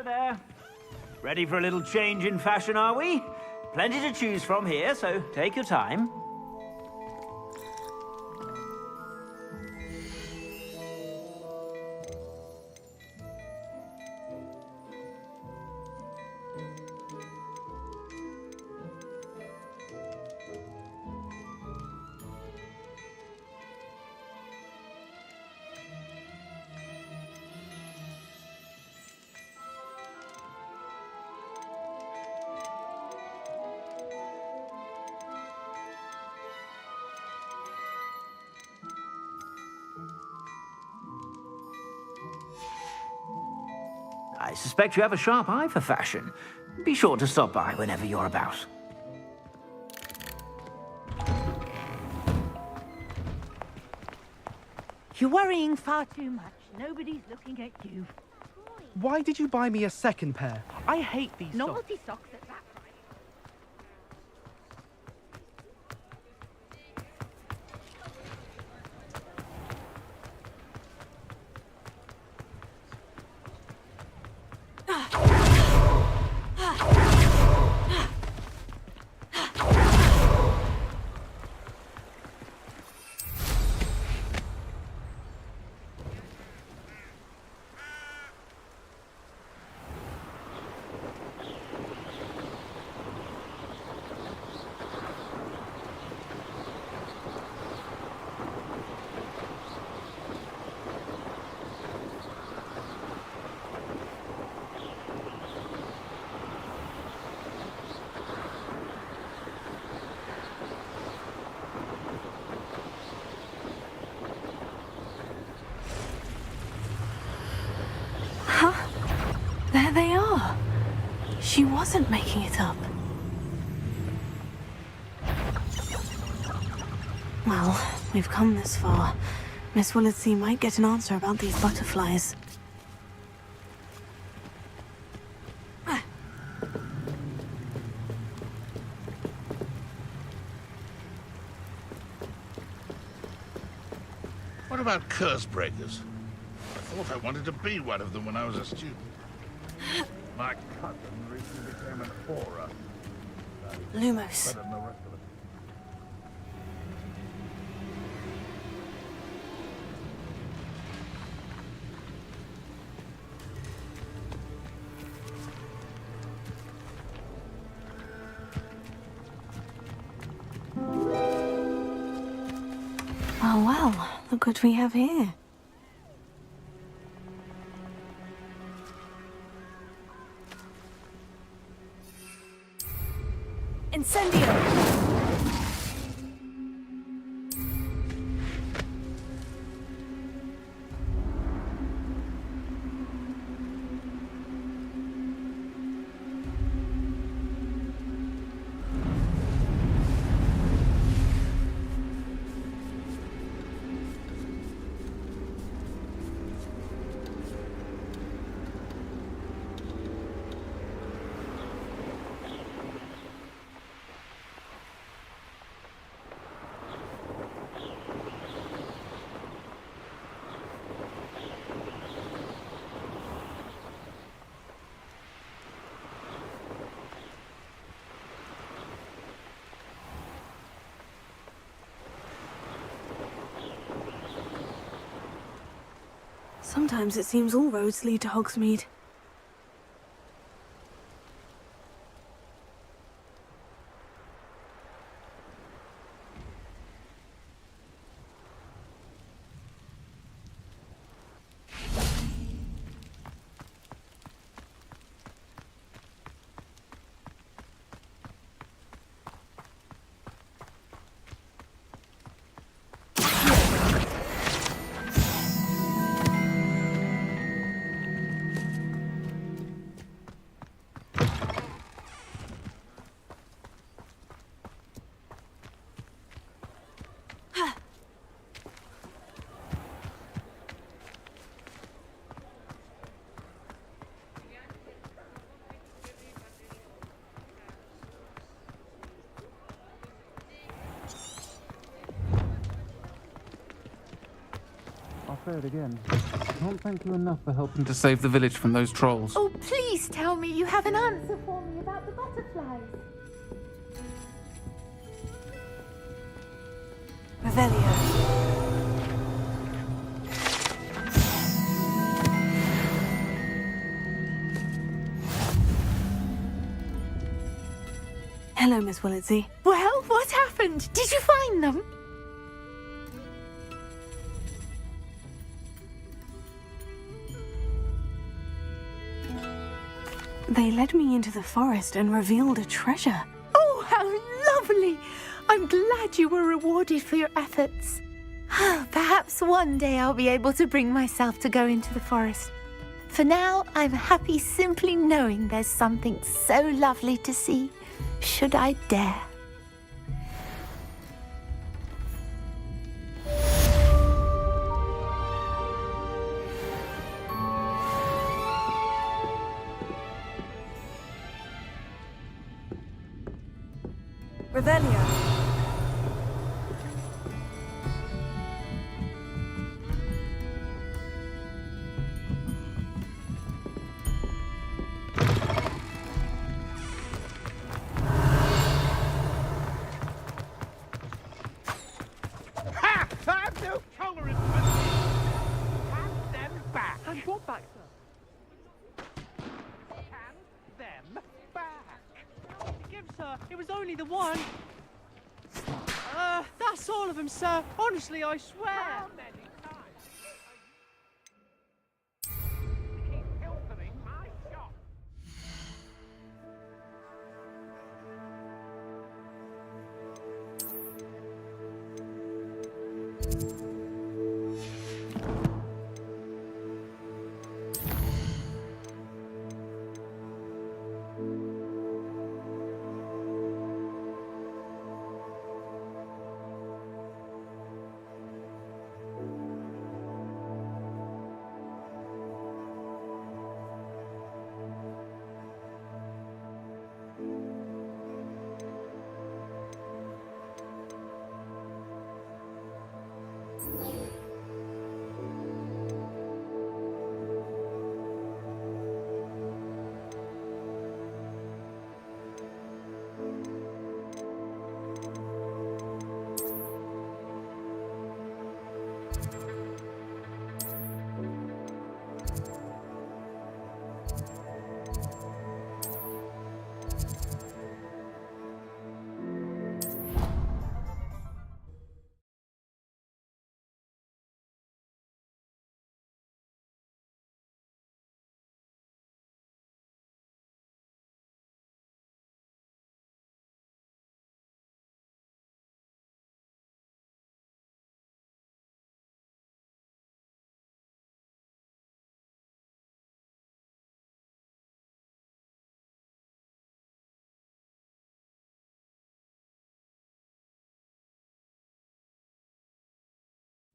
there. Ready for a little change in fashion, are we? Plenty to choose from here, so take your time. I suspect you have a sharp eye for fashion. Be sure to stop by whenever you're about. You're worrying far too much. Nobody's looking at you. Why did you buy me a second pair? I hate these socks. Novelty socks at that price. There they are. She wasn't making it up. Well, we've come this far. Miss Willardsea might get an answer about these butterflies. What about curse breakers? I thought I wanted to be one of them when I was a student. My cousin recently became an aura. Lumos. Better than the rest of us. Oh well, look what we have here. Incendio! Sometimes it seems all roads lead to Hogsmeade. I'll say it again. Can't thank you enough for helping to save the village from those trolls. Oh, please tell me you have an answer for me about the butterflies. Revelio. Hello, Miss Willitsey. Well, what happened? Did you find them? They led me into the forest and revealed a treasure. Oh, how lovely! I'm glad you were rewarded for your efforts. Perhaps one day I'll be able to bring myself to go into the forest. For now, I'm happy simply knowing there's something so lovely to see, should I dare. Revelio. Ha! I've no colour in this. Hand them back. And what back, sir? Hand them back. Give, sir. It was only the one. That's all of them, sir. Honestly, I swear. How many times? Keep pilfering my shop.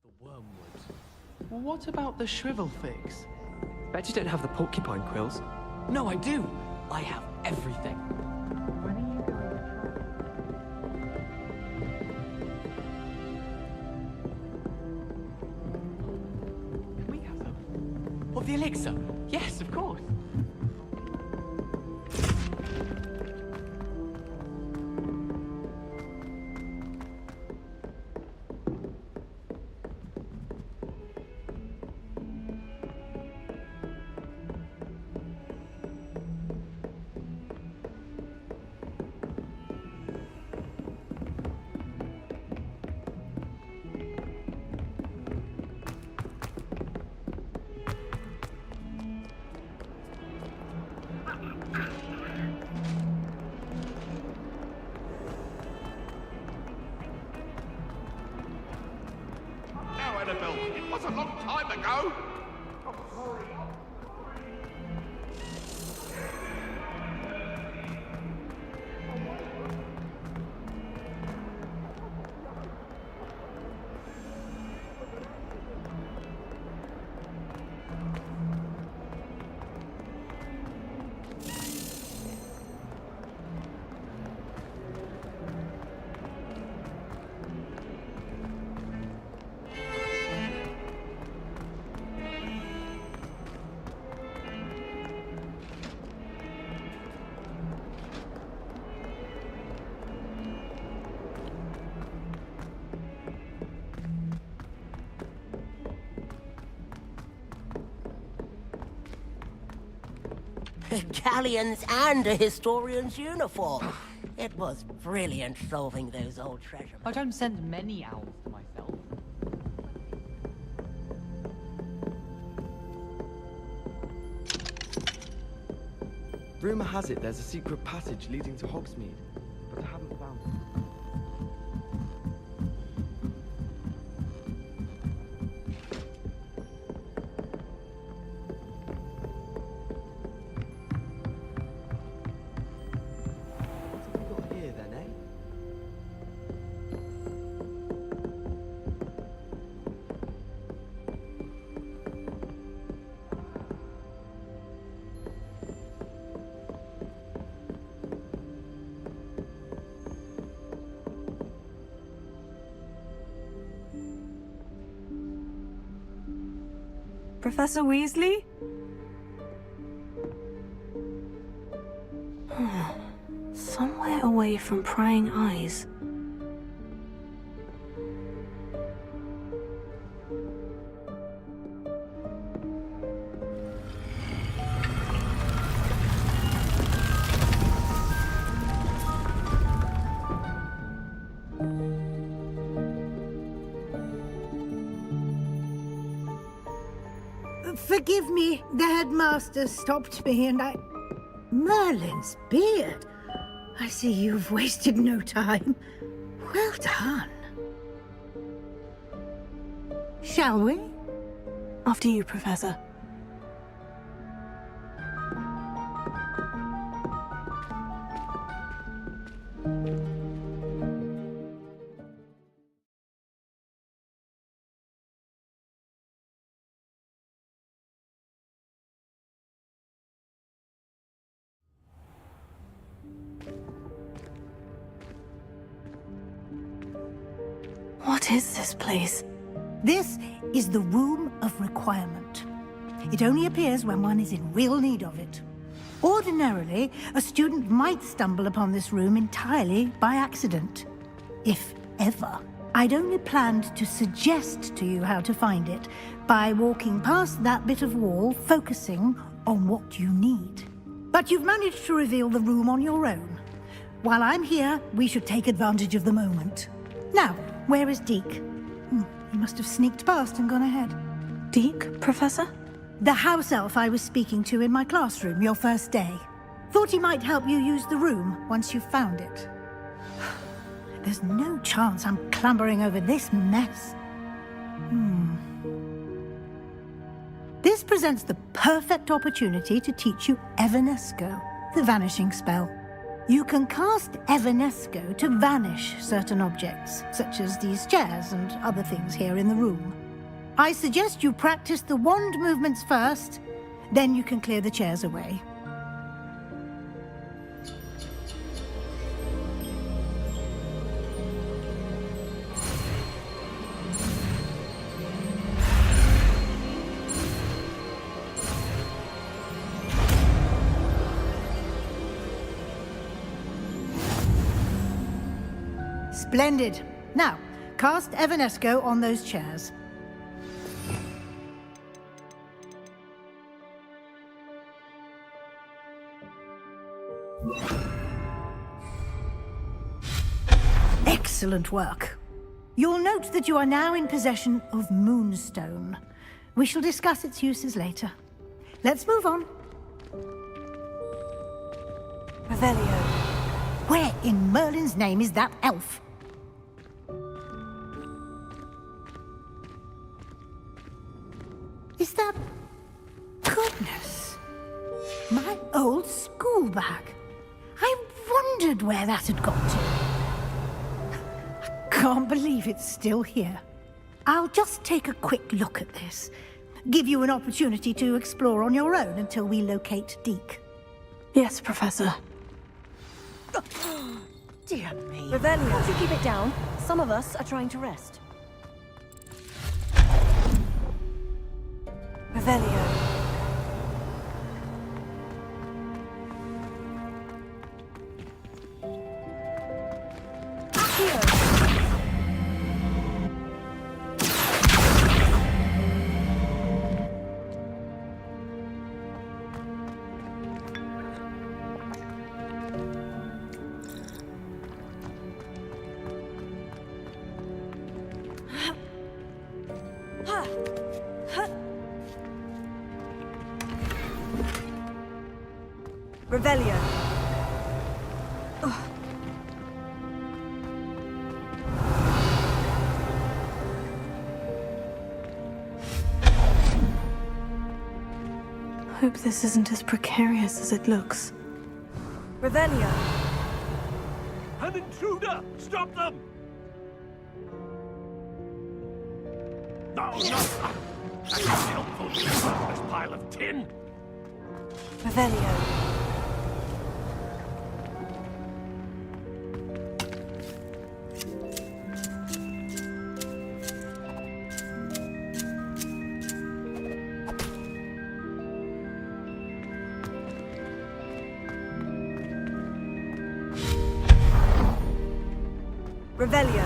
The wormwood. What about the shrivel fix? Bet you don't have the porcupine quills. No, I do. I have everything. When are you going to try? Can we have them? What, the elixir? Yes, of course. Now, Annabelle, it was a long time ago. galleons and a historian's uniform. It was brilliant solving those old treasure I don't send many owls to myself. Rumor has it there's a secret passage leading to Hogsmeade, but I haven't found it. What have we got here then, eh? Professor Weasley? Somewhere away from prying eyes. Forgive me, the headmaster stopped me and I... Merlin's beard. I see you've wasted no time. Well done. Shall we? After you, Professor. What is this place? This is the Room of Requirement. It only appears when one is in real need of it. Ordinarily, a student might stumble upon this room entirely by accident. If ever. I'd only planned to suggest to you how to find it by walking past that bit of wall, focusing on what you need. But you've managed to reveal the room on your own. While I'm here, we should take advantage of the moment. Now, where is Deke? He must have sneaked past and gone ahead. Deke, Professor? The house elf I was speaking to in my classroom your first day. Thought he might help you use the room once you've found it. There's no chance I'm clambering over this mess. This presents the perfect opportunity to teach you Evanesco, the vanishing spell. You can cast Evanesco to vanish certain objects, such as these chairs and other things here in the room. I suggest you practice the wand movements first, then you can clear the chairs away. Splendid. Now, cast Evanesco on those chairs. Excellent work. You'll note that you are now in possession of Moonstone. We shall discuss its uses later. Let's move on. Revelio. Where in Merlin's name is that elf? Is that... Goodness. My old school bag. I wondered where that had gone to. I can't believe it's still here. I'll just take a quick look at this. Give you an opportunity to explore on your own until we locate Deke. Yes, Professor. Dear me. Revelio, can't you keep it down? Some of us are trying to rest. Revelio. Revelio. Hope this isn't as precarious as it looks. Revelio. An intruder! Stop them! No, no! That's not helpful, you worthless pile of tin! Revelio. Revelio.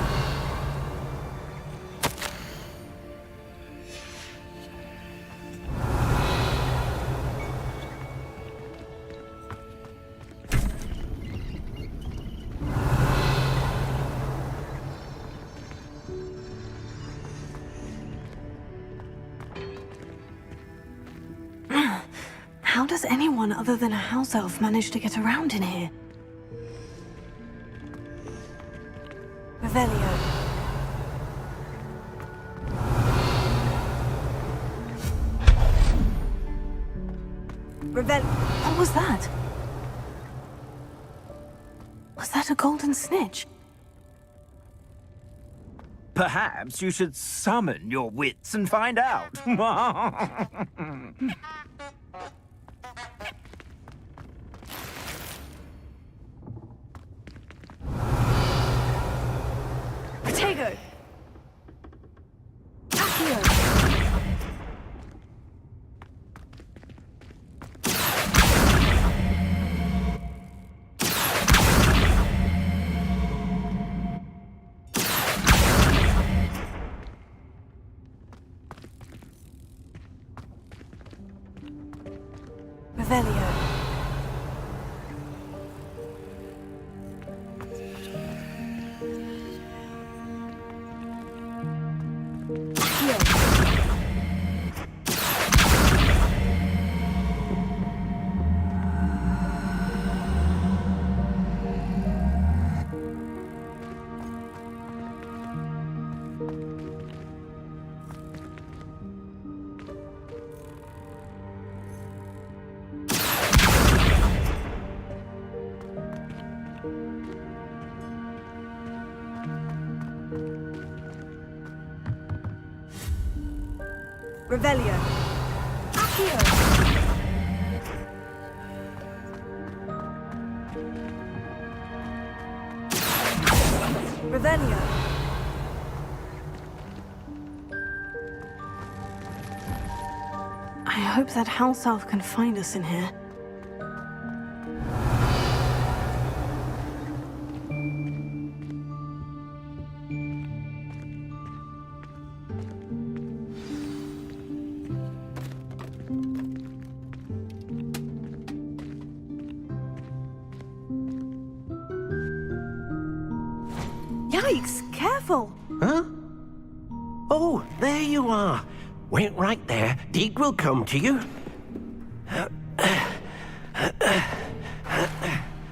How does anyone other than a house elf manage to get around in here? Revelio. What was that? Was that a golden snitch? Perhaps you should summon your wits and find out. Potato. Accio. Revelio. Revelio. Accio. Revelio. I hope that house elf can find us in here. Yikes! Careful! Huh? Oh, there you are. Wait right there. Deek will come to you.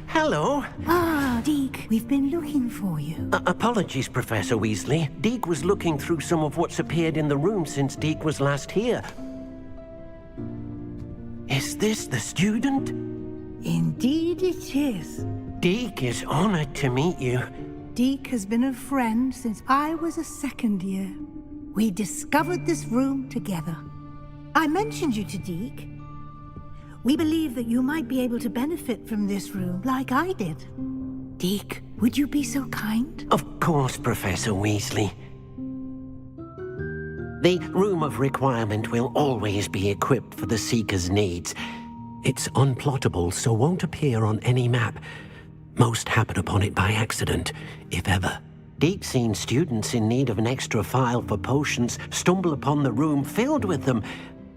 Hello. Ah, Deek, we've been looking for you. Apologies, Professor Weasley. Deek was looking through some of what's appeared in the room since Deek was last here. Is this the student? Indeed it is. Deek is honored to meet you. Deek has been a friend since I was a second year. We discovered this room together. I mentioned you to Deek. We believe that you might be able to benefit from this room like I did. Deek, would you be so kind? Of course, Professor Weasley. The Room of Requirement will always be equipped for the Seeker's needs. It's unplottable, so won't appear on any map. Most happen upon it by accident, if ever. Deek's seen students in need of an extra file for potions stumble upon the room filled with them.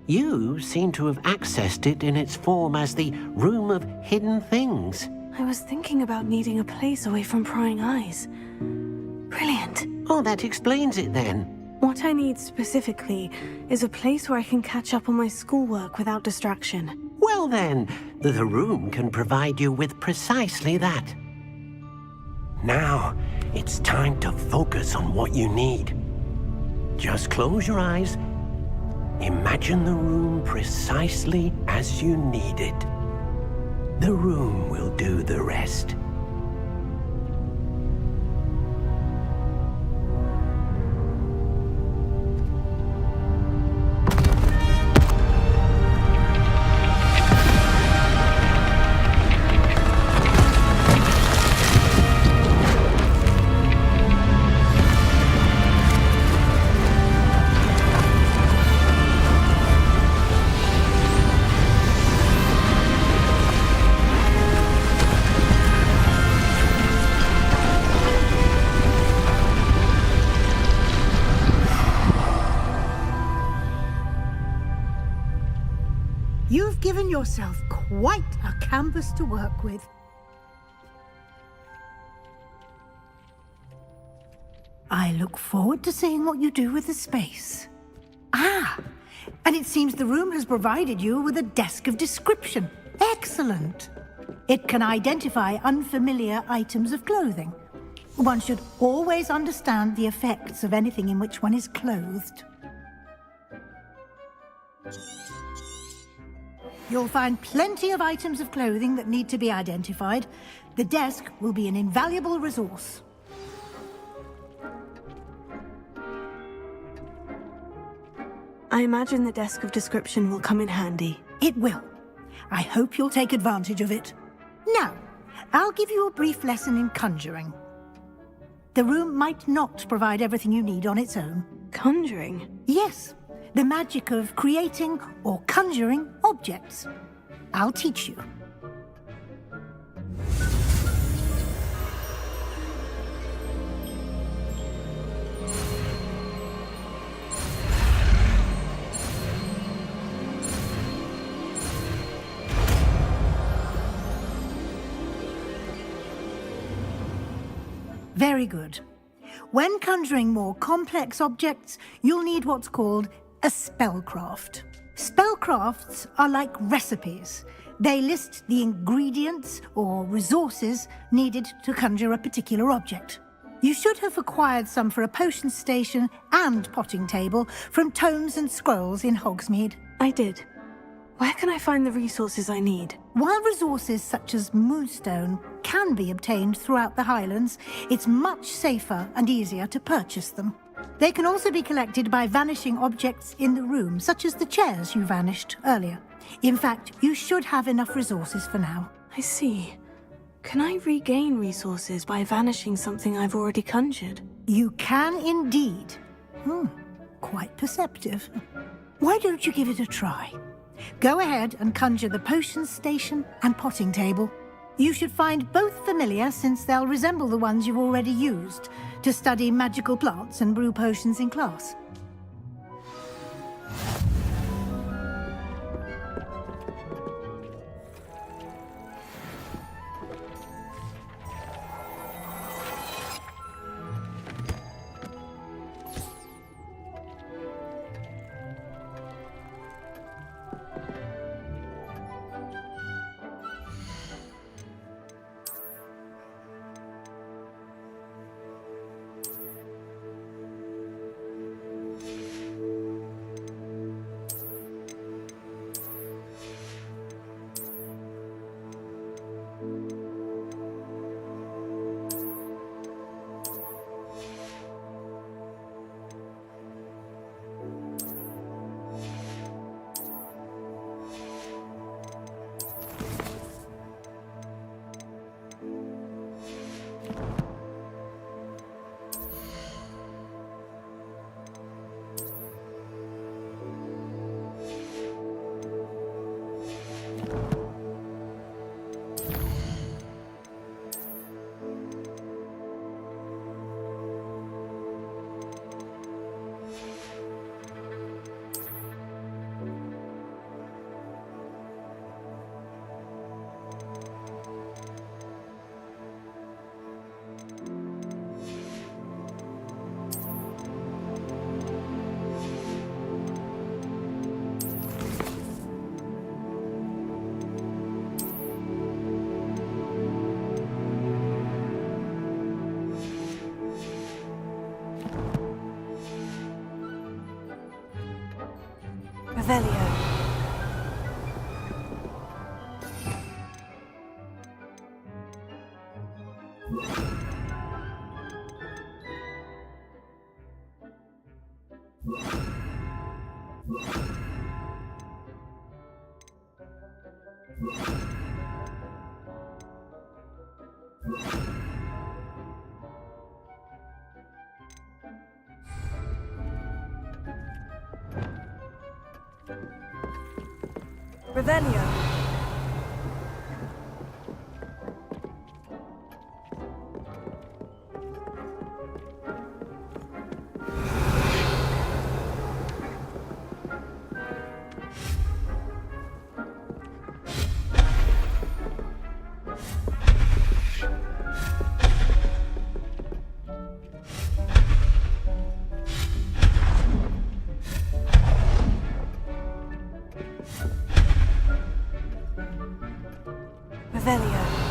You seem to have accessed it in its form as the Room of Hidden Things. I was thinking about needing a place away from prying eyes. Brilliant. Oh, that explains it then. What I need specifically is a place where I can catch up on my schoolwork without distraction. Well then, the room can provide you with precisely that. Now, it's time to focus on what you need. Just close your eyes. Imagine the room precisely as you need it. The room will do the rest. You've given yourself quite a canvas to work with. I look forward to seeing what you do with the space. Ah, and it seems the room has provided you with a desk of description. Excellent. It can identify unfamiliar items of clothing. One should always understand the effects of anything in which one is clothed. You'll find plenty of items of clothing that need to be identified. The desk will be an invaluable resource. I imagine the desk of description will come in handy. It will. I hope you'll take advantage of it. Now, I'll give you a brief lesson in conjuring. The room might not provide everything you need on its own. Conjuring? Yes. The magic of creating or conjuring objects. I'll teach you. Very good. When conjuring more complex objects, you'll need what's called a spellcraft. Spellcrafts are like recipes. They list the ingredients or resources needed to conjure a particular object. You should have acquired some for a potion station and potting table from tomes and scrolls in Hogsmeade. I did. Where can I find the resources I need? While resources such as moonstone can be obtained throughout the Highlands, it's much safer and easier to purchase them. They can also be collected by vanishing objects in the room, such as the chairs you vanished earlier. In fact, you should have enough resources for now. I see. Can I regain resources by vanishing something I've already conjured? You can indeed. Quite perceptive. Why don't you give it a try? Go ahead and conjure the potion station and potting table. You should find both familiar, since they'll resemble the ones you've already used to study magical plants and brew potions in class. Revelio. Revelio. Revelio.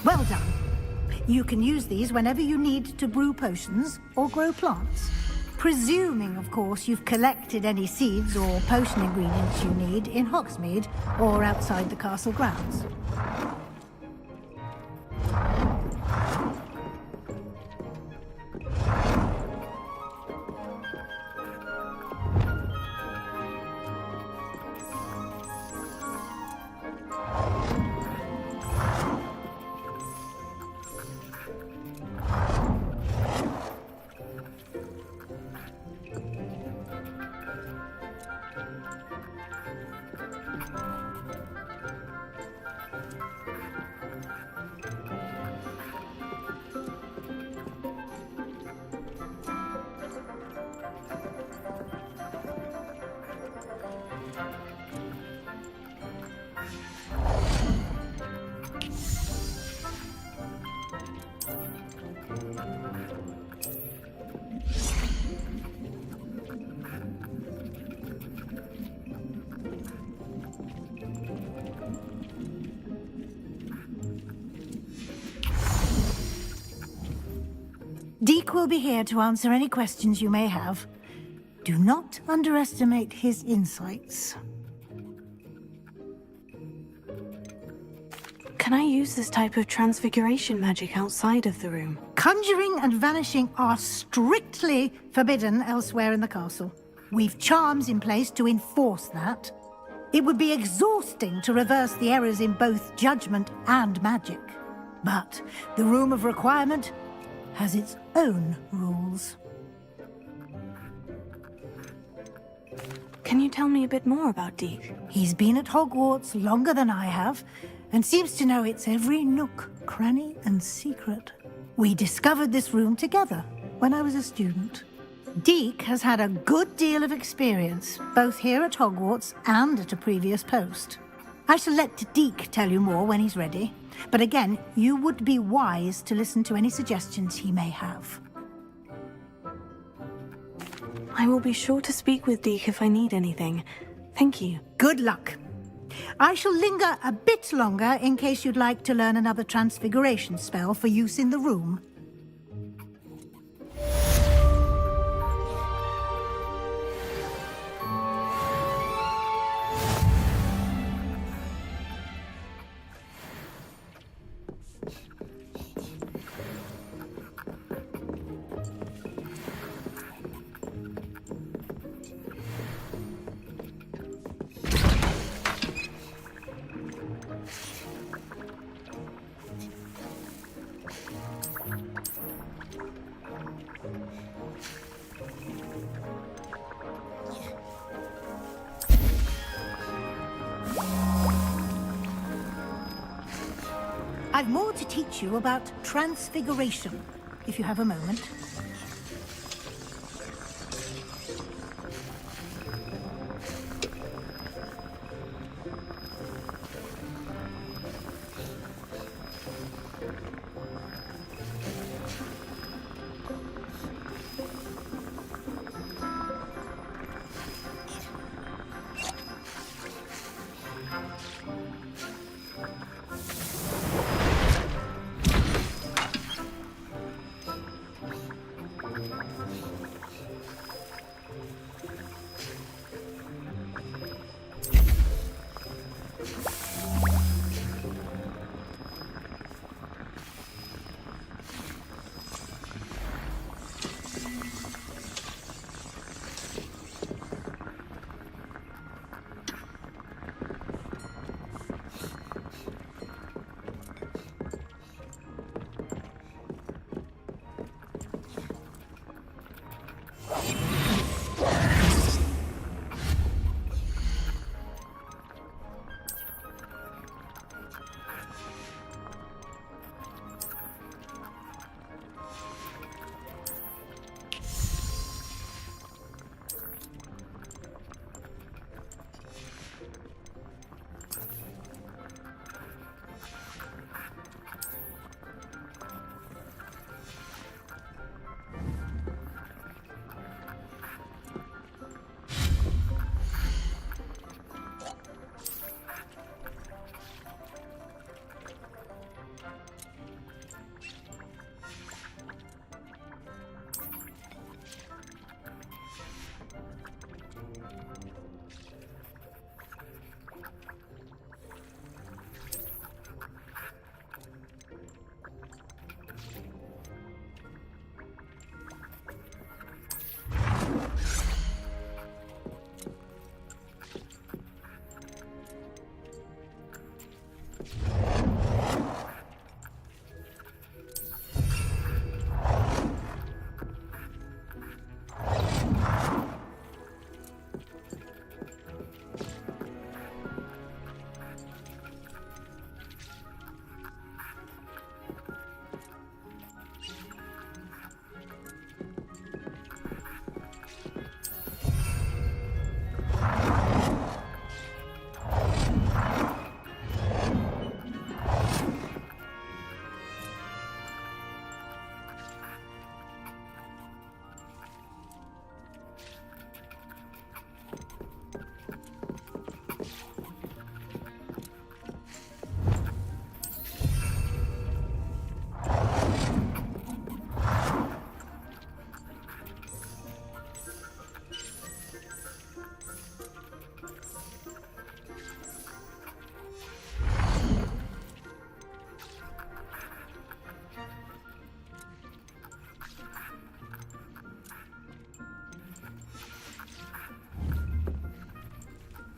Well done. You can use these whenever you need to brew potions or grow plants. Presuming, of course, you've collected any seeds or potion ingredients you need in Hogsmeade or outside the castle grounds. Deke will be here to answer any questions you may have. Do not underestimate his insights. Can I use this type of transfiguration magic outside of the room? Conjuring and vanishing are strictly forbidden elsewhere in the castle. We've charms in place to enforce that. It would be exhausting to reverse the errors in both judgment and magic. But the Room of Requirement has its own rules. Can you tell me a bit more about Deke? He's been at Hogwarts longer than I have, and seems to know its every nook, cranny, and secret. We discovered this room together when I was a student. Deke has had a good deal of experience, both here at Hogwarts and at a previous post. I shall let Deke tell you more when he's ready, but again, you would be wise to listen to any suggestions he may have. I will be sure to speak with Deke if I need anything. Thank you. Good luck. I shall linger a bit longer in case you'd like to learn another transfiguration spell for use in the room. I've more to teach you about transfiguration, if you have a moment.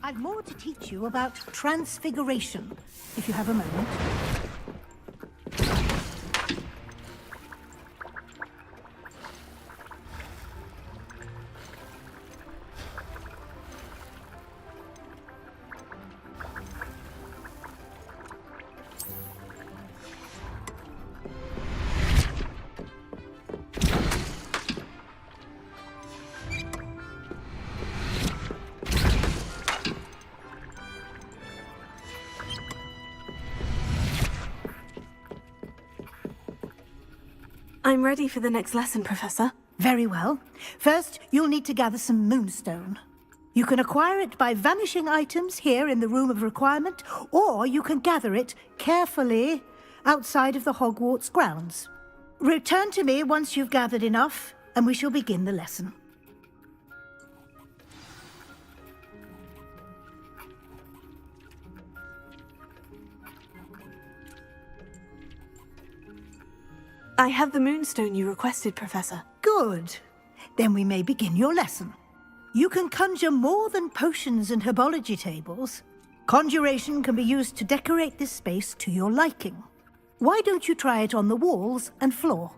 I've more to teach you about transfiguration, if you have a moment. I'm ready for the next lesson, Professor. Very well. First, you'll need to gather some moonstone. You can acquire it by vanishing items here in the Room of Requirement, or you can gather it carefully outside of the Hogwarts grounds. Return to me once you've gathered enough, and we shall begin the lesson. I have the moonstone you requested, Professor. Good. Then we may begin your lesson. You can conjure more than potions and herbology tables. Conjuration can be used to decorate this space to your liking. Why don't you try it on the walls and floor?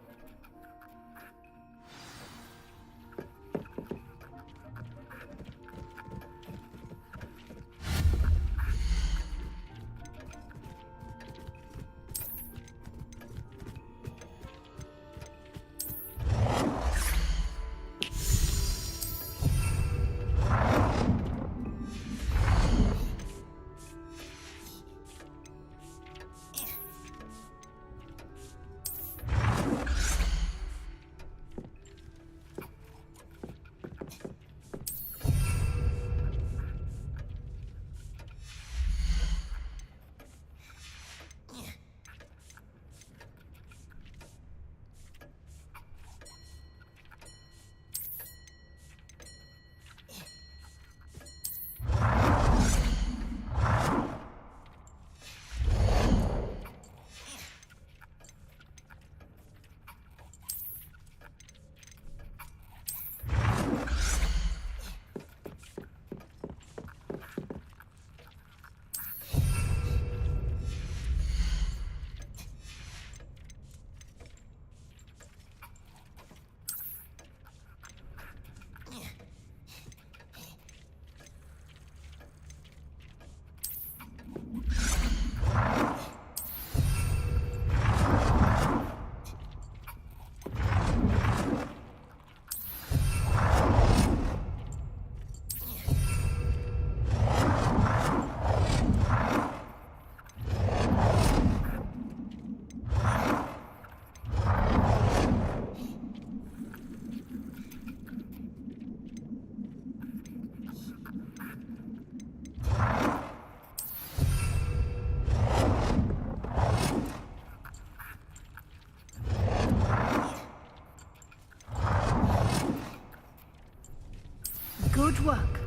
Good work.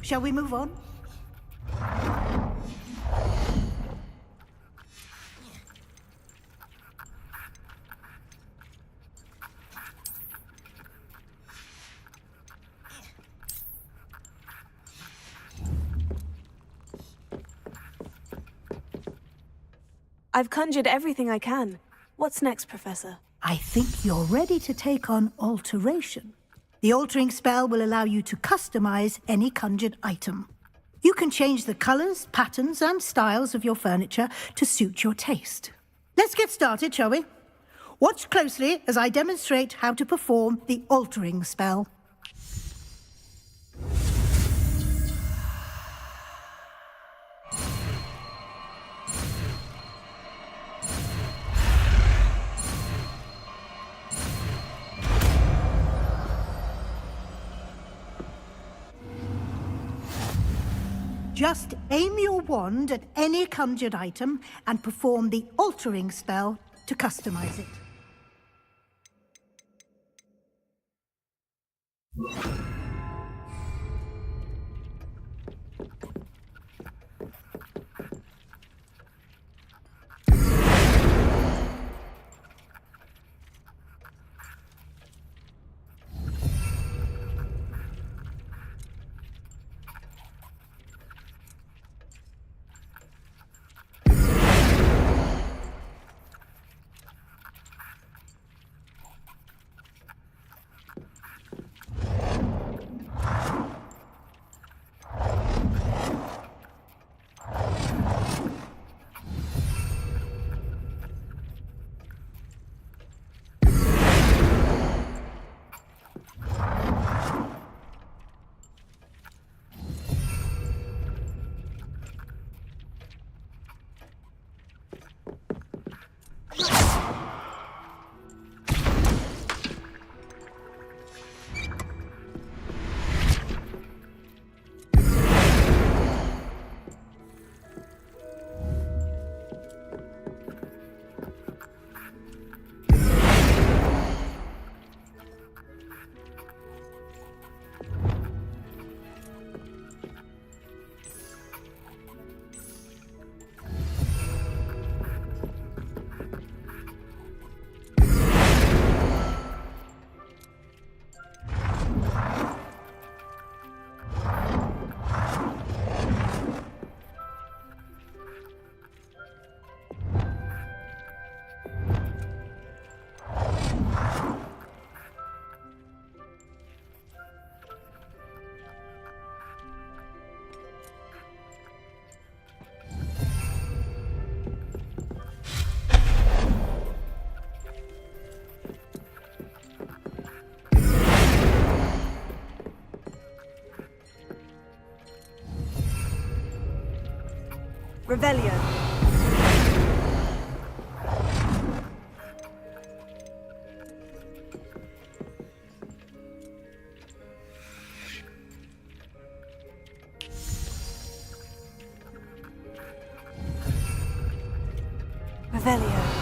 Shall we move on? I've conjured everything I can. What's next, Professor? I think you're ready to take on alteration. The altering spell will allow you to customize any conjured item. You can change the colors, patterns, and styles of your furniture to suit your taste. Let's get started, shall we? Watch closely as I demonstrate how to perform the altering spell. Just aim your wand at any conjured item and perform the altering spell to customize it. Revelio. Revelio.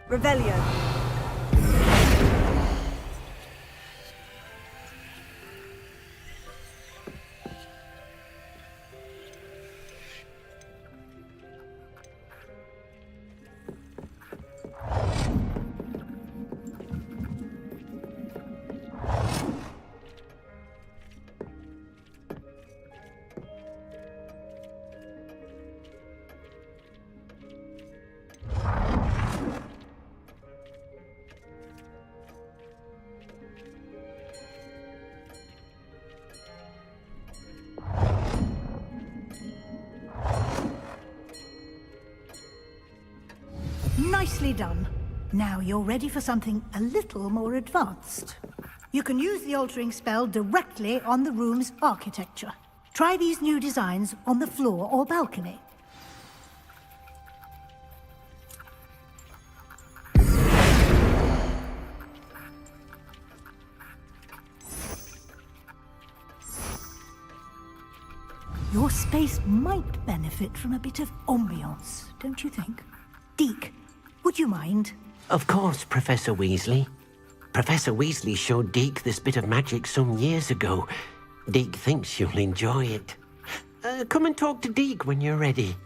Revelio. Nicely done. Now you're ready for something a little more advanced. You can use the altering spell directly on the room's architecture. Try these new designs on the floor or balcony. Your space might benefit from a bit of ambiance, don't you think? Deke, would you mind? Of course, Professor Weasley. Professor Weasley showed Deke this bit of magic some years ago. Deke thinks you'll enjoy it. Come and talk to Deke when you're ready.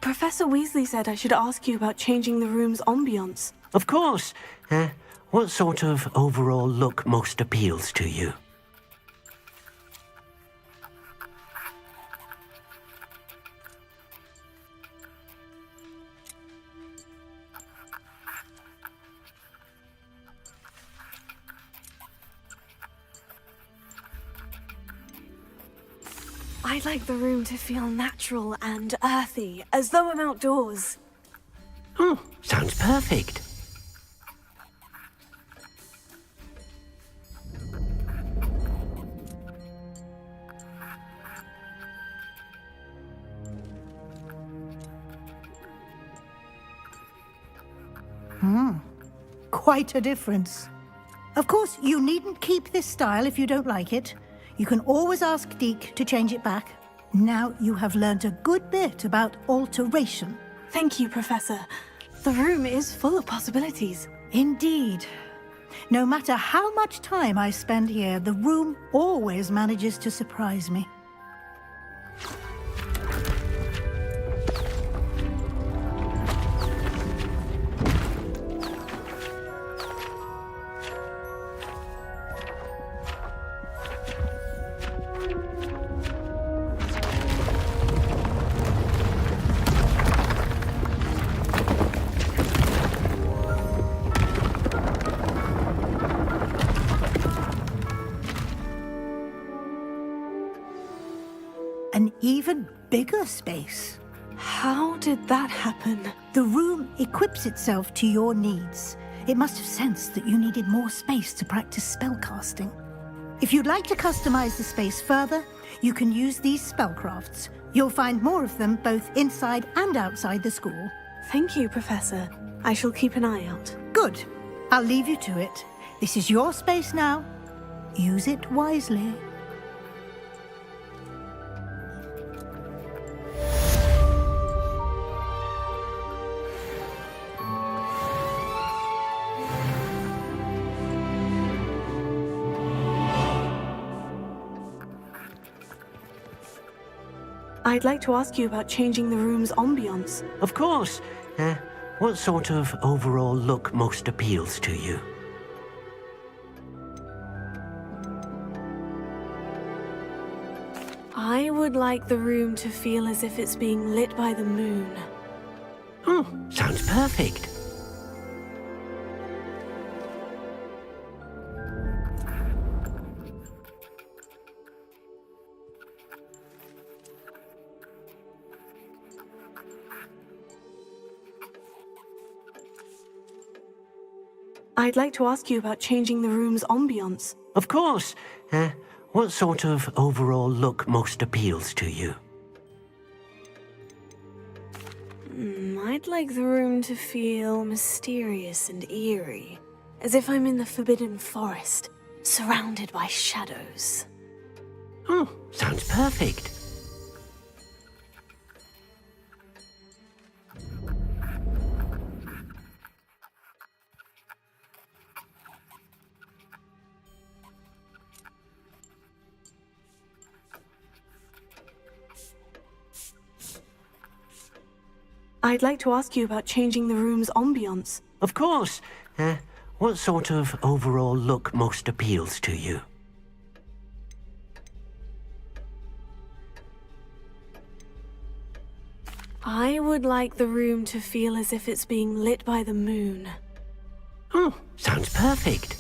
Professor Weasley said I should ask you about changing the room's ambiance. Of course. What sort of overall look most appeals to you? I'd like the room to feel natural and earthy, as though I'm outdoors. Sounds perfect. Quite a difference. Of course, you needn't keep this style if you don't like it. You can always ask Deke to change it back. Now you have learned a good bit about alteration. Thank you, Professor. The room is full of possibilities. Indeed. No matter how much time I spend here, the room always manages to surprise me. An even bigger space. How did that happen? The room equips itself to your needs. It must have sensed that you needed more space to practice spellcasting. If you'd like to customize the space further, you can use these spellcrafts. You'll find more of them both inside and outside the school. Thank you, Professor. I shall keep an eye out. Good. I'll leave you to it. This is your space now. Use it wisely. I'd like to ask you about changing the room's ambience. Of course. What sort of overall look most appeals to you? I would like the room to feel as if it's being lit by the moon. Sounds perfect. I'd like to ask you about changing the room's ambience. Of course. What sort of overall look most appeals to you? I'd like the room to feel mysterious and eerie, as if I'm in the Forbidden Forest, surrounded by shadows. Sounds perfect. I'd like to ask you about changing the room's ambience. Of course. What sort of overall look most appeals to you? I would like the room to feel as if it's being lit by the moon. Sounds perfect.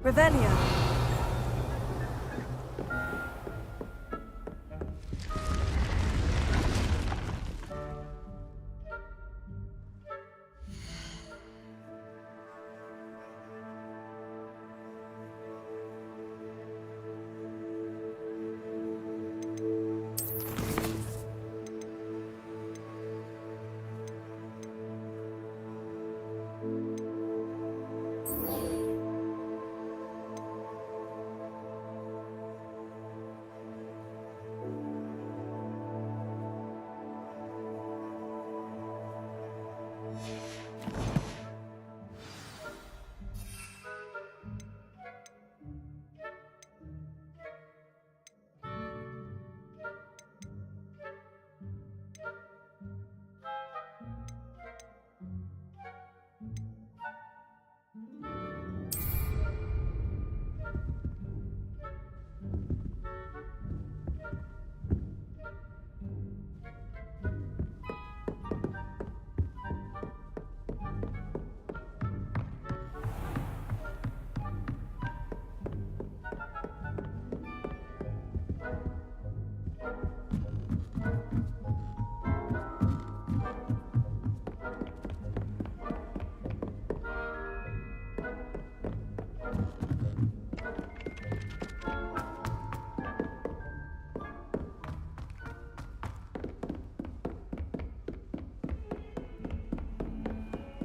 Revelio.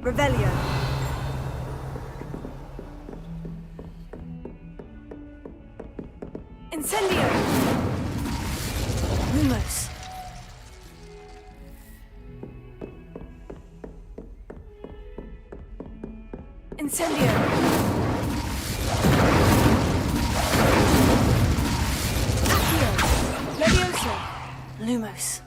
Revelio. Incendio. Lumos. Incendio. Accio. Levioso. Lumos.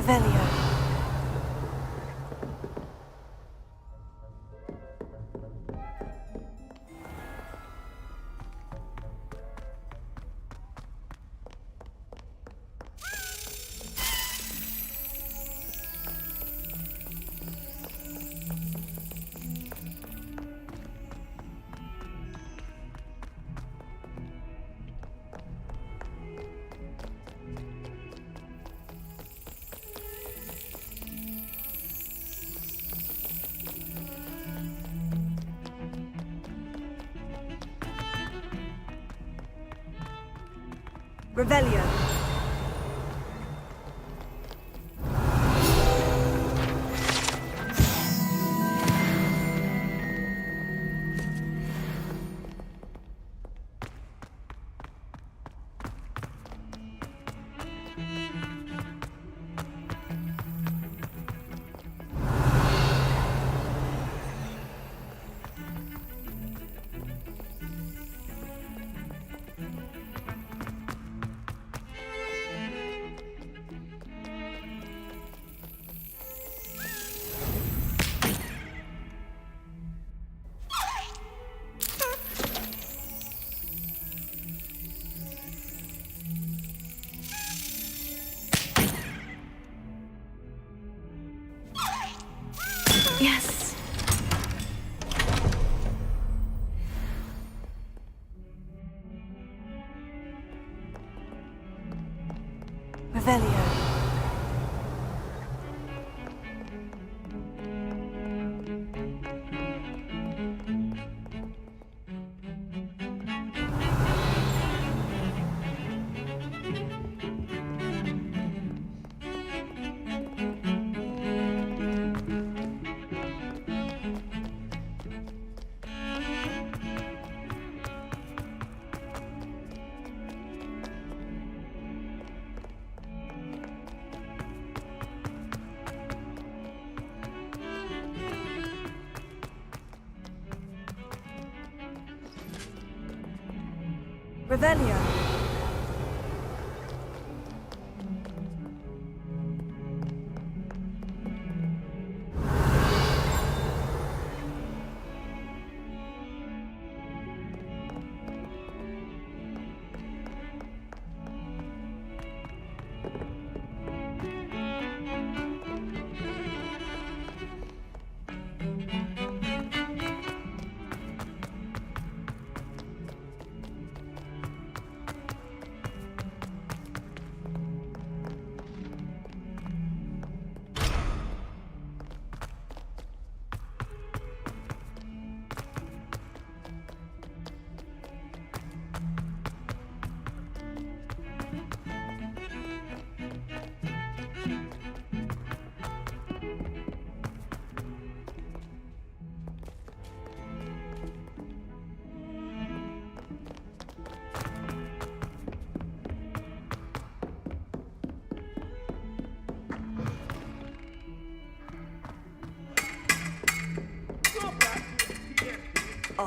Revelio. Revelio. Yes. Revelio. Revelio.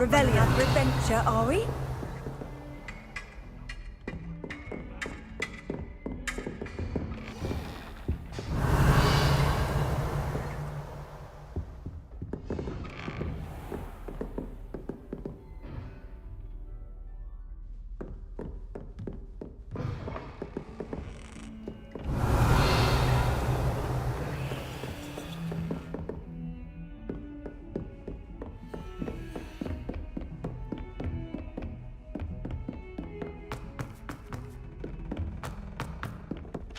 Revelio. Adventure, are we?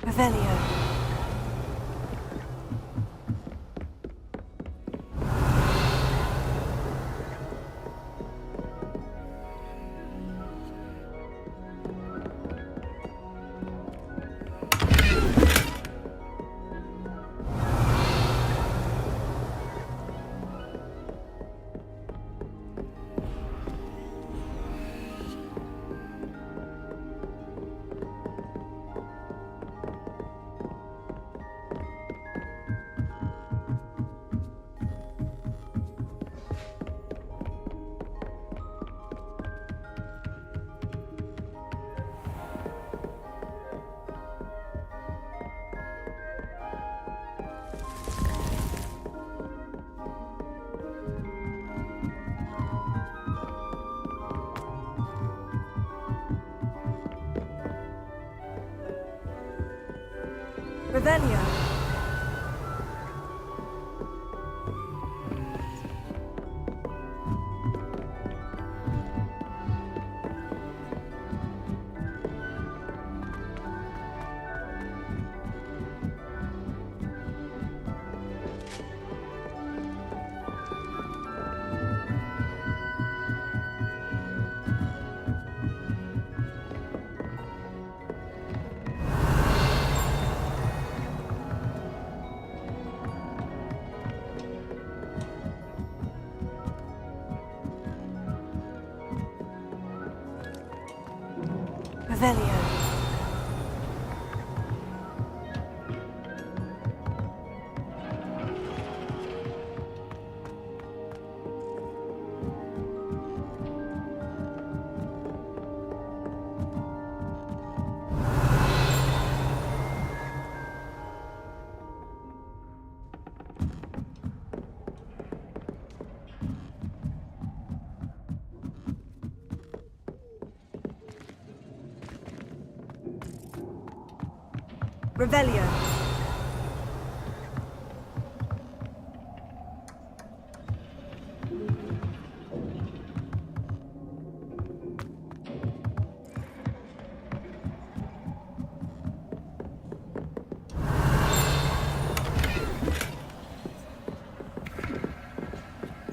Revelio. Revelio. Revelio. Revelio.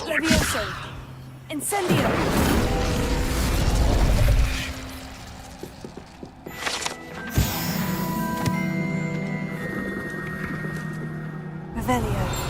Levioso. Incendio. Revelio.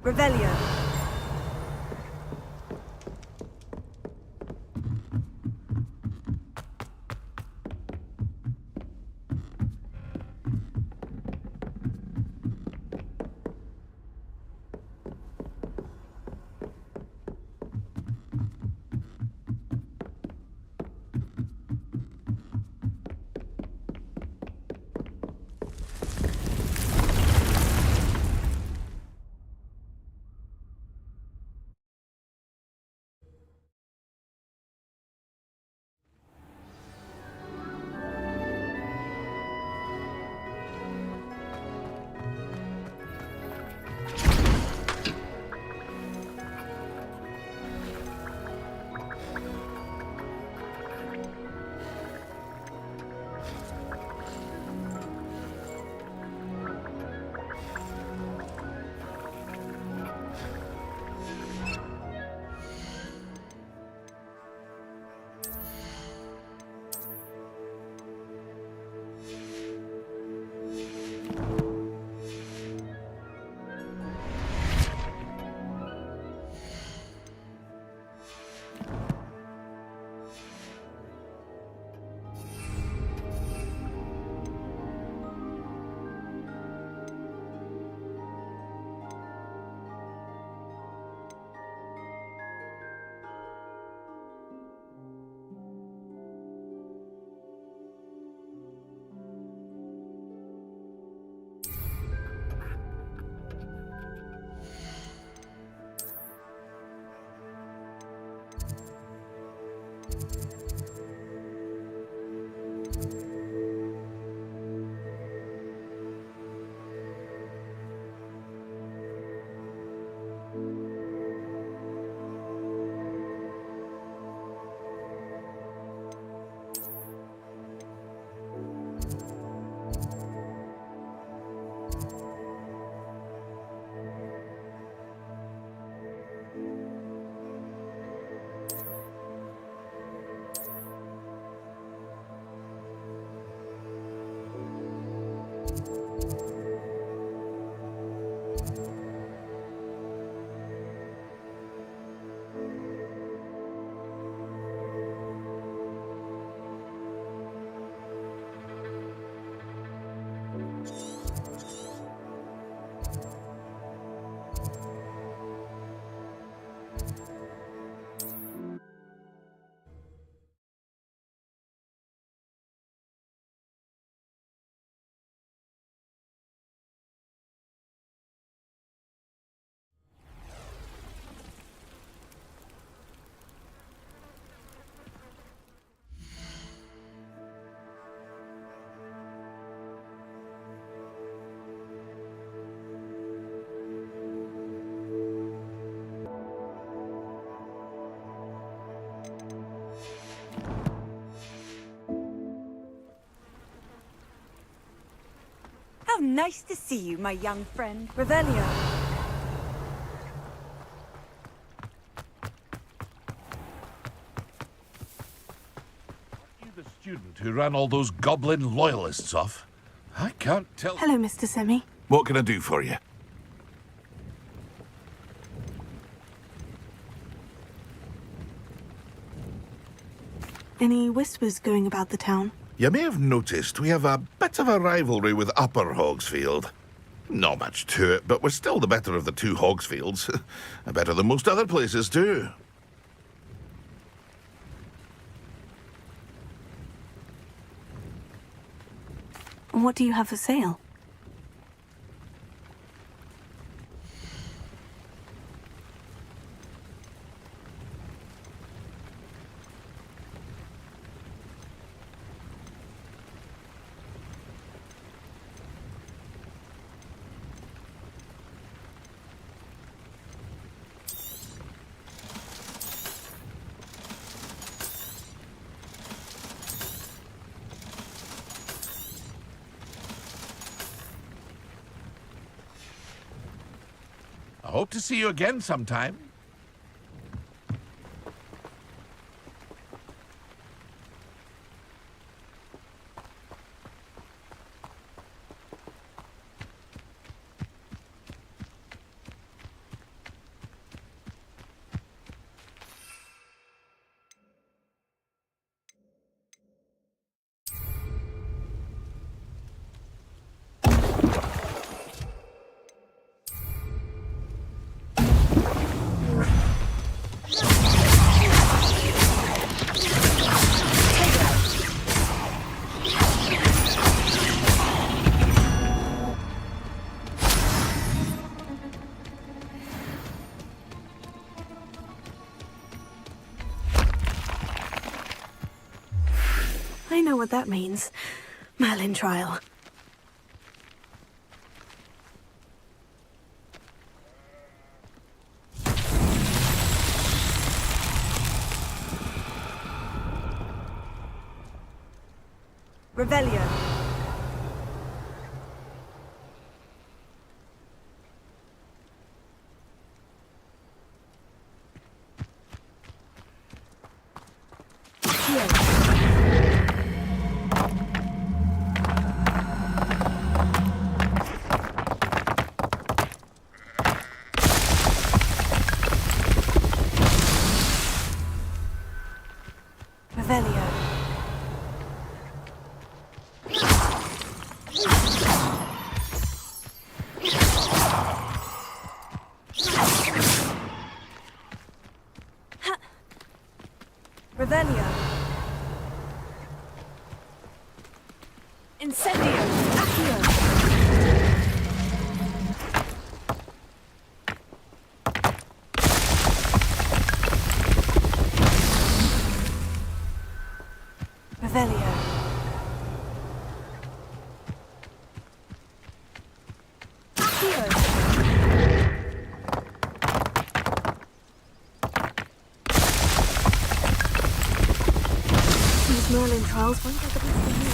Revelio. How nice to see you, my young friend. Revelio. You the student who ran all those goblin loyalists off? I can't tell. Hello, Mr. Semi. What can I do for you? Any whispers going about the town? You may have noticed we have a bit of a rivalry with Upper Hogsfield. Not much to it, but we're still the better of the two Hogsfields. Better than most other places, too. What do you have for sale? I hope to see you again sometime. I know what that means. Merlin trial. Revelio. Revelio. Revelio. Incendio. Accio. Revelio. These Merlin trials won't get the best of me.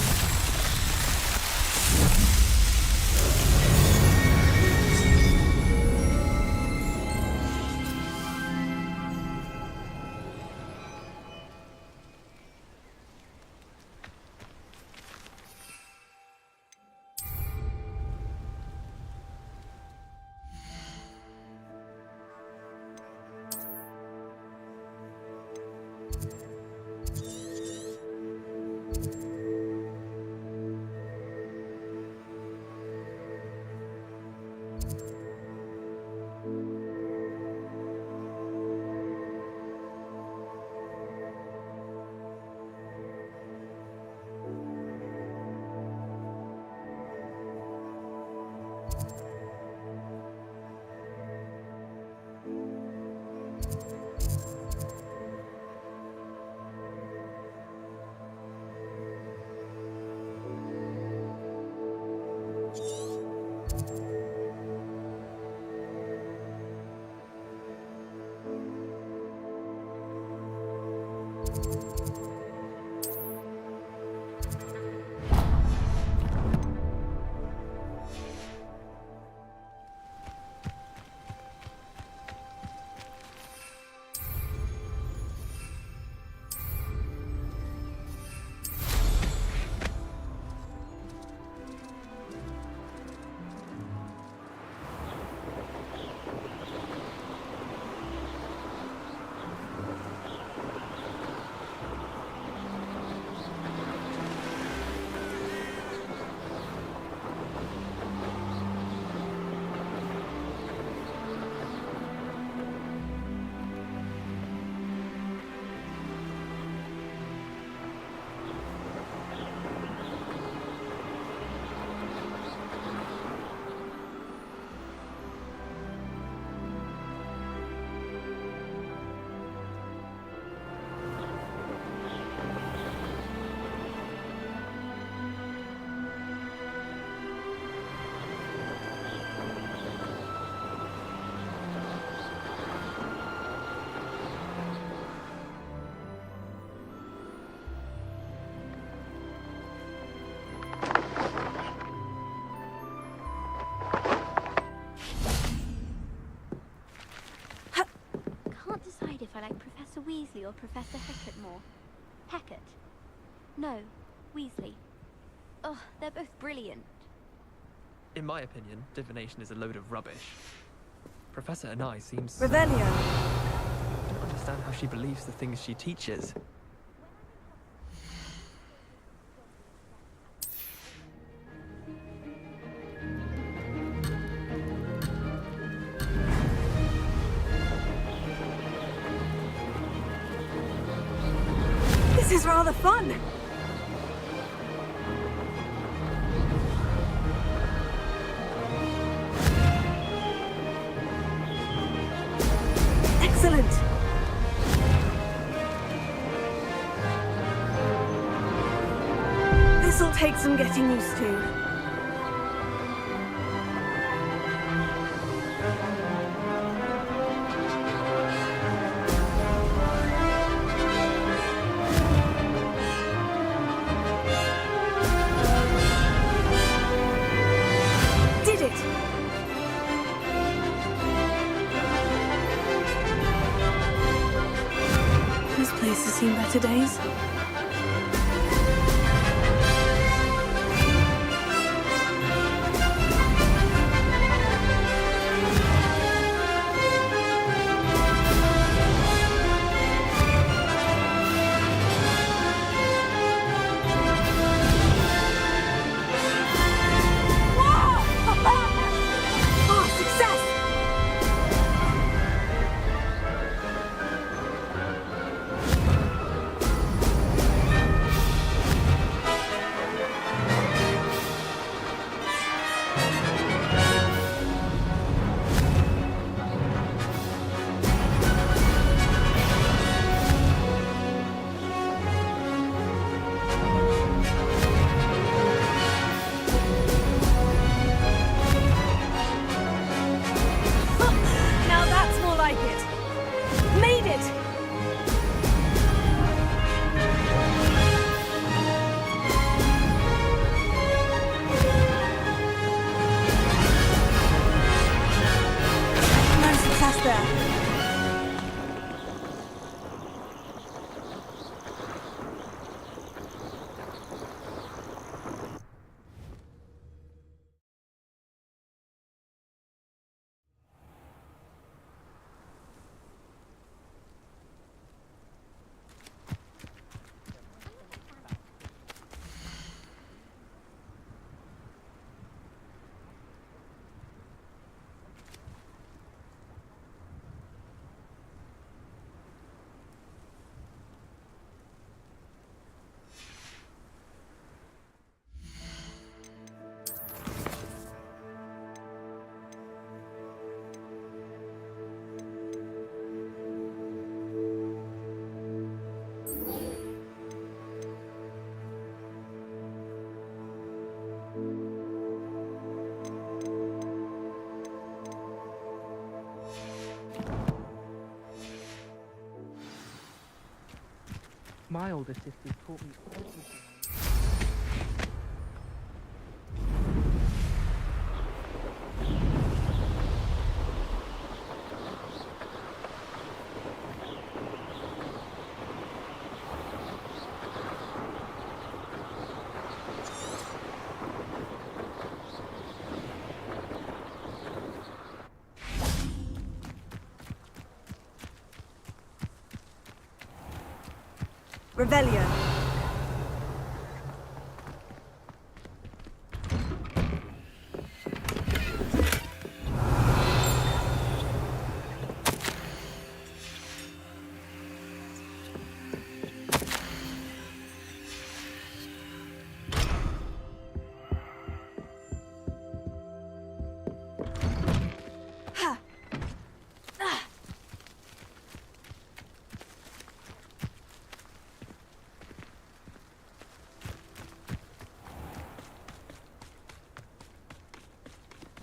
like Professor Weasley or Professor Hecat more. Hecat? No, Weasley. Oh, they're both brilliant. In my opinion, divination is a load of rubbish. Professor Anai seems... Revelio. I don't understand how she believes the things she teaches. This is rather fun. Excellent. This'll take some getting used to. Seen better days. My older sisters taught me everything. Revelio.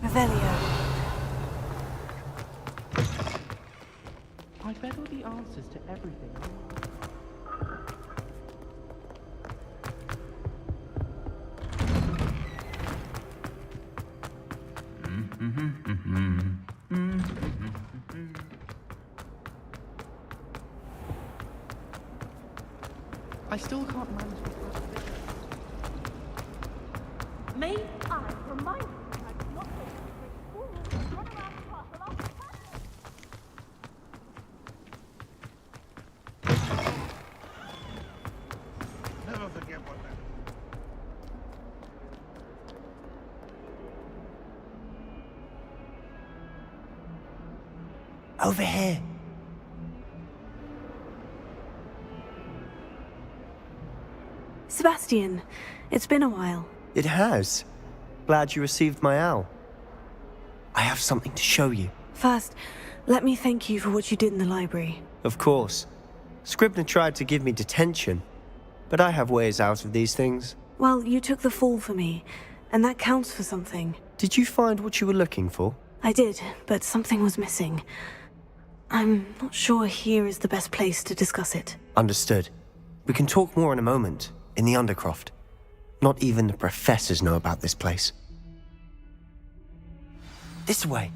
Revelio. I bet all the answers to everything. I still can't manage to trust it. May I remind you that I do not take you to run around the castle after Never forget what that. Over here. Sebastian, it's been a while. It has. Glad you received my owl. I have something to show you. First, let me thank you for what you did in the library. Of course. Scribner tried to give me detention, but I have ways out of these things. Well, you took the fall for me, and that counts for something. Did you find what you were looking for? I did, but something was missing. I'm not sure here is the best place to discuss it. Understood. We can talk more in a moment, in the Undercroft. Not even the professors know about this place. This way.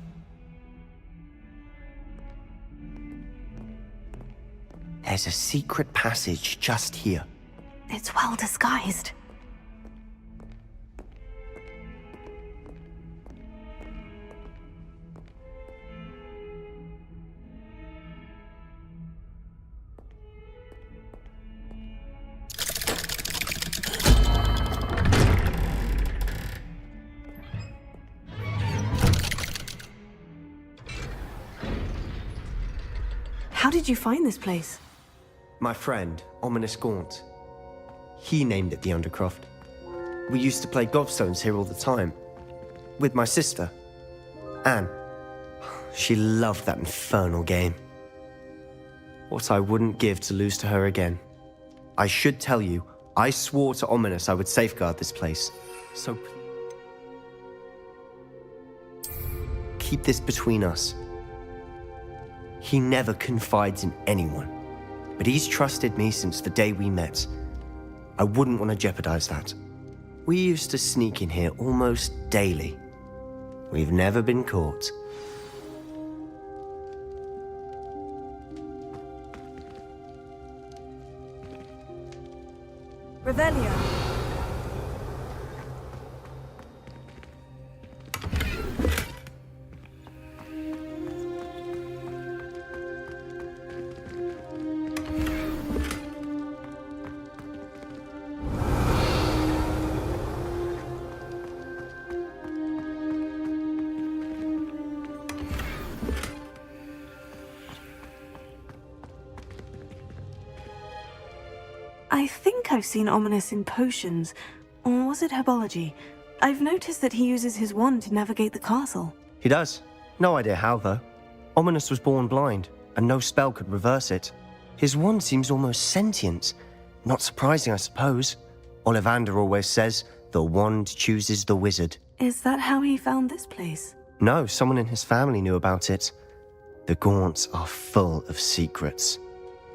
There's a secret passage just here. It's well disguised. How did you find this place? My friend, Ominous Gaunt. He named it the Undercroft. We used to play gobstones here all the time. With my sister, Anne. She loved that infernal game. What I wouldn't give to lose to her again. I should tell you, I swore to Ominous I would safeguard this place. So keep this between us. He never confides in anyone, but he's trusted me since the day we met. I wouldn't want to jeopardize that. We used to sneak in here almost daily. We've never been caught. Revelio. I think I've seen Ominous in potions, or was it herbology? I've noticed that he uses his wand to navigate the castle. He does. No idea how, though. Ominous was born blind, and no spell could reverse it. His wand seems almost sentient. Not surprising, I suppose. Ollivander always says, the wand chooses the wizard. Is that how he found this place? No, someone in his family knew about it. The Gaunts are full of secrets.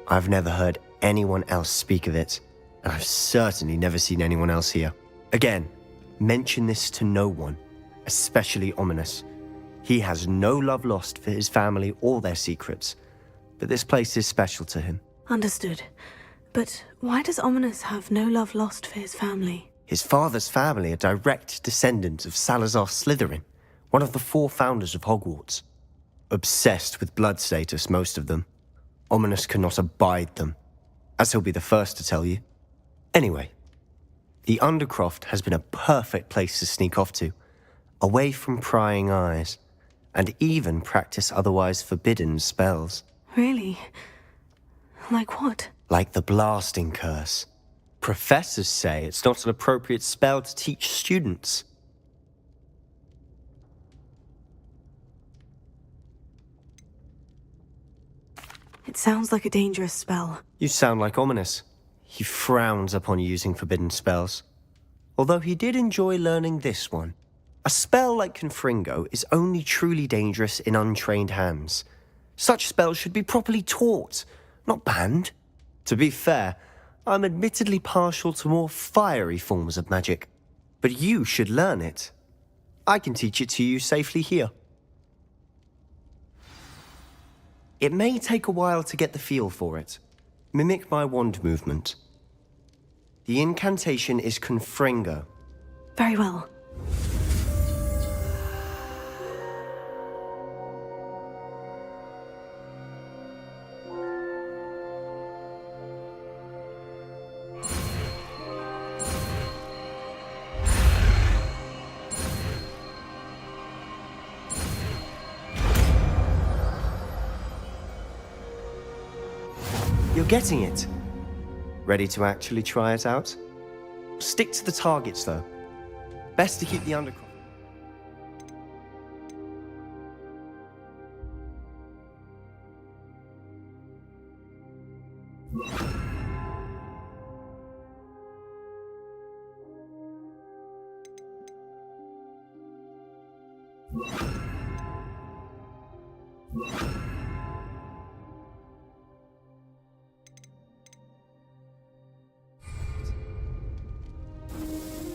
I've never heard anyone else speak of it, and I've certainly never seen anyone else here. Again, mention this to no one, especially Ominous. He has no love lost for his family or their secrets, but this place is special to him. Understood. But why does Ominous have no love lost for his family? His father's family are direct descendants of Salazar Slytherin, one of the 4 founders of Hogwarts. Obsessed with blood status, most of them. Ominous cannot abide them, as he'll be the first to tell you. Anyway, the Undercroft has been a perfect place to sneak off to, away from prying eyes, and even practice otherwise forbidden spells. Really? Like what? Like the blasting curse. Professors say it's not an appropriate spell to teach students. It sounds like a dangerous spell. You sound like Ominous. He frowns upon using forbidden spells. Although he did enjoy learning this one. A spell like Confringo is only truly dangerous in untrained hands. Such spells should be properly taught, not banned. To be fair, I'm admittedly partial to more fiery forms of magic. But you should learn it. I can teach it to you safely here. It may take a while to get the feel for it. Mimic my wand movement. The incantation is Confringo. Very well. You're getting it. Ready to actually try it out? Stick to the targets, though. Best to keep the undercroft.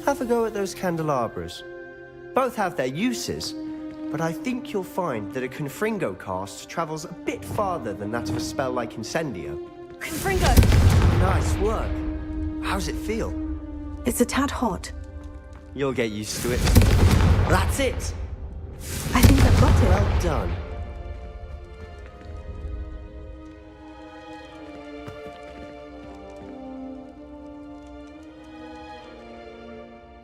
Have a go at those candelabras. Both have their uses, but I think you'll find that a Confringo cast travels a bit farther than that of a spell like Incendio. Confringo! Nice work. How's it feel? It's a tad hot. You'll get used to it. That's it! I think I've got it. Well done.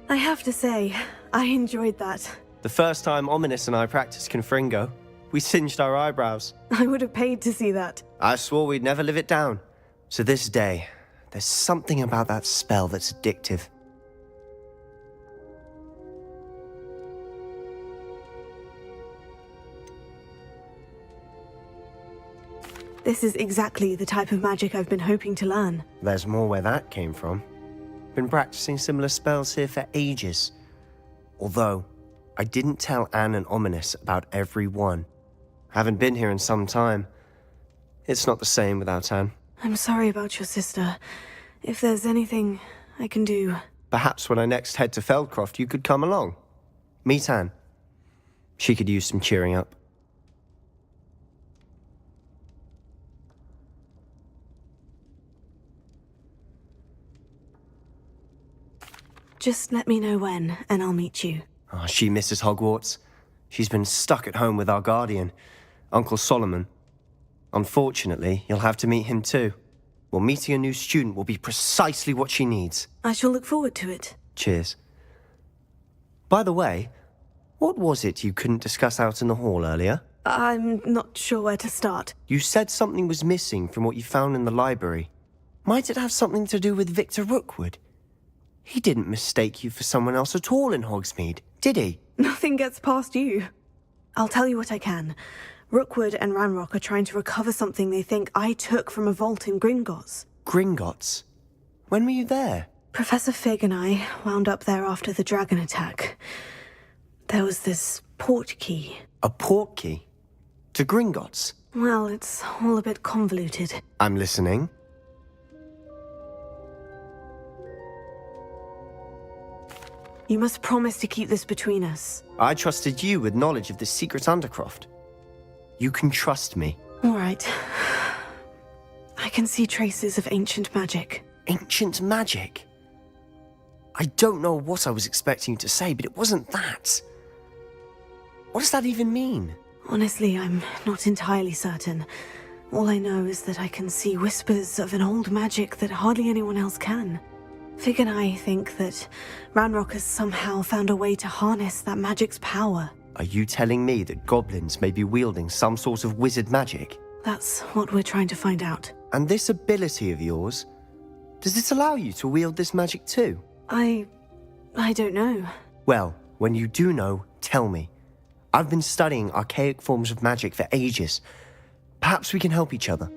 I have to say, I enjoyed that. The first time Ominous and I practiced Confringo, we singed our eyebrows. I would have paid to see that. I swore we'd never live it down. To this day, there's something about that spell that's addictive. This is exactly the type of magic I've been hoping to learn. There's more where that came from. Been practicing similar spells here for ages. Although, I didn't tell Anne and Ominous about every one. Haven't been here in some time. It's not the same without Anne. I'm sorry about your sister. If there's anything I can do... Perhaps when I next head to Feldcroft, you could come along. Meet Anne. She could use some cheering up. Just let me know when, and I'll meet you. Oh, she misses Hogwarts. She's been stuck at home with our guardian, Uncle Solomon. Unfortunately, you'll have to meet him too. Well, meeting a new student will be precisely what she needs. I shall look forward to it. Cheers. By the way, what was it you couldn't discuss out in the hall earlier? I'm not sure where to start. You said something was missing from what you found in the library. Might it have something to do with Victor Rookwood? He didn't mistake you for someone else at all in Hogsmeade, did he? Nothing gets past you. I'll tell you what I can. Rookwood and Ranrock are trying to recover something they think I took from a vault in Gringotts. Gringotts? When were you there? Professor Fig and I wound up there after the dragon attack. There was this portkey. A portkey? To Gringotts? Well, it's all a bit convoluted. I'm listening. You must promise to keep this between us. I trusted you with knowledge of this secret undercroft. You can trust me. All right. I can see traces of ancient magic. Ancient magic? I don't know what I was expecting you to say, but it wasn't that. What does that even mean? Honestly, I'm not entirely certain. All I know is that I can see whispers of an old magic that hardly anyone else can. Fig and I think that Ranrock has somehow found a way to harness that magic's power. Are you telling me that goblins may be wielding some sort of wizard magic? That's what we're trying to find out. And this ability of yours, does it allow you to wield this magic too? I don't know. Well, when you do know, tell me. I've been studying archaic forms of magic for ages. Perhaps we can help each other.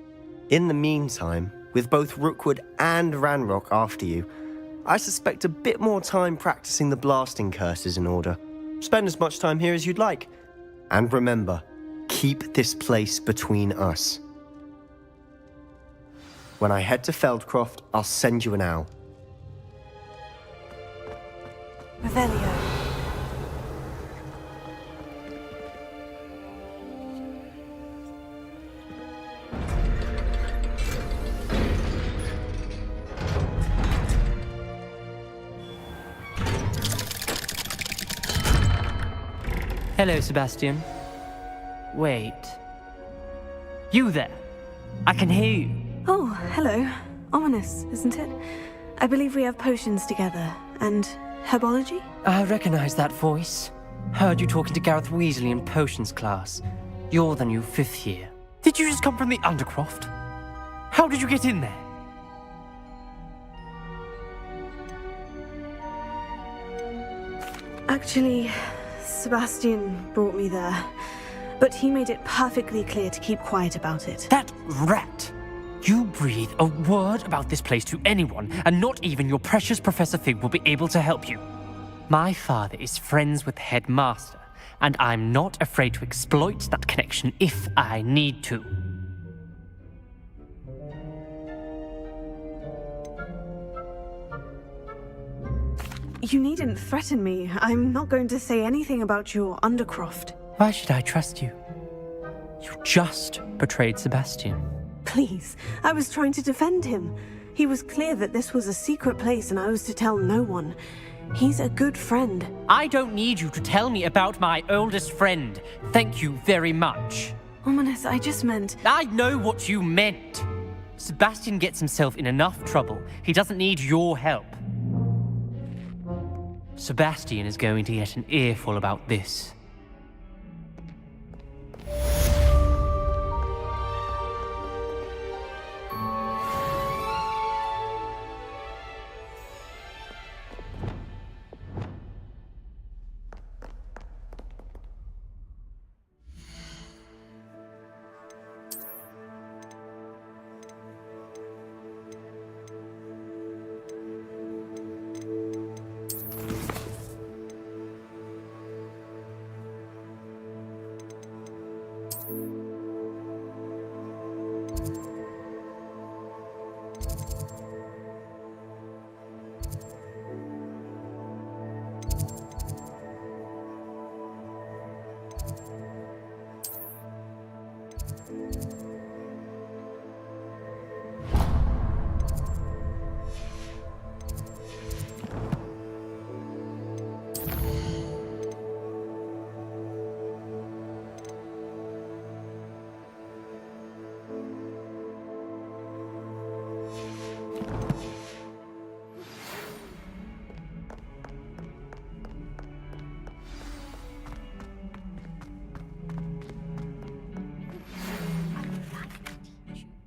In the meantime, with both Rookwood and Ranrock after you, I suspect a bit more time practicing the blasting curses in order. Spend as much time here as you'd like. And remember, keep this place between us. When I head to Feldcroft, I'll send you an owl. Revelio. Hello, Sebastian. Wait. You there? I can hear you. Oh, hello. Ominous, isn't it? I believe we have potions together. And herbology? I recognize that voice. Heard you talking to Gareth Weasley in potions class. You're the new 5th year. Did you just come from the Undercroft? How did you get in there? Actually, Sebastian brought me there. But he made it perfectly clear to keep quiet about it. That rat! You breathe a word about this place to anyone, and not even your precious Professor Fig will be able to help you. My father is friends with the headmaster, and I'm not afraid to exploit that connection if I need to. You needn't threaten me. I'm not going to say anything about your Undercroft. Why should I trust you? You just betrayed Sebastian. Please, I was trying to defend him. He was clear that this was a secret place and I was to tell no one. He's a good friend. I don't need you to tell me about my oldest friend. Thank you very much. Ominous, I just meant... I know what you meant. Sebastian gets himself in enough trouble. He doesn't need your help. Sebastian is going to get an earful about this.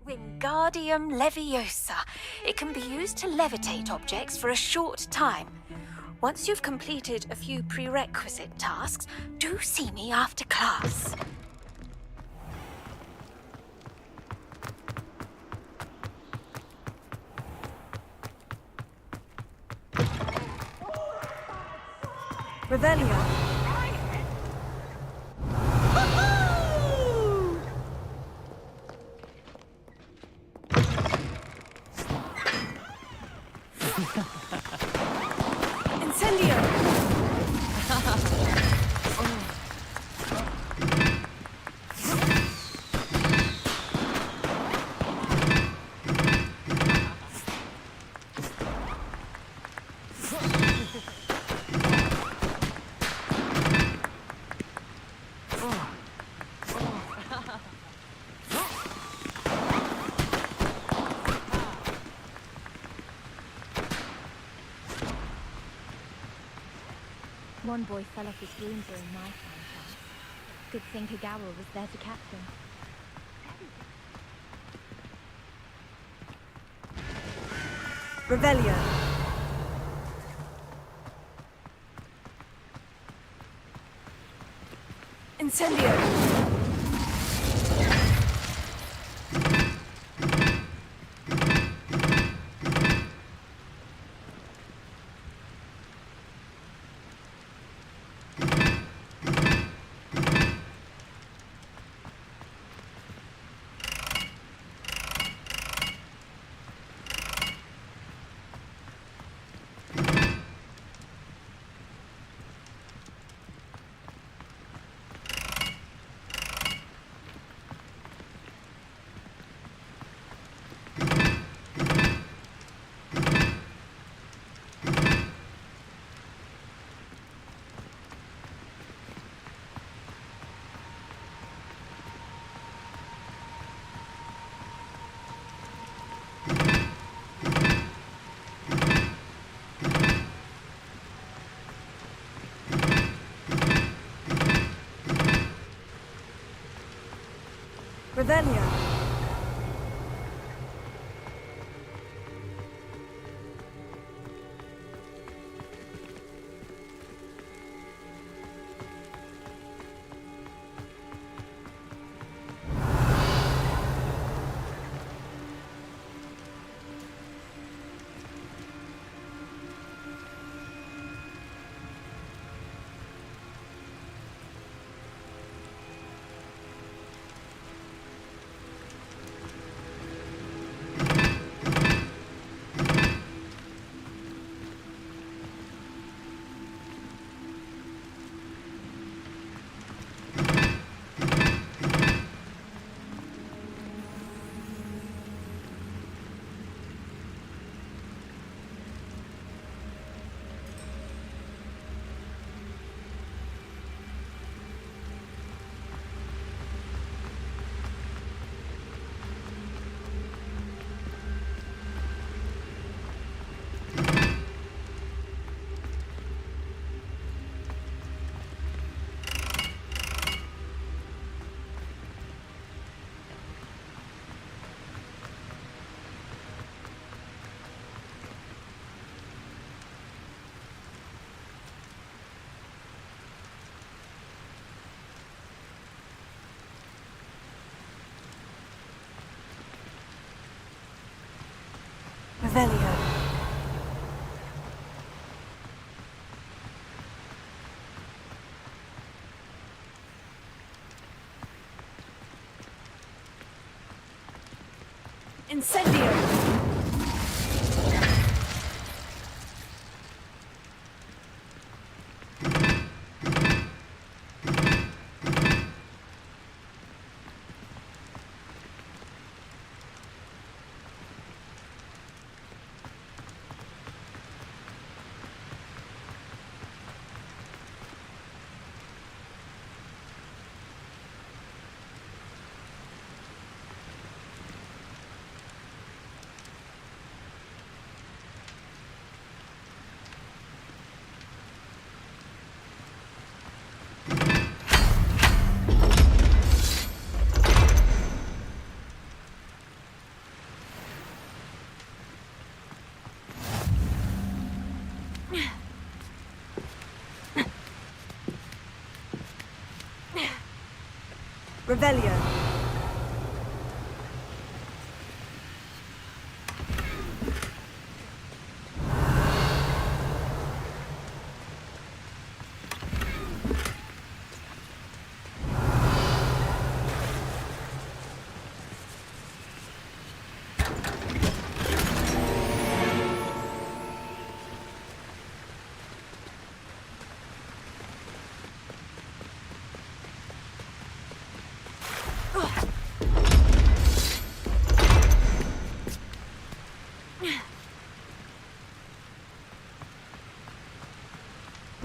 Wingardium Leviosa. It can be used to levitate objects for a short time. Once you've completed a few prerequisite tasks, do see me after class. Revelio. One boy fell off his broom during my time class. Good thing Kagawa was there to catch him. Revelio. Incendio. Revelio. Revelio. Incendio. Revelio.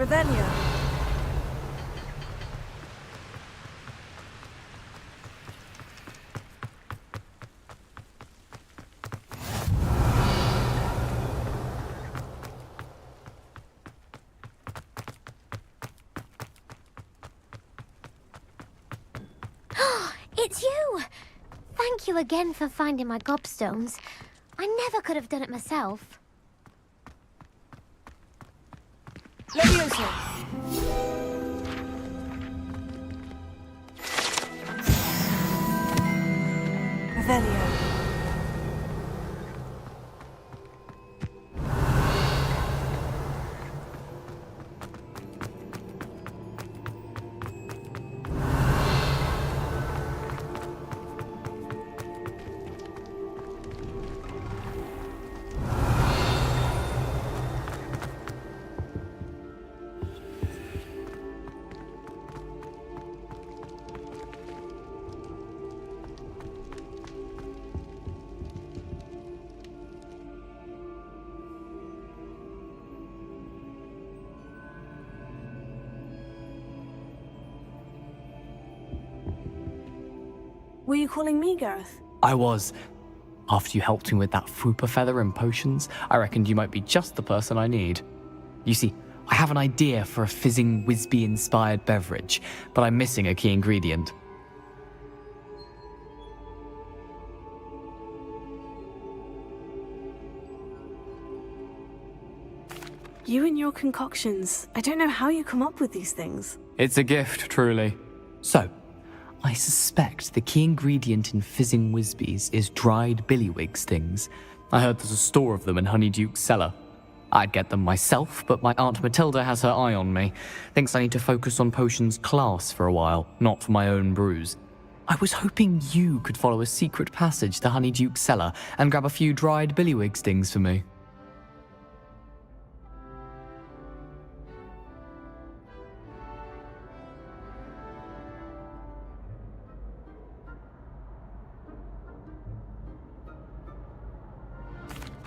Revelio. It's you! Thank you again for finding my gobstones. I never could have done it myself. Levioso. Revelio. Were you calling me, Gareth? I was. After you helped me with that Fupa feather and potions, I reckoned you might be just the person I need. You see, I have an idea for a fizzing Whizbee-inspired beverage, but I'm missing a key ingredient. You and your concoctions. I don't know how you come up with these things. It's a gift, truly. So, I suspect the key ingredient in fizzing Whizbees is dried billywig stings. I heard there's a store of them in Honeyduke's cellar. I'd get them myself, but my Aunt Matilda has her eye on me. Thinks I need to focus on potions class for a while, not for my own brews. I was hoping you could follow a secret passage to Honeyduke's cellar and grab a few dried billywig stings for me.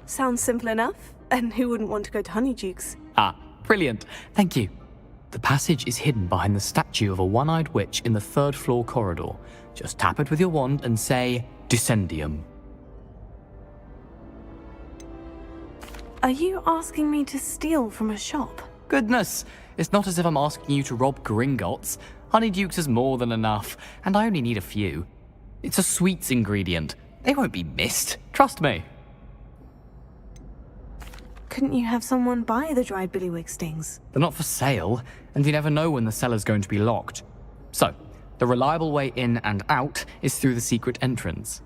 Sounds simple enough. And who wouldn't want to go to Honeyduke's? Ah, brilliant. Thank you. The passage is hidden behind the statue of a one-eyed witch in the 3rd floor corridor. Just tap it with your wand and say, Descendium. Are you asking me to steal from a shop? Goodness, it's not as if I'm asking you to rob Gringotts. Honeyduke's is more than enough, and I only need a few. It's a sweets ingredient. They won't be missed. Trust me. Couldn't you have someone buy the dried billywig stings? They're not for sale, and you never know when the cellar's going to be locked. So, the reliable way in and out is through the secret entrance.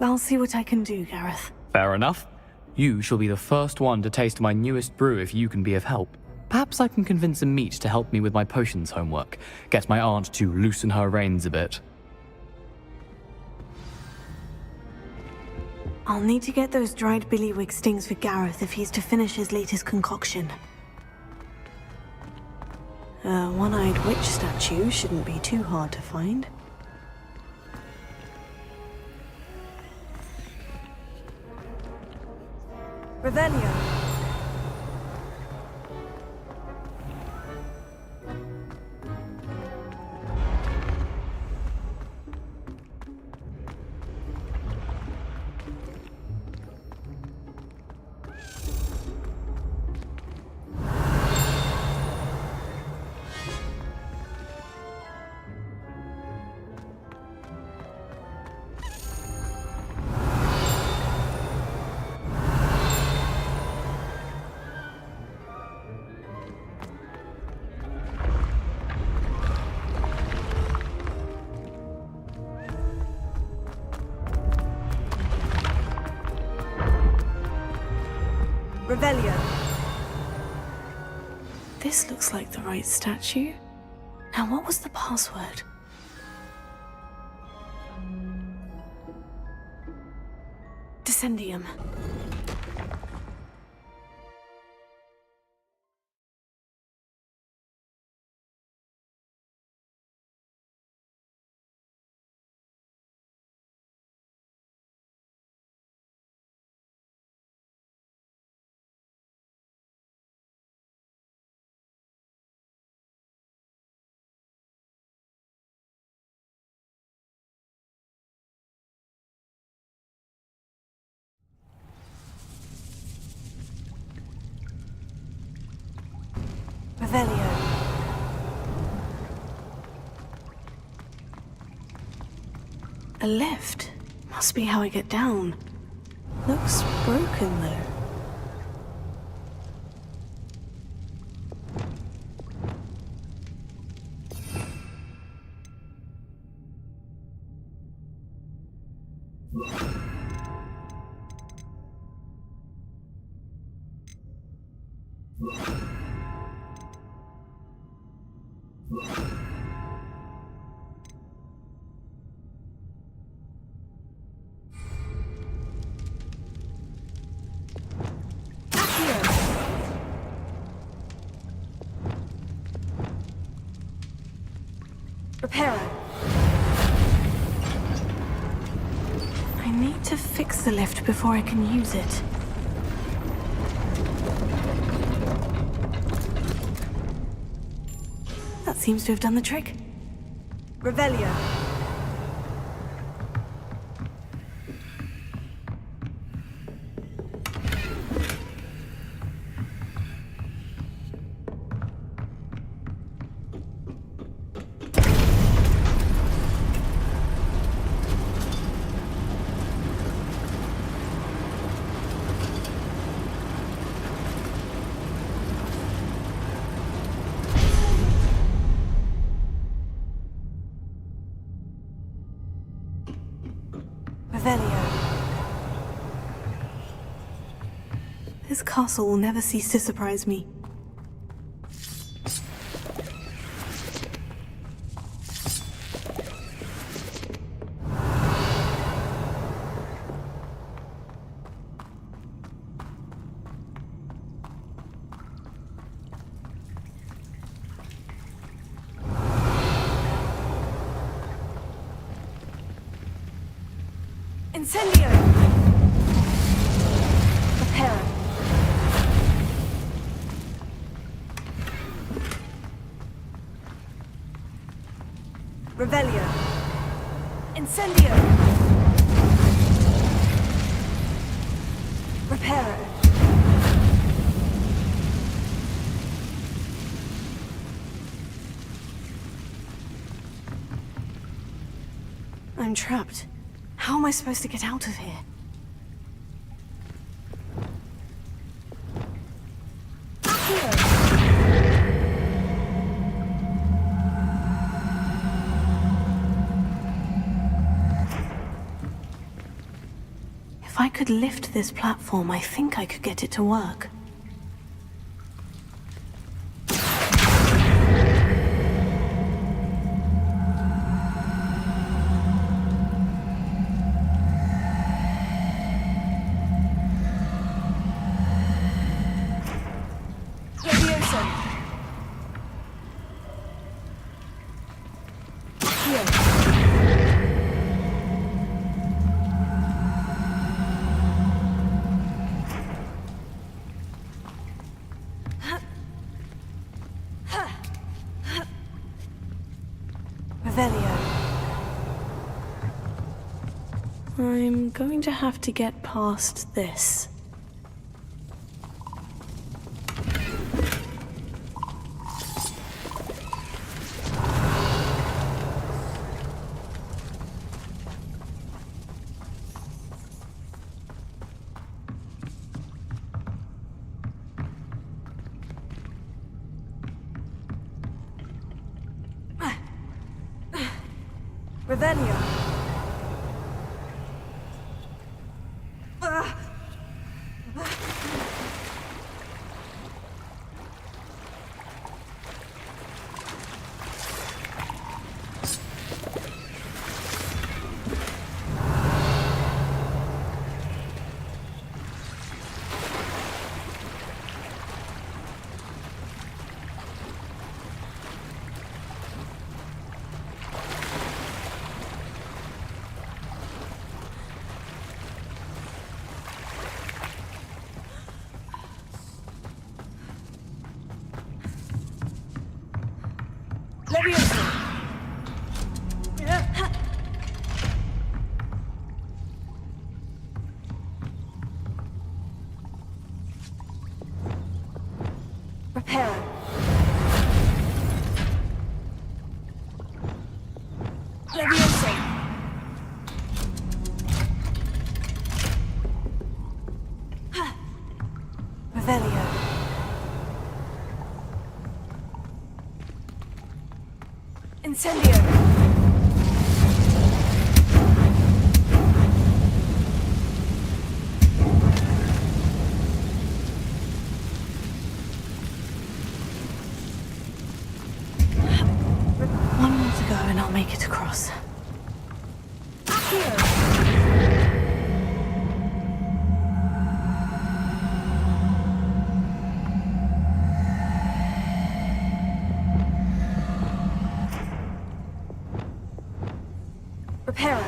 I'll see what I can do, Gareth. Fair enough. You shall be the first one to taste my newest brew if you can be of help. Perhaps I can convince a meat to help me with my potions homework. Get my aunt to loosen her reins a bit. I'll need to get those dried billywig stings for Gareth if he's to finish his latest concoction. A one-eyed witch statue shouldn't be too hard to find. Revelio. Revelio. This looks like the right statue. Now, what was the password? Descendium. Revelio. A lift. Must be how I get down. Looks broken, though. Reparo. I need to fix the lift before I can use it. That seems to have done the trick. Revelio. This castle will never cease to surprise me. Incendio! Prepare. Revelio. Incendio! Reparo. I'm trapped. How am I supposed to get out of here? If I could lift this platform, I think I could get it to work. I'm going to have to get past this. Revelio. Reparo. Levioso. Revelio. Incendio. One more to go and I'll make it across. Reparo.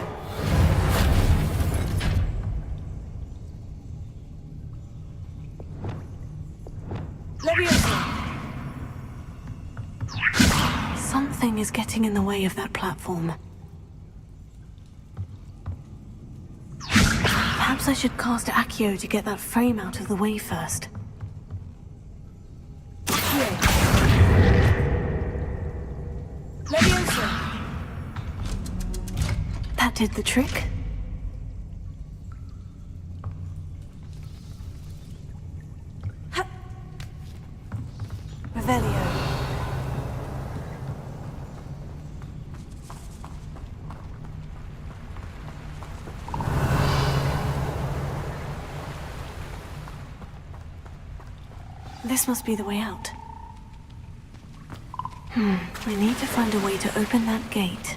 Levioso. Something is getting in the way of that platform. Perhaps I should cast Accio to get that frame out of the way first. Levioso. That did the trick. Revelio. This must be the way out. I need to find a way to open that gate.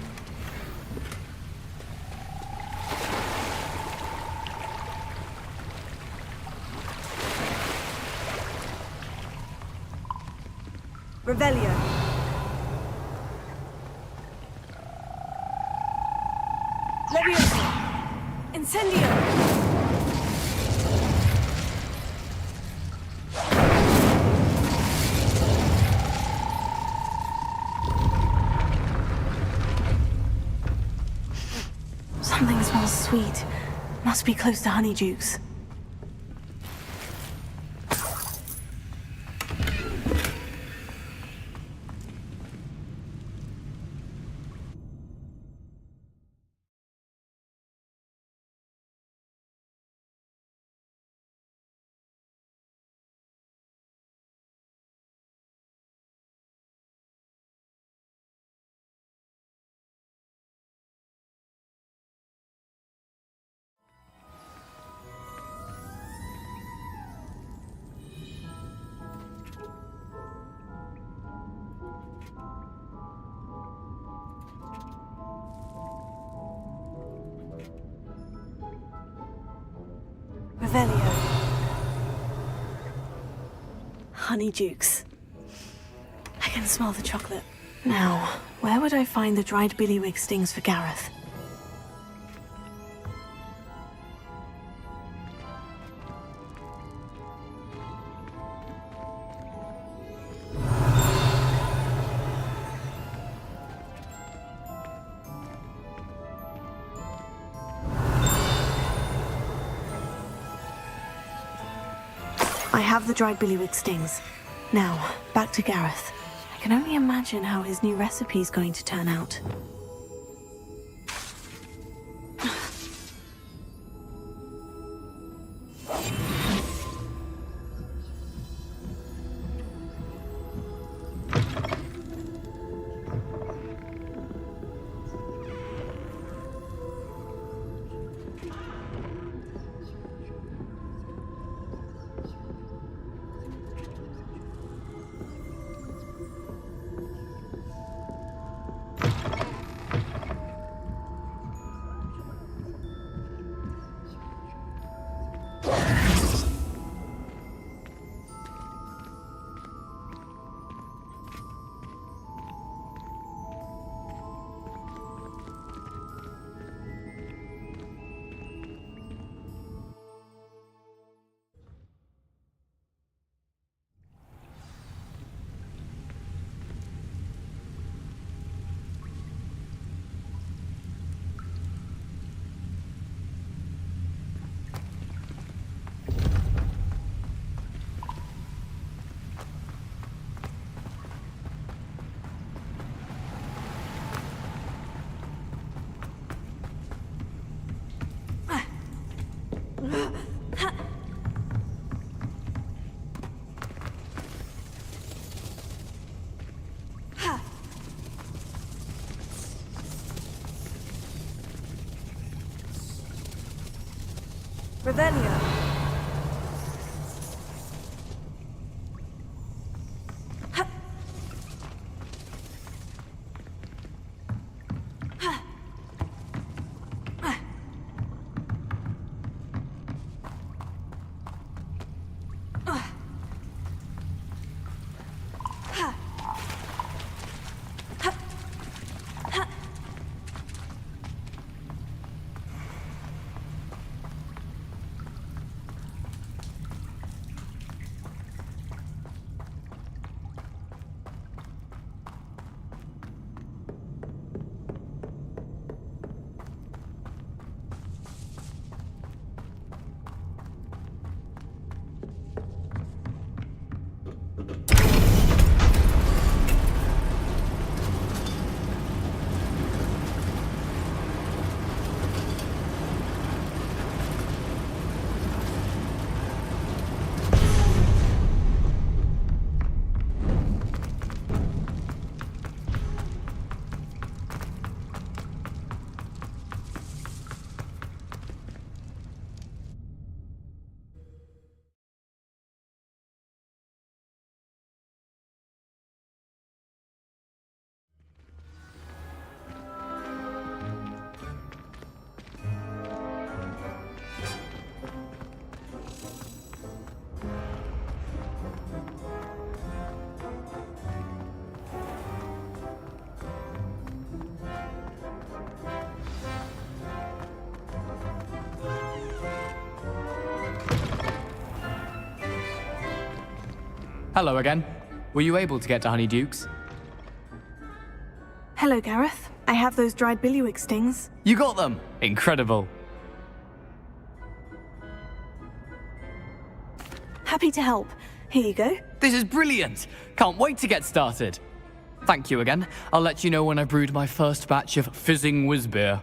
Revelio. Leviosa. Incendio. Something smells sweet. Must be close to Honeydukes. Revelio. Honeydukes. I can smell the chocolate. Now, where would I find the dried billywig stings for Gareth? I have the dried billywig stings. Now, back to Gareth. I can only imagine how his new recipe's going to turn out. Revelio. Hello again. Were you able to get to Honeydukes? Hello, Gareth. I have those dried billywig stings. You got them! Incredible. Happy to help. Here you go. This is brilliant! Can't wait to get started. Thank you again. I'll let you know when I've brewed my first batch of fizzing whiz-beer.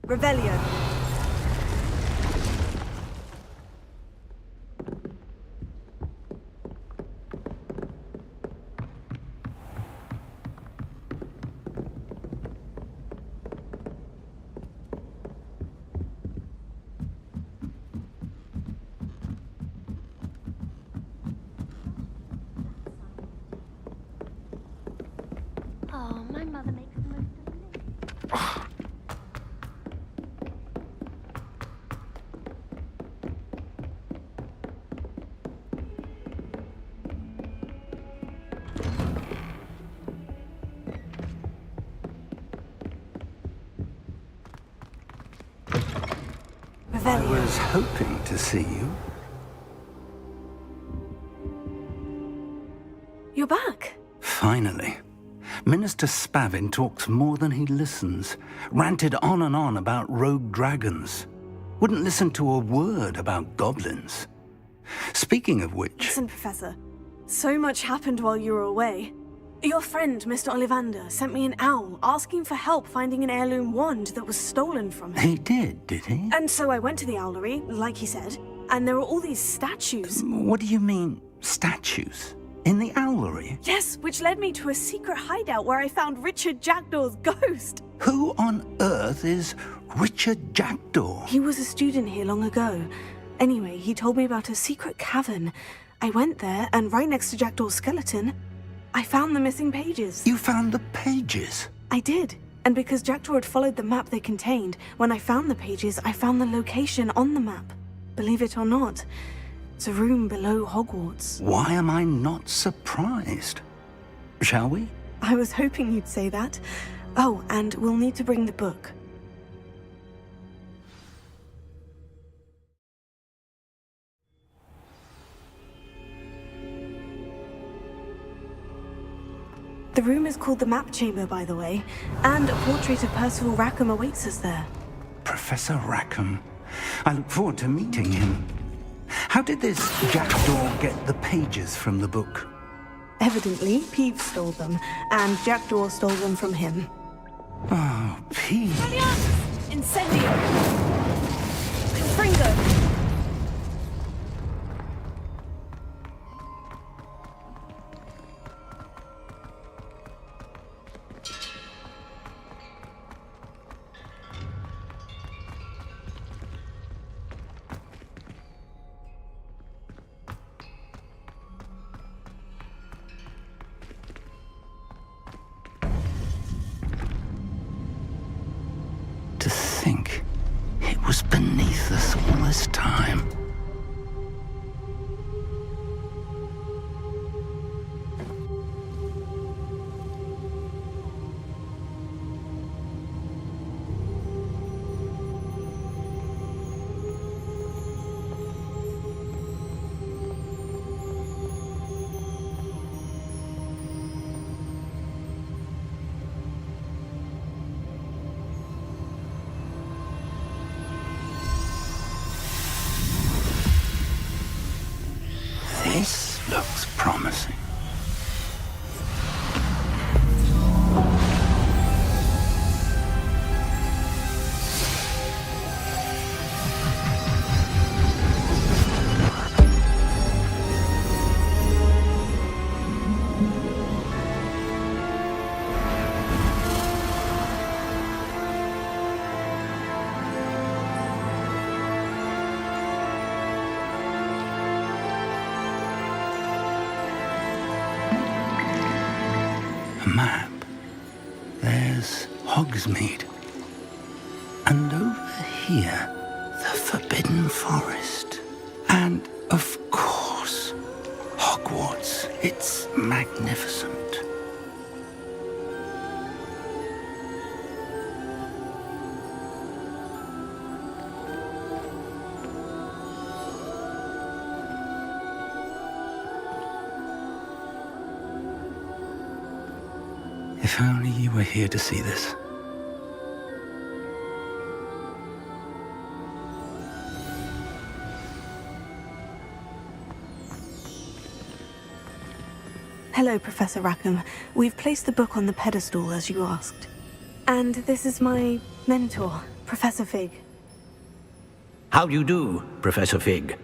Revelio. Oh, my mother makes the most delicious. I was hoping to see you. You're back. Finally. Minister Spavin talks more than he listens. Ranted on and on about rogue dragons. Wouldn't listen to a word about goblins. Speaking of which... Listen, Professor. So much happened while you were away. Your friend, Mr. Ollivander, sent me an owl asking for help finding an heirloom wand that was stolen from him. He did he? And so I went to the owlery, like he said, and there were all these statues. What do you mean, statues? In the owlery? Yes, which led me to a secret hideout where I found Richard Jackdaw's ghost. Who on earth is Richard Jackdaw? He was a student here long ago. Anyway, he told me about a secret cavern. I went there, and right next to Jackdaw's skeleton, I found the missing pages. You found the pages? I did. And because Jackdaw had followed the map they contained, when I found the pages, I found the location on the map. Believe it or not, it's a room below Hogwarts. Why am I not surprised? Shall we? I was hoping you'd say that. Oh, and we'll need to bring the book. The room is called the Map Chamber, by the way, and a portrait of Percival Rackham awaits us there. Professor Rackham. I look forward to meeting him. How did this Jackdaw get the pages from the book? Evidently, Peeves stole them, and Jackdaw stole them from him. Oh, Peeves. Incendio. Confringo. To think it was beneath us all this time. This looks promising. A map. There's Hogsmeade. And over here, the Forbidden Forest. And, of course, Hogwarts. It's magnificent. If only you were here to see this. Hello, Professor Rackham. We've placed the book on the pedestal as you asked. And this is my mentor, Professor Fig. How do you do, Professor Fig?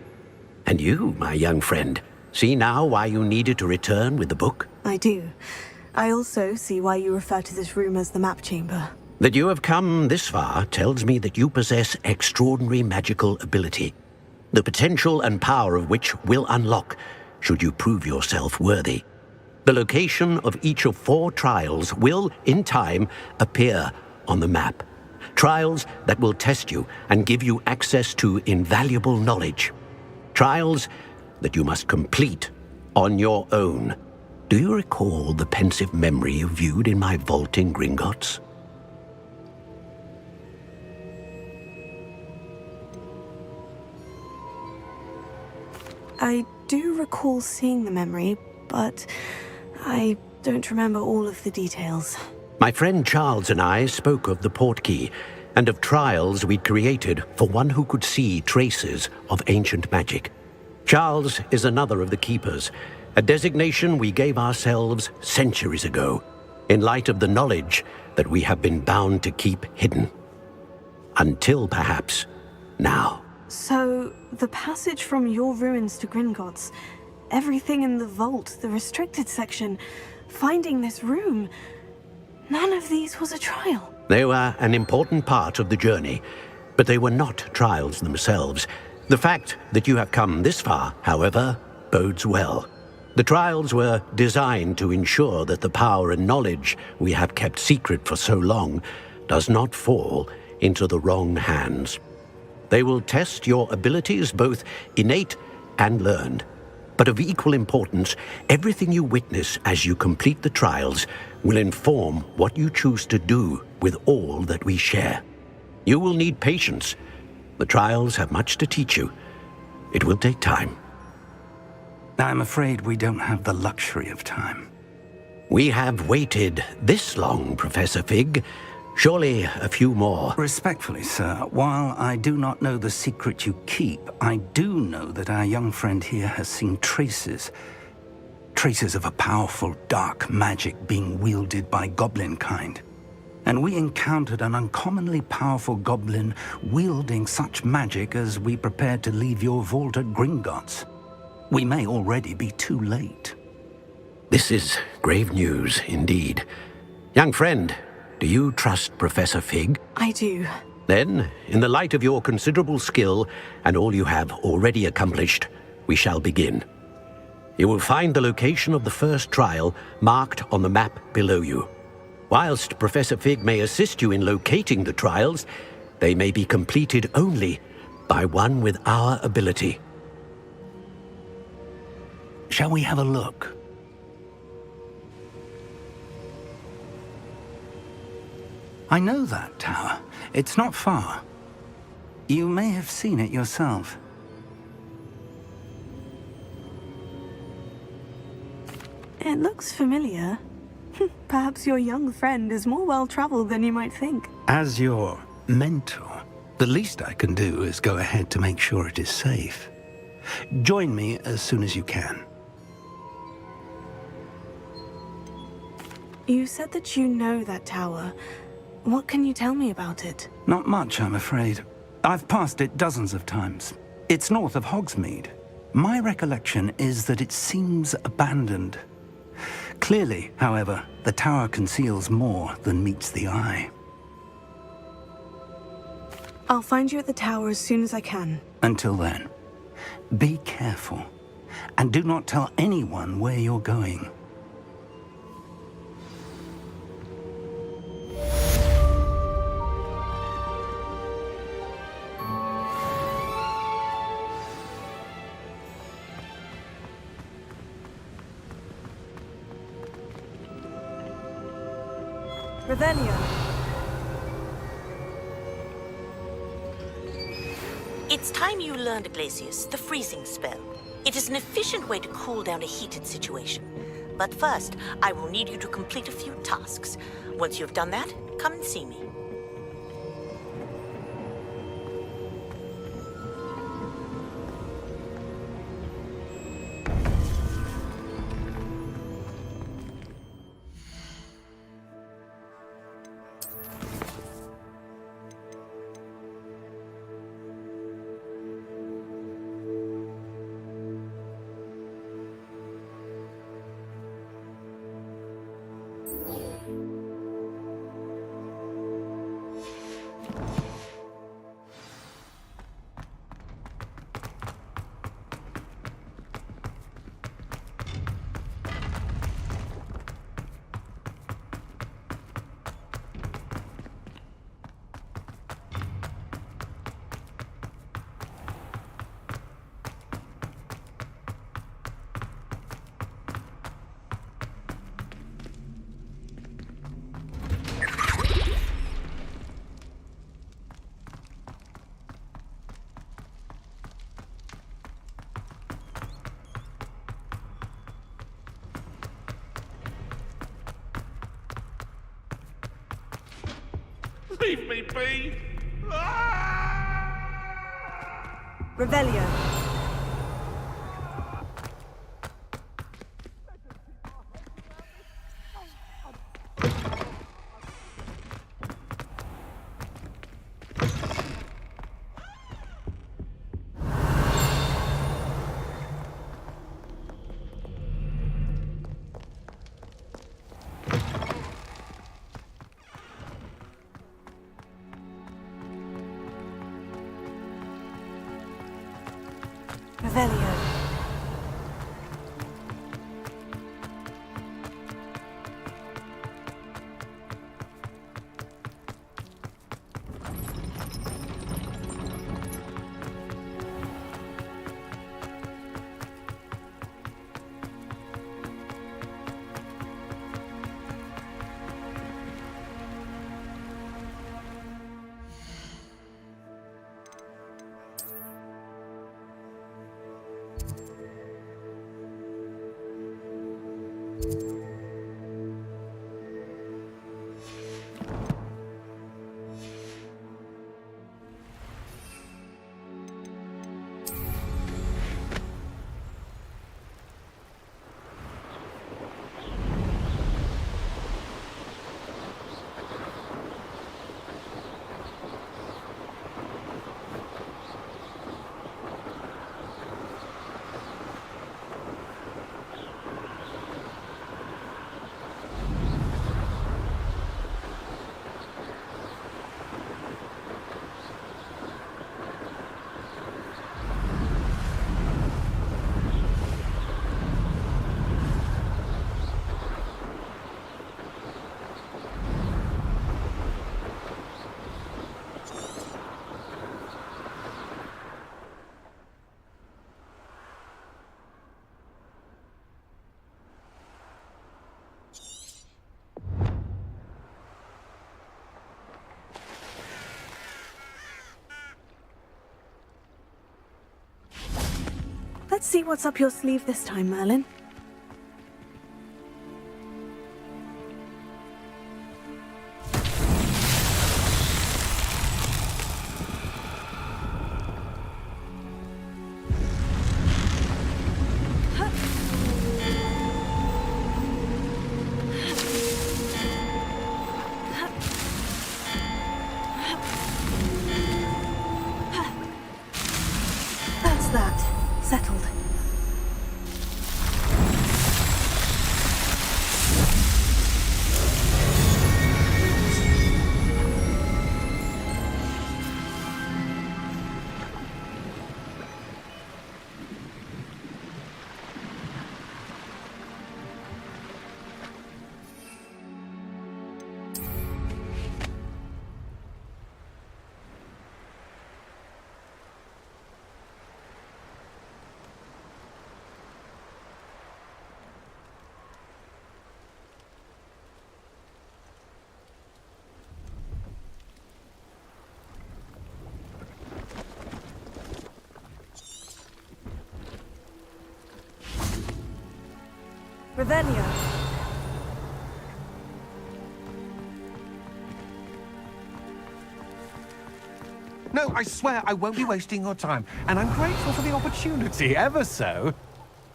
And you, my young friend, see now why you needed to return with the book? I do. I also see why you refer to this room as the map chamber. That you have come this far tells me that you possess extraordinary magical ability, the potential and power of which will unlock should you prove yourself worthy. The location of each of 4 trials will, in time, appear on the map. Trials that will test you and give you access to invaluable knowledge. Trials that you must complete on your own. Do you recall the pensive memory you viewed in my vault in Gringotts? I do recall seeing the memory, but I don't remember all of the details. My friend Charles and I spoke of the Portkey and of trials we'd created for one who could see traces of ancient magic. Charles is another of the Keepers, a designation we gave ourselves centuries ago, in light of the knowledge that we have been bound to keep hidden. Until perhaps now. So, the passage from your ruins to Gringotts, everything in the vault, the restricted section, finding this room, none of these was a trial. They were an important part of the journey, but they were not trials themselves. The fact that you have come this far, however, bodes well. The trials were designed to ensure that the power and knowledge we have kept secret for so long does not fall into the wrong hands. They will test your abilities, both innate and learned. But of equal importance, everything you witness as you complete the trials will inform what you choose to do with all that we share. You will need patience. The trials have much to teach you. It will take time. I'm afraid we don't have the luxury of time. We have waited this long, Professor Fig. Surely a few more. Respectfully, sir, while I do not know the secret you keep, I do know that our young friend here has seen traces of a powerful dark magic being wielded by goblin kind. And we encountered an uncommonly powerful goblin wielding such magic as we prepared to leave your vault at Gringotts. We may already be too late. This is grave news indeed. Young friend, do you trust Professor Fig? I do. Then, in the light of your considerable skill and all you have already accomplished, we shall begin. You will find the location of the first trial marked on the map below you. Whilst Professor Fig may assist you in locating the trials, they may be completed only by one with our ability. Shall we have a look? I know that tower. It's not far. You may have seen it yourself. It looks familiar. Perhaps your young friend is more well-traveled than you might think. As your mentor, the least I can do is go ahead to make sure it is safe. Join me as soon as you can. You said that you know that tower. What can you tell me about it? Not much, I'm afraid. I've passed it dozens of times. It's north of Hogsmeade. My recollection is that it seems abandoned. Clearly, however, the tower conceals more than meets the eye. I'll find you at the tower as soon as I can. Until then, be careful, and do not tell anyone where you're going. Revelio. It's time you learned, Glacius, the freezing spell. It is an efficient way to cool down a heated situation. But first, I will need you to complete a few tasks. Once you have done that, come and see me. Leave me be! Revelio. Revelio. Let's see what's up your sleeve this time, Merlin. Revelio. No, I swear I won't be wasting your time, and I'm grateful for the opportunity, ever so.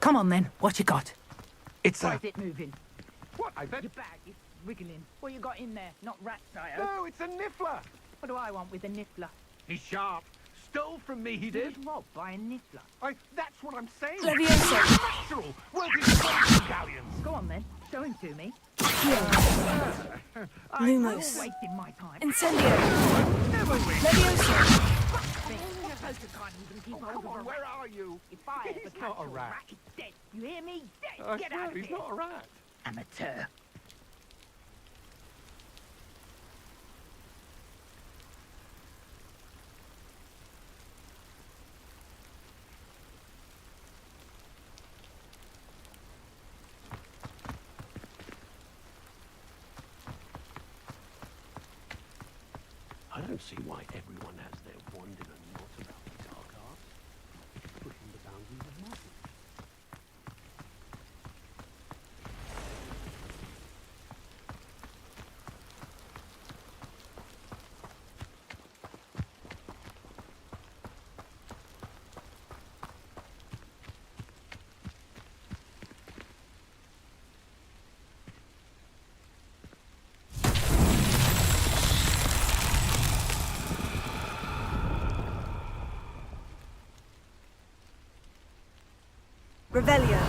Come on then, what you got? It's Why a... is it moving? What, I bet... Your bag is wriggling. What you got in there? Not rat sire. No, it's a niffler. What do I want with a niffler? He's sharp. Stole from me, he He did. was robbed by a niffler. That's what I'm saying. Levioso. Natural. Worth his weight in galleons. Go on then, show him to me. Lumos. Wasting my time. Incendio. Never win. Levioso. Come on, where are you? If I ever He's catch not a your rat. he's dead. You hear me? Dead. I Get swear out of he's here. not a rat. Amateur. I don't see why everyone has their wand in a knot about the dark arts. It's pushing the boundaries of magic. Revelio.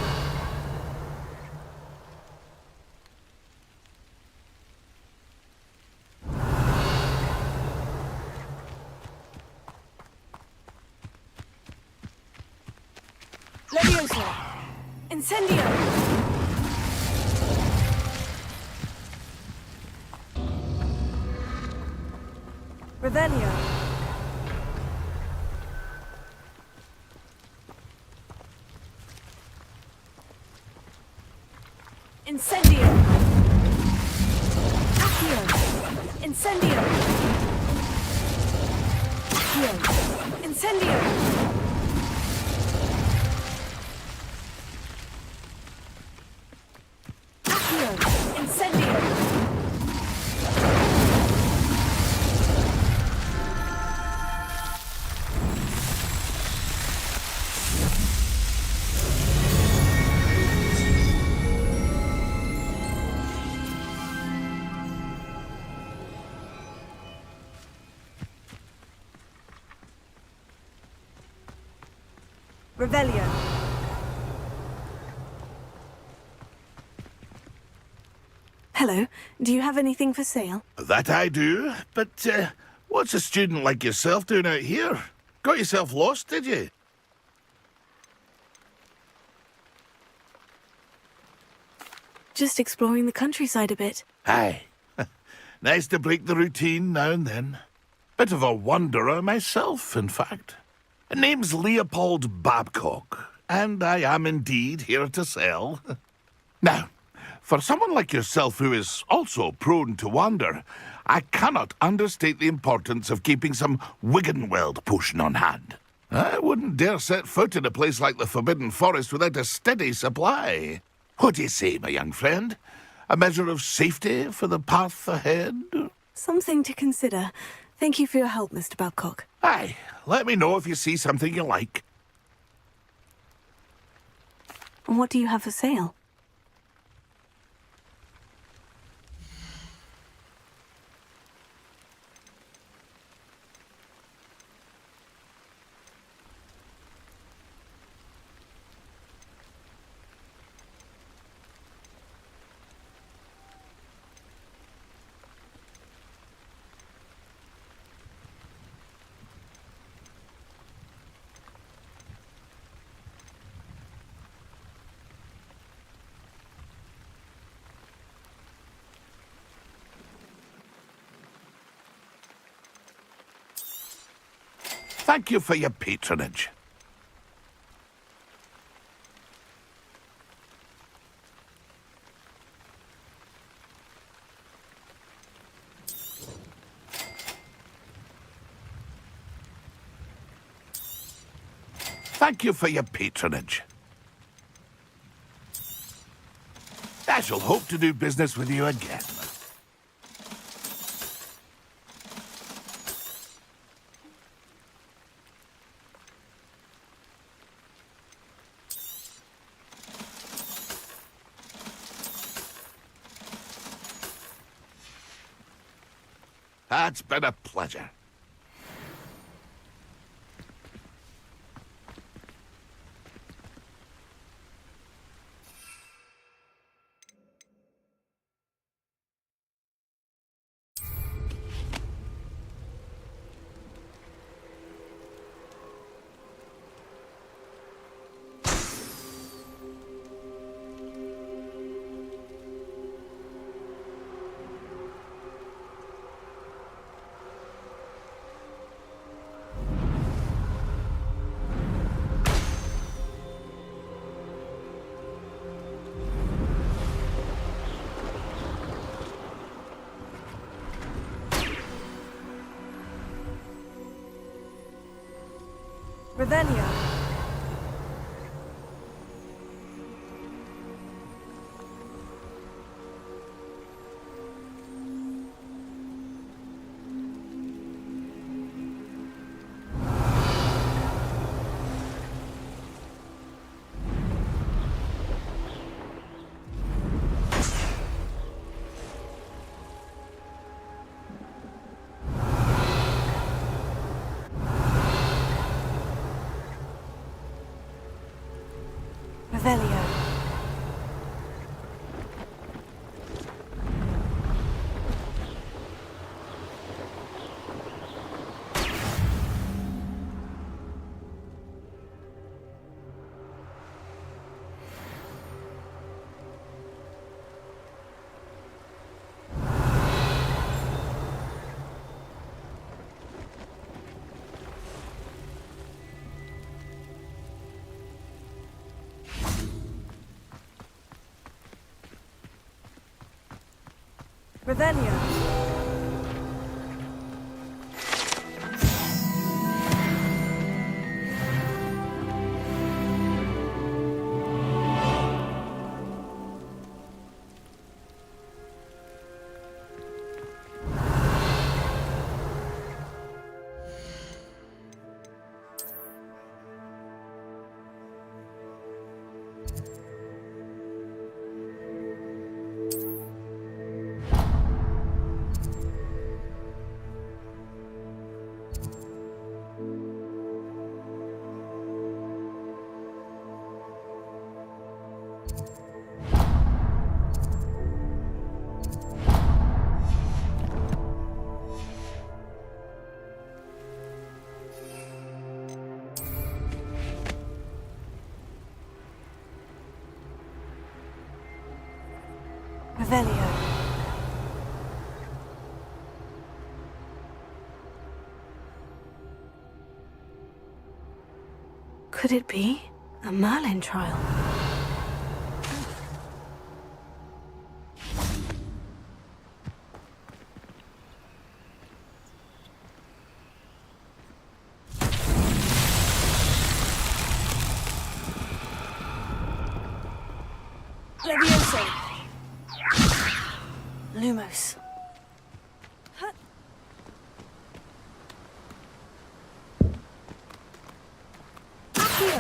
Levioso. Incendio. Revelio. Incendio. Accio. Incendio. Accio. Incendio. Accio. Incendio. Revelio. Hello. Do you have anything for sale? That I do, but what's a student like yourself doing out here? Got yourself lost, did you? Just exploring the countryside a bit. Aye. Nice to break the routine now and then. Bit of a wanderer myself, in fact. Name's Leopold Babcock, and I am indeed here to sell. Now, for someone like yourself who is also prone to wander, I cannot understate the importance of keeping some Wiggenweld potion on hand. I wouldn't dare set foot in a place like the Forbidden Forest without a steady supply. What do you say, my young friend? A measure of safety for the path ahead? Something to consider. Thank you for your help, Mr. Babcock. Aye, let me know if you see something you like. What do you have for sale? Thank you for your patronage. Thank you for your patronage. I shall hope to do business with you again. It's been a pleasure. Revelio. Revelio. Revelio. Revelio. Could it be a Merlin trial? Levioso. Lumos. Accio.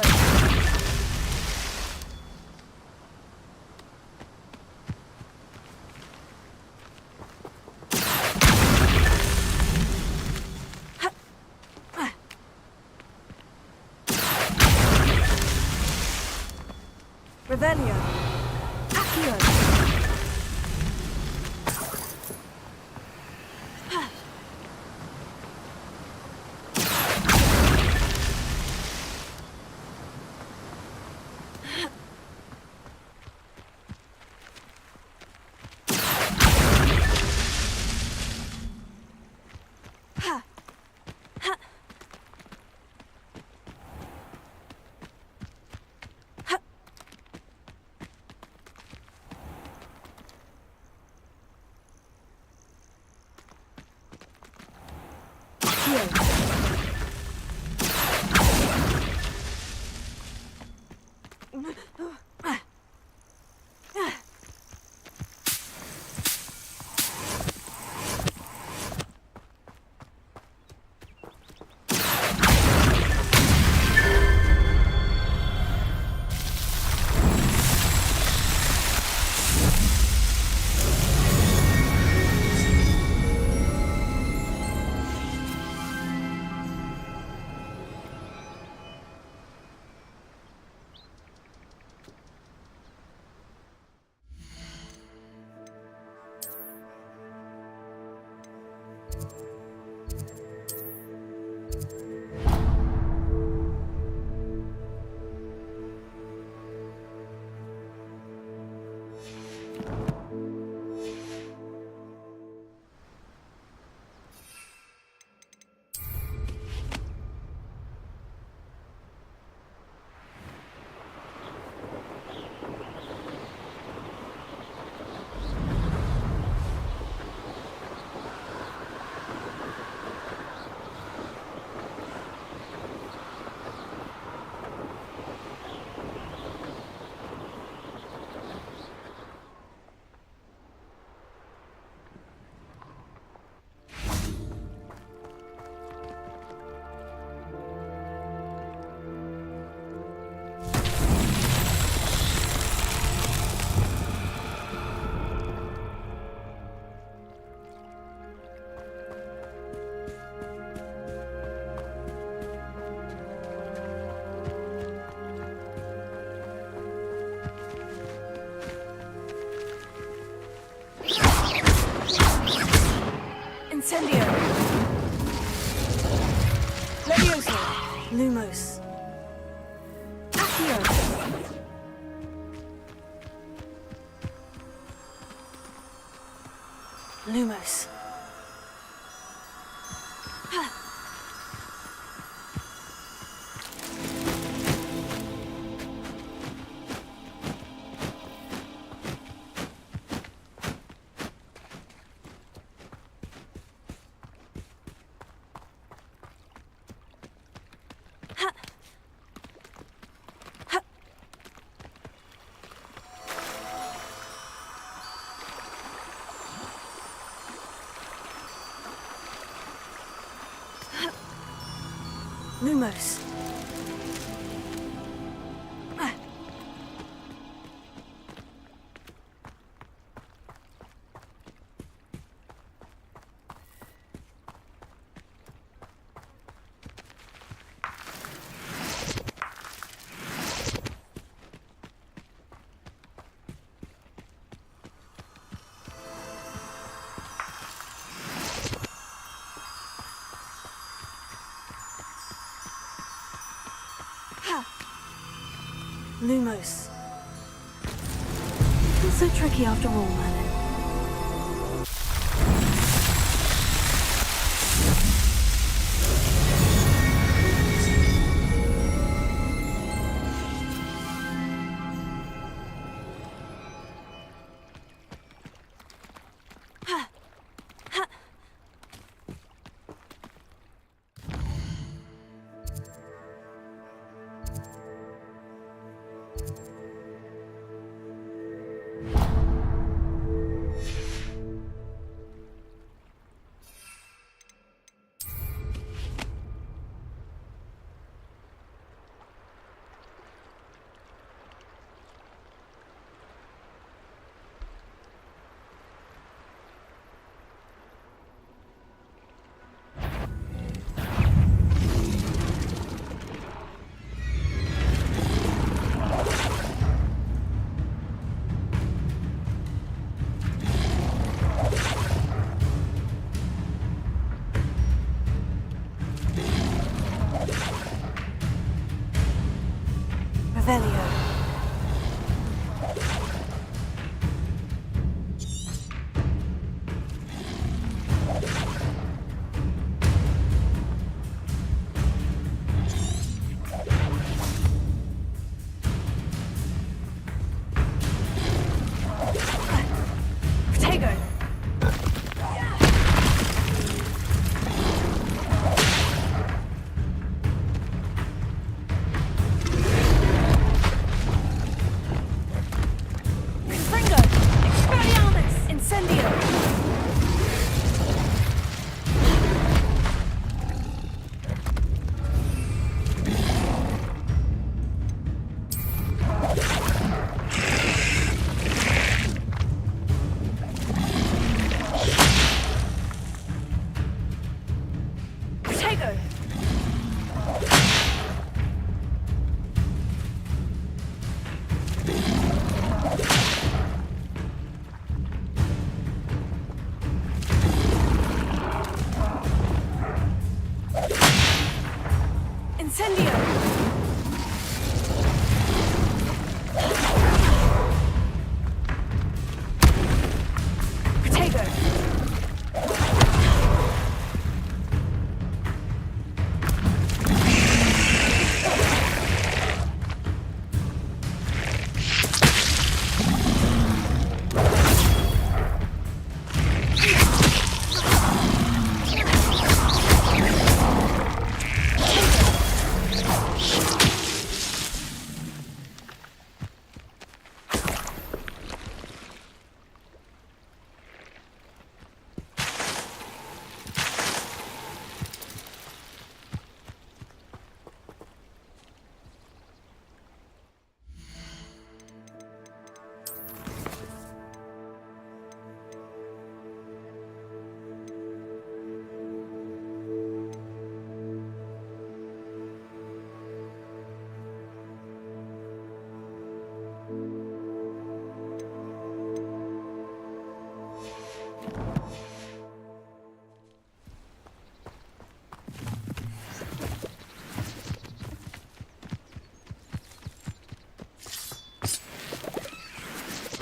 Revelio. Accio. Incendio. Levioso. Lumos. Accio. Lumos. Lumos. Lumos. Not so tricky after all, Merlin.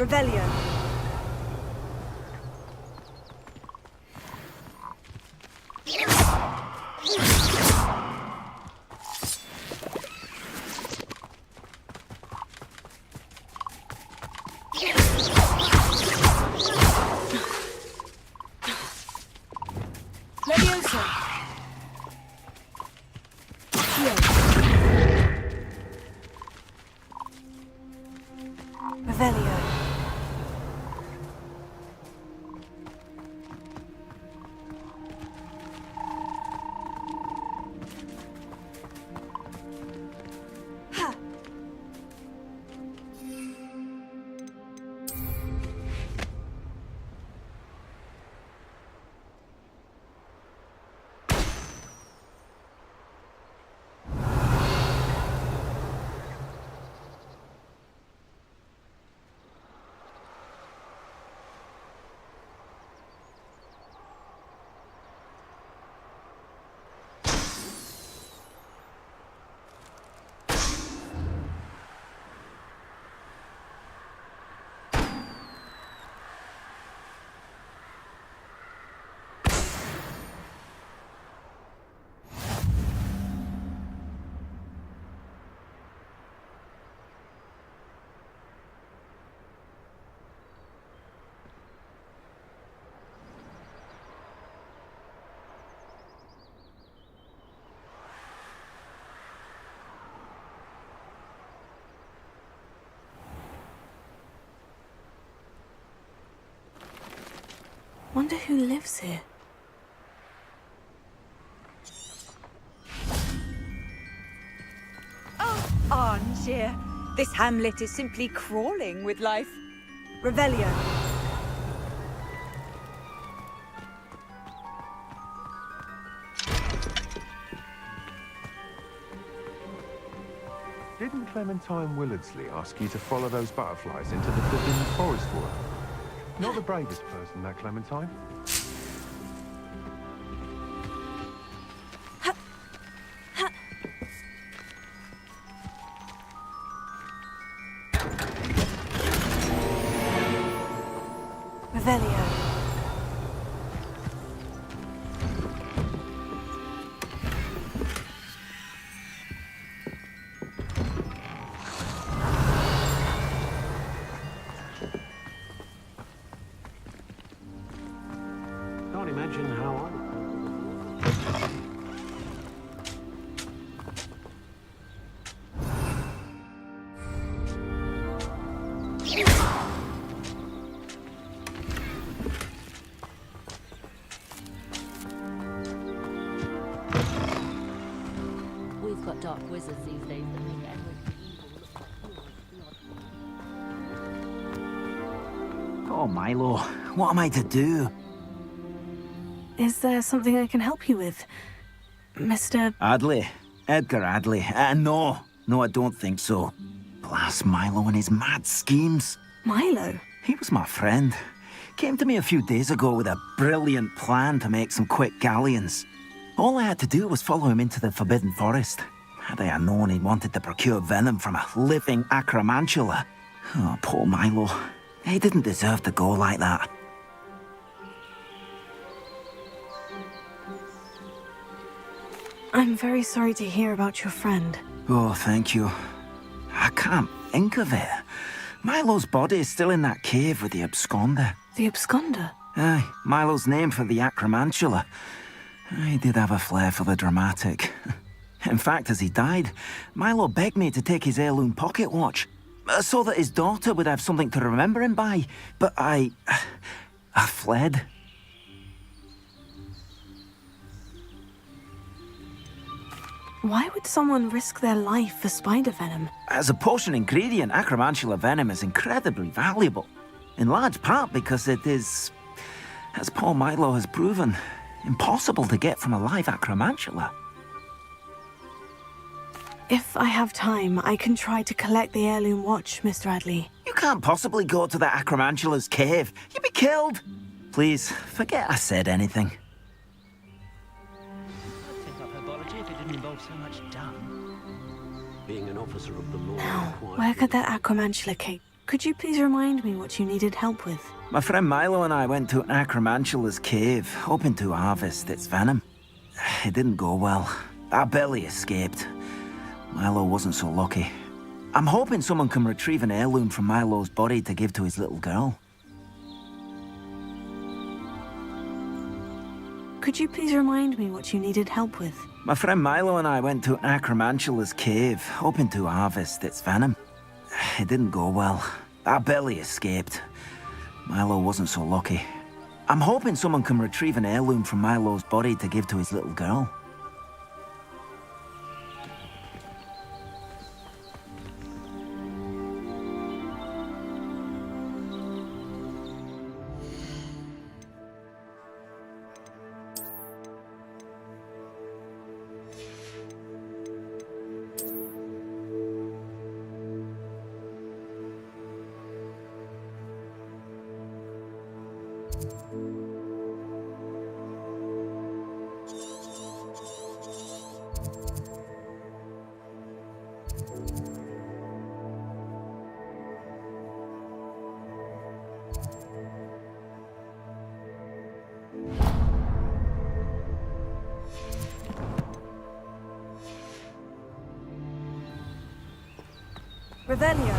Revelio. Leviosa. Revelio. Wonder who lives here. Oh, Angier, this hamlet is simply crawling with life. Revelio. Didn't Clementine Willardsley ask you to follow those butterflies into the forbidden forest for her? Not the bravest person, that Clementine. Revelio. Can't imagine how I... We've got dark wizards these days that make everything evil look like Oh, Milo, what am I to do? Is there something I can help you with, Mr. Adley. Edgar Adley. No, I don't think so. Blast Milo and his mad schemes. Milo? He was my friend. Came to me a few days ago with a brilliant plan to make some quick galleons. All I had to do was follow him into the Forbidden Forest. Had I known he wanted to procure venom from a living acromantula. Oh, poor Milo. He didn't deserve to go like that. I'm very sorry to hear about your friend. Oh, thank you. I can't think of it. Milo's body is still in that cave with the absconder. The absconder? Aye, Milo's name for the acromantula. He did have a flair for the dramatic. In fact, as he died, Milo begged me to take his heirloom pocket watch, so that his daughter would have something to remember him by. But I fled. Why would someone risk their life for spider venom? As a potion ingredient, acromantula venom is incredibly valuable. In large part because it is, as poor Milo has proven, impossible to get from a live acromantula. If I have time, I can try to collect the heirloom watch, Mr. Adley. You can't possibly go to the acromantula's cave. You'd be killed. Please, forget I said anything. If it didn't involve so much dung. Being an officer of the law Now, where could that acromantula cave? Could you please remind me what you needed help with? My friend Milo and I went to Acromantula's cave, hoping to harvest its venom. It didn't go well. Our belly escaped. Milo wasn't so lucky. I'm hoping someone can retrieve an heirloom from Milo's body to give to his little girl. Could you please remind me what you needed help with? My friend Milo and I went to Acromantula's cave, hoping to harvest its venom. It didn't go well. Our belly escaped. Milo wasn't so lucky. I'm hoping someone can retrieve an heirloom from Milo's body to give to his little girl. Revelio.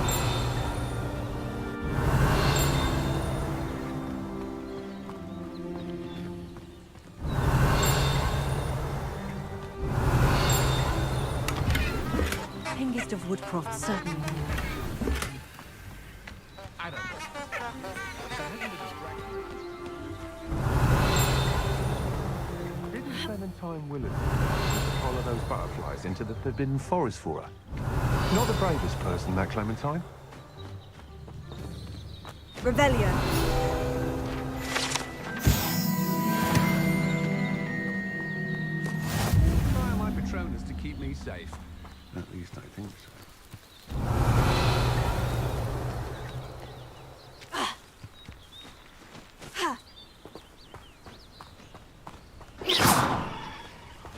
Hengist of Woodcroft, certainly. Didn't Clementine Willard follow those butterflies into the Forbidden Forest for her? Not the bravest person, that Clementine. Revelio. Rely my Patronus to keep me safe. At least I think so.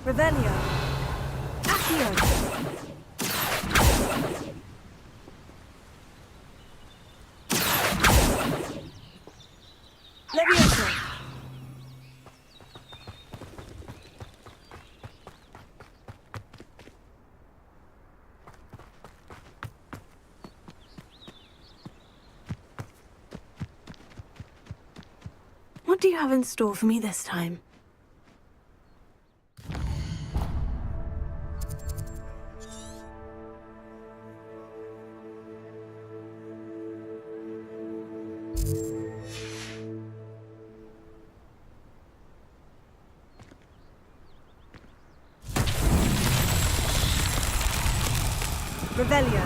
Revelio. Accio. Levioso. What do you have in store for me this time? Revelio.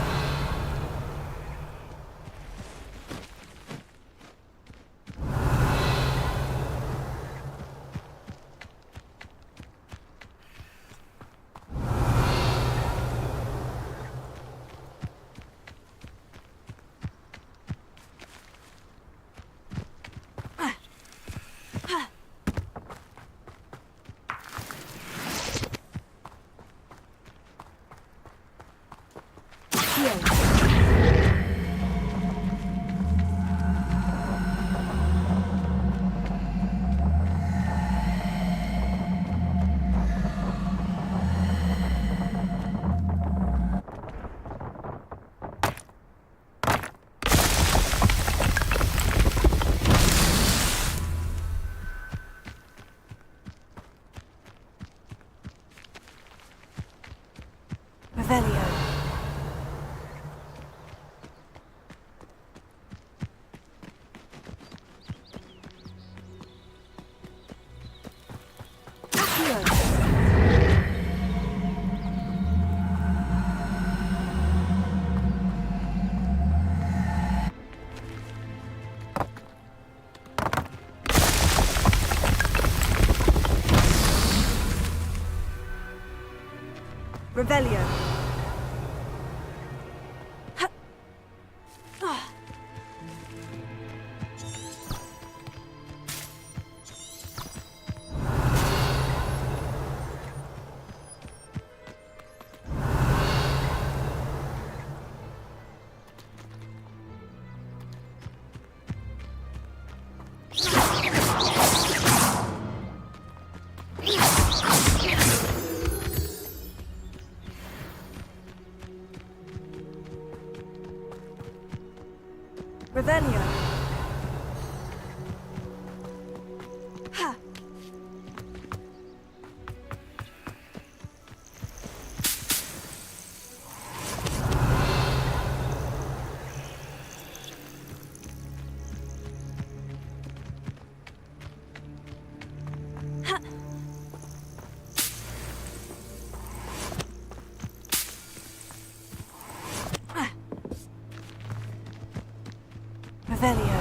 Accio. Revelio. Ha. Revelio.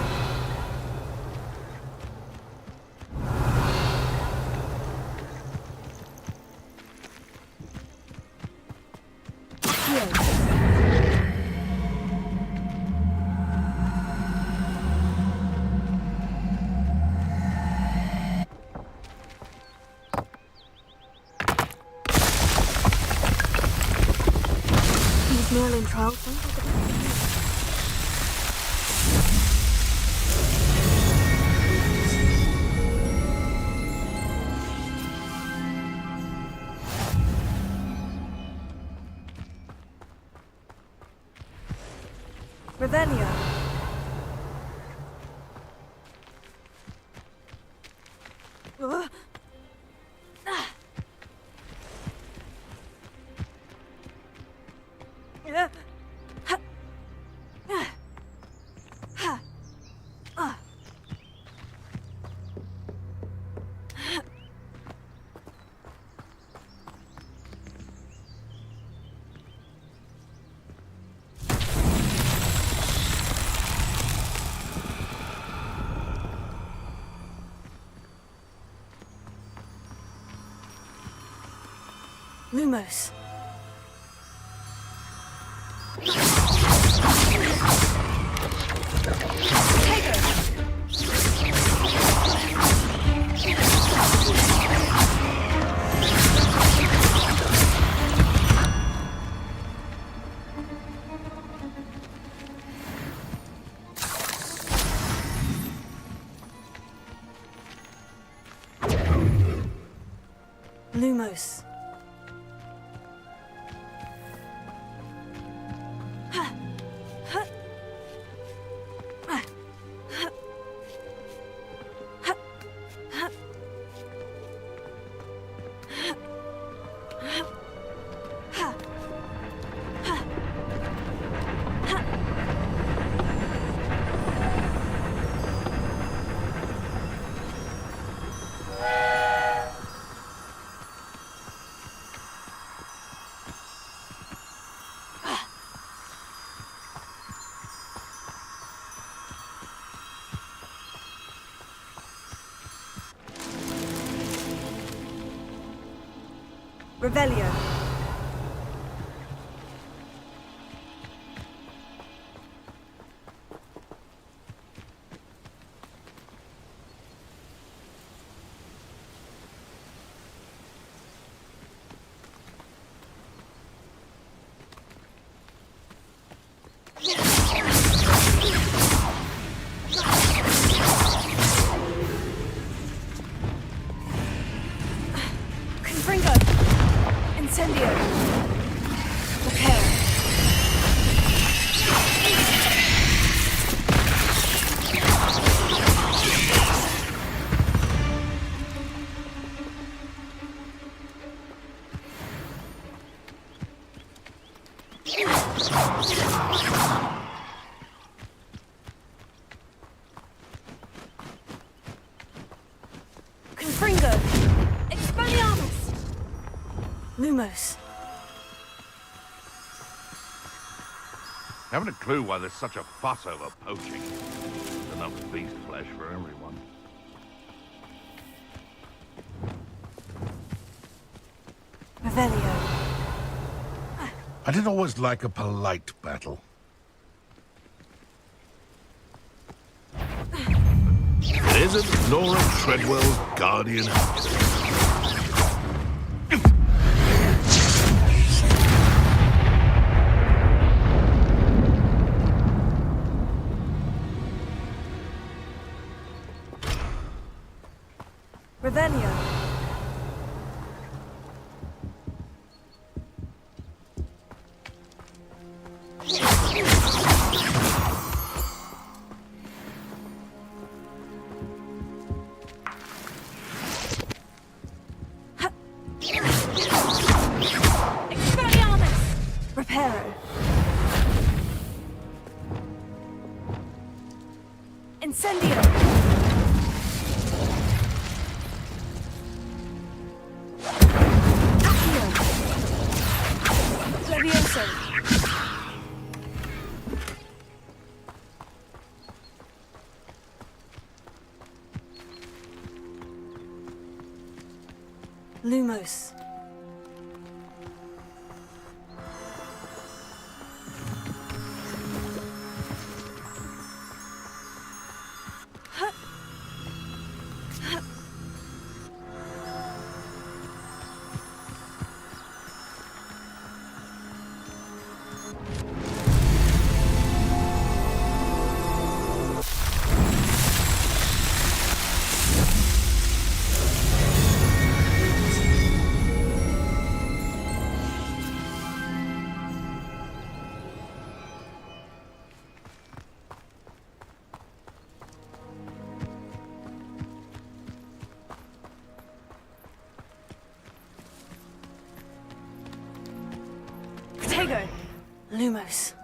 These Merlin trials sound like a bit. Revelio. Lumos. Lumos. Revelio. Confringo. Incendio. Repair. Confringo. Expelliarmus. Lumos. Haven't a clue why there's such a fuss over poaching. There's enough beast flesh for everyone. Revelio. I did always like a polite battle. It isn't Nora Treadwell's guardian. Revelio. Incendio! Accio! Levioso! Lumos. Protego! Lumos.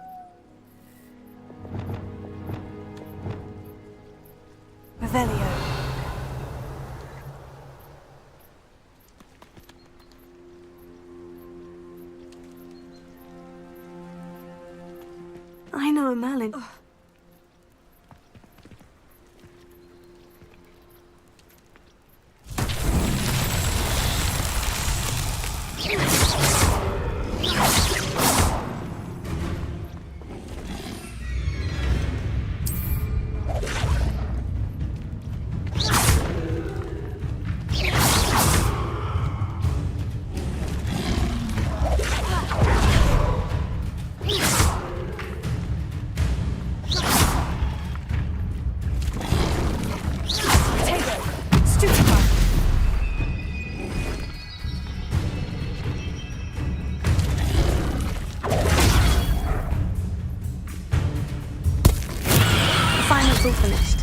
Revelio. I know a Merlin. All finished.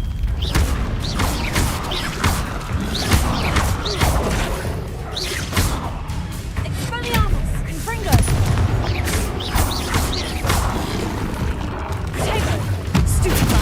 Expelliarmus! Confringo! Protego! Stupefy!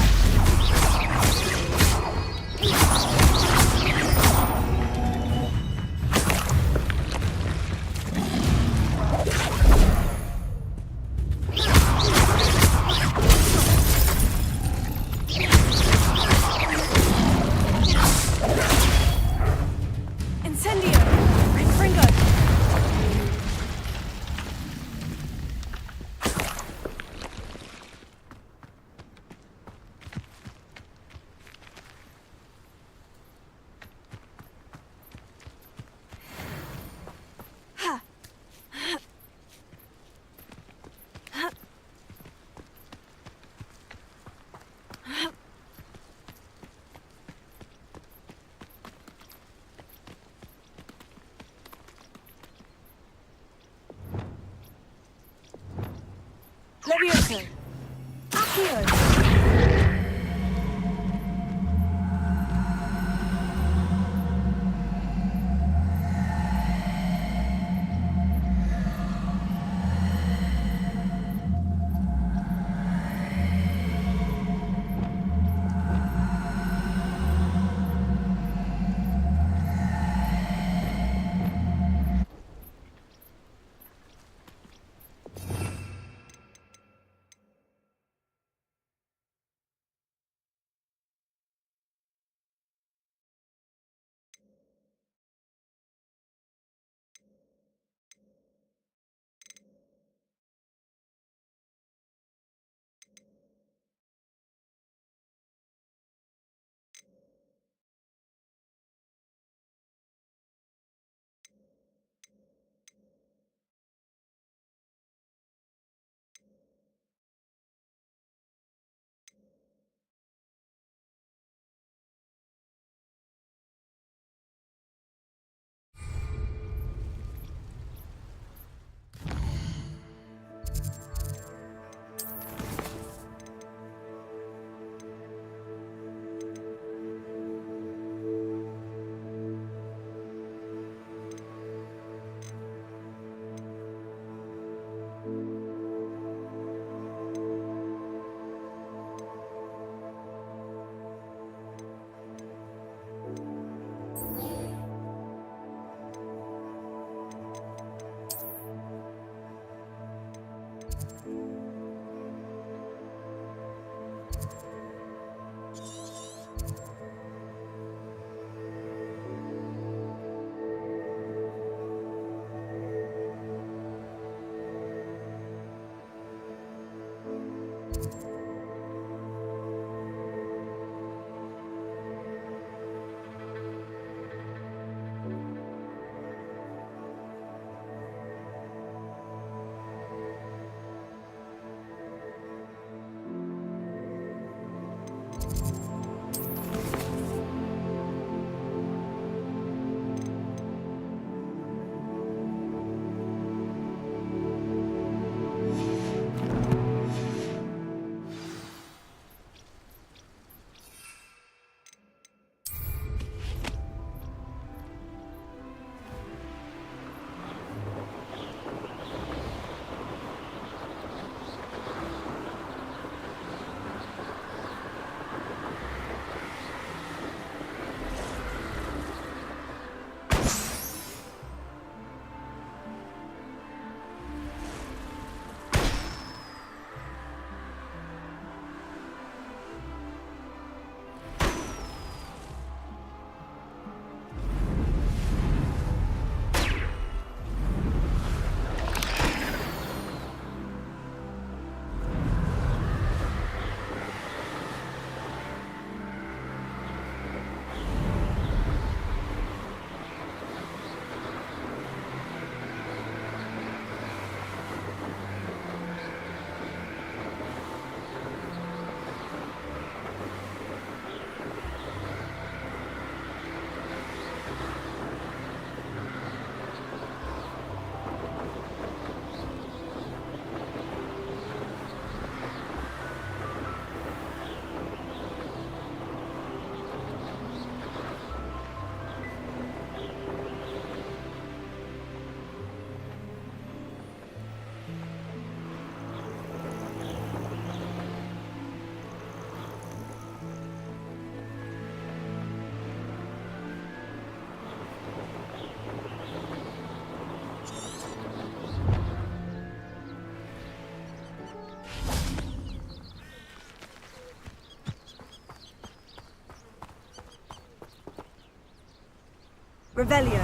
Revelio.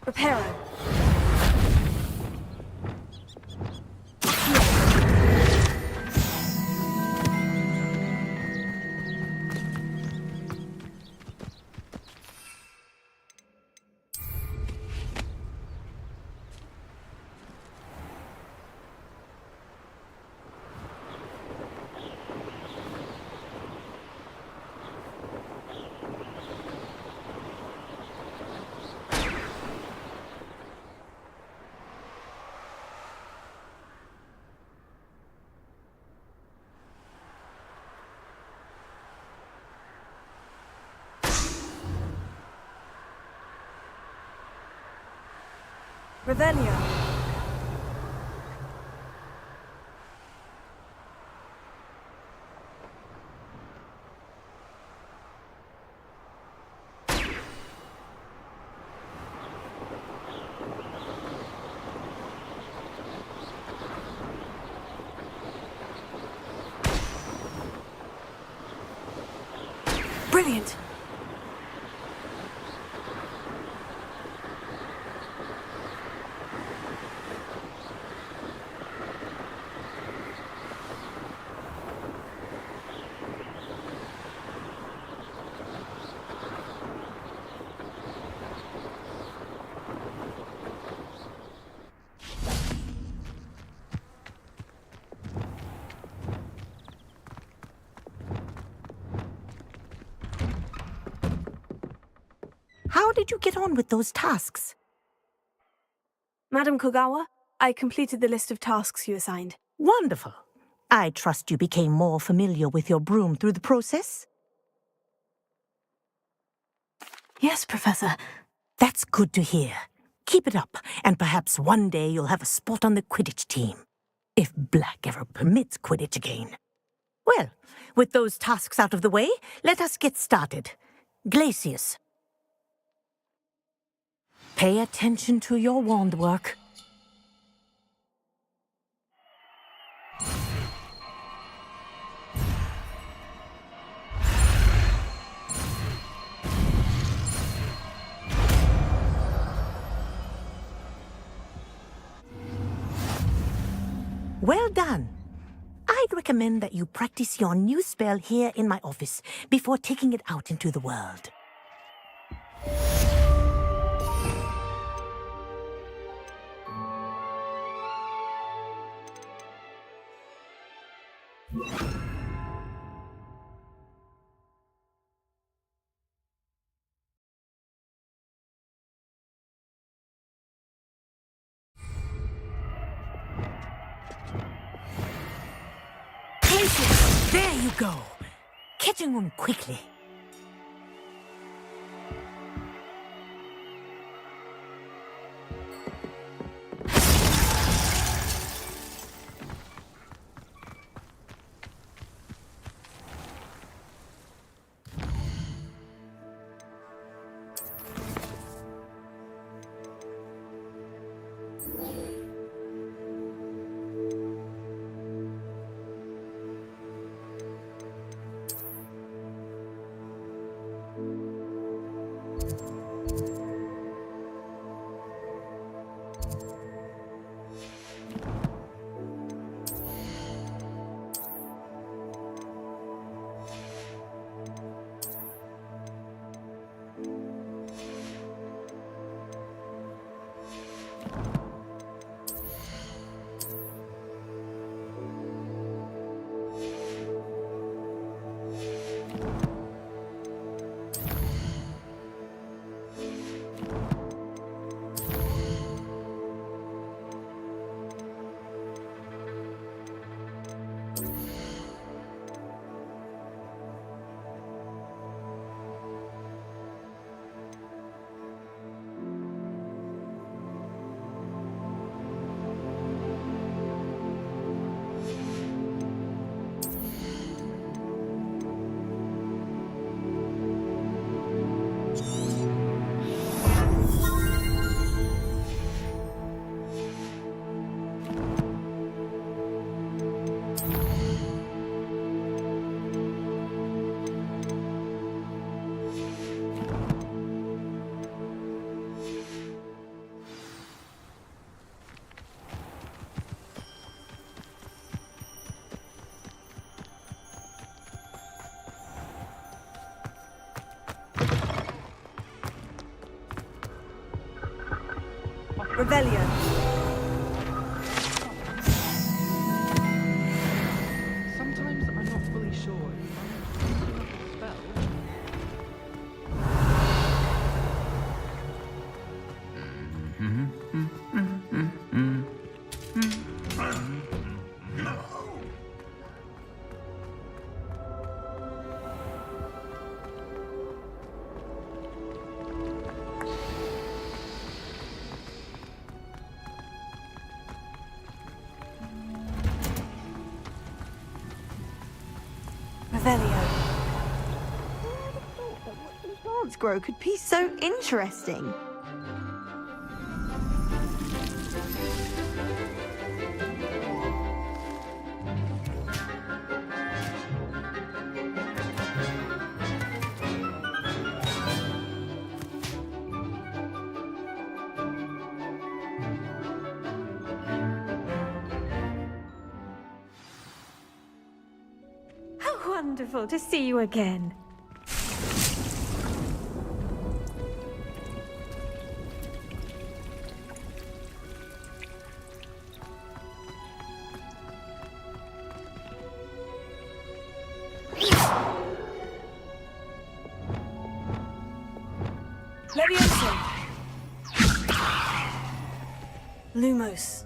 Reparo. Revelio. Brilliant. How did you get on with those tasks? Madam Kogawa, I completed the list of tasks you assigned. Wonderful. I trust you became more familiar with your broom through the process? Yes, Professor. That's good to hear. Keep it up, and perhaps one day you'll have a spot on the Quidditch team. If Black ever permits Quidditch again. Well, with those tasks out of the way, let us get started. Glacius. Pay attention to your wand work. Well done. I'd recommend that you practice your new spell here in my office before taking it out into the world. There you go. Catching on quickly. Revelio. Sometimes I'm not fully sure if I'm picking up a spell. Revelio. Watching plants grow could be so interesting. How wonderful to see you again. Levioso. Lumos.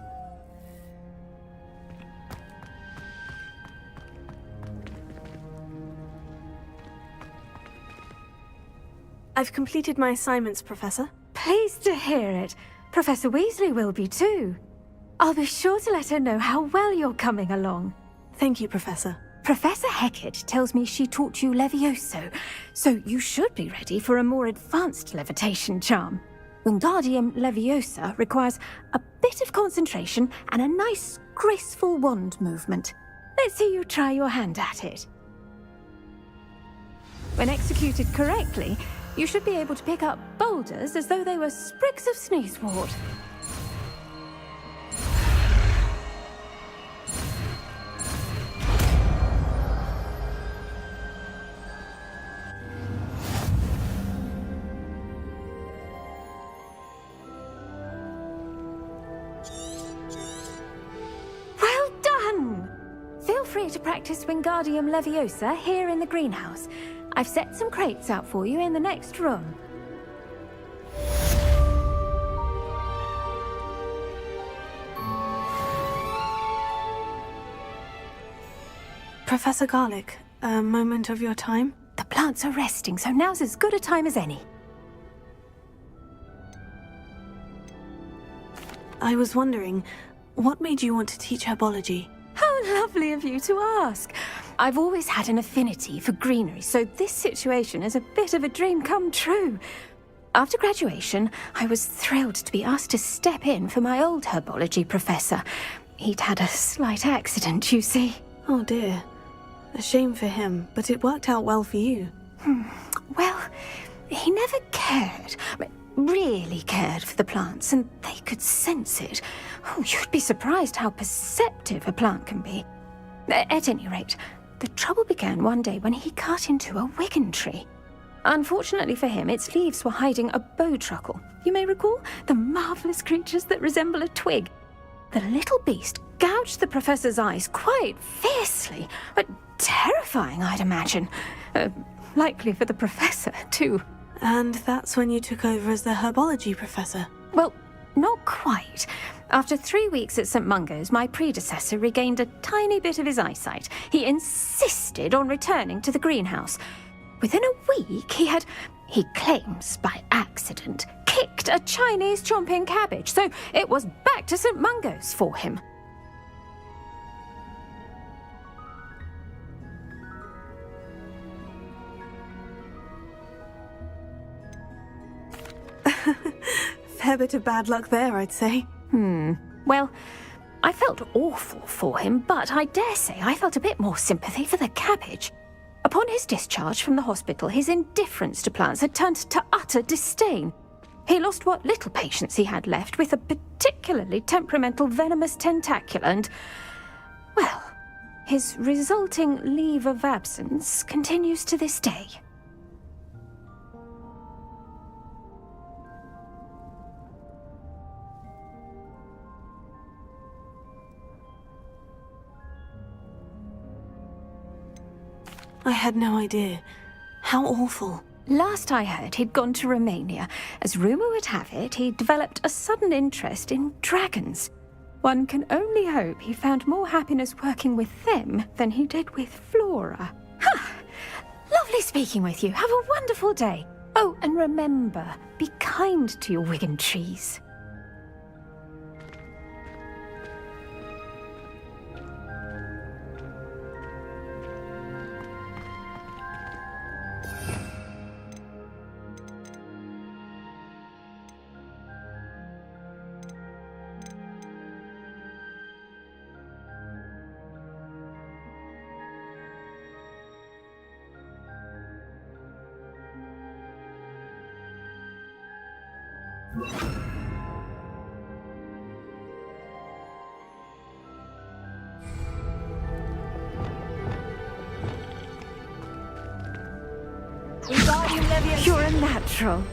I've completed my assignments, Professor. Pleased to hear it. Professor Weasley will be too. I'll be sure to let her know how well you're coming along. Thank you, Professor. Professor Hecat tells me she taught you Levioso, so you should be ready for a more advanced levitation charm. Wingardium Leviosa requires a bit of concentration and a nice, graceful wand movement. Let's see you try your hand at it. When executed correctly, you should be able to pick up boulders as though they were sprigs of sneezewort. Well done! Feel free to practice Wingardium Leviosa here in the greenhouse. I've set some crates out for you in the next room. Professor Garlick, a moment of your time? The plants are resting, so now's as good a time as any. I was wondering, what made you want to teach herbology? How lovely of you to ask. I've always had an affinity for greenery, so this situation is a bit of a dream come true. After graduation, I was thrilled to be asked to step in for my old herbology professor. He'd had a slight accident, you see. Oh dear. A shame for him, but it worked out well for you. Well, he never cared. Really cared for the plants, and they could sense it. Oh, you'd be surprised how perceptive a plant can be. At any rate, the trouble began one day when he cut into a wigan tree. Unfortunately for him, its leaves were hiding a bowtruckle. You may recall the marvellous creatures that resemble a twig. The little beast gouged the professor's eyes quite fiercely, but terrifying, I'd imagine. Likely for the professor, too. And that's when you took over as the herbology professor? Well, not quite. After 3 weeks at St. Mungo's, my predecessor regained a tiny bit of his eyesight. He insisted on returning to the greenhouse. Within a week, he claims by accident, kicked a Chinese chomping cabbage, so it was back to St. Mungo's for him. Fair bit of bad luck there, I'd say. Well, I felt awful for him, but I dare say I felt a bit more sympathy for the cabbage. Upon his discharge from the hospital, his indifference to plants had turned to utter disdain. He lost what little patience he had left with a particularly temperamental venomous tentacula and, well, his resulting leave of absence continues to this day. I had no idea. How awful. Last I heard, he'd gone to Romania. As rumour would have it, he developed a sudden interest in dragons. One can only hope he found more happiness working with them than he did with Flora. Ha! Lovely speaking with you. Have a wonderful day. Oh, and remember, be kind to your Wigan trees. You're a natural.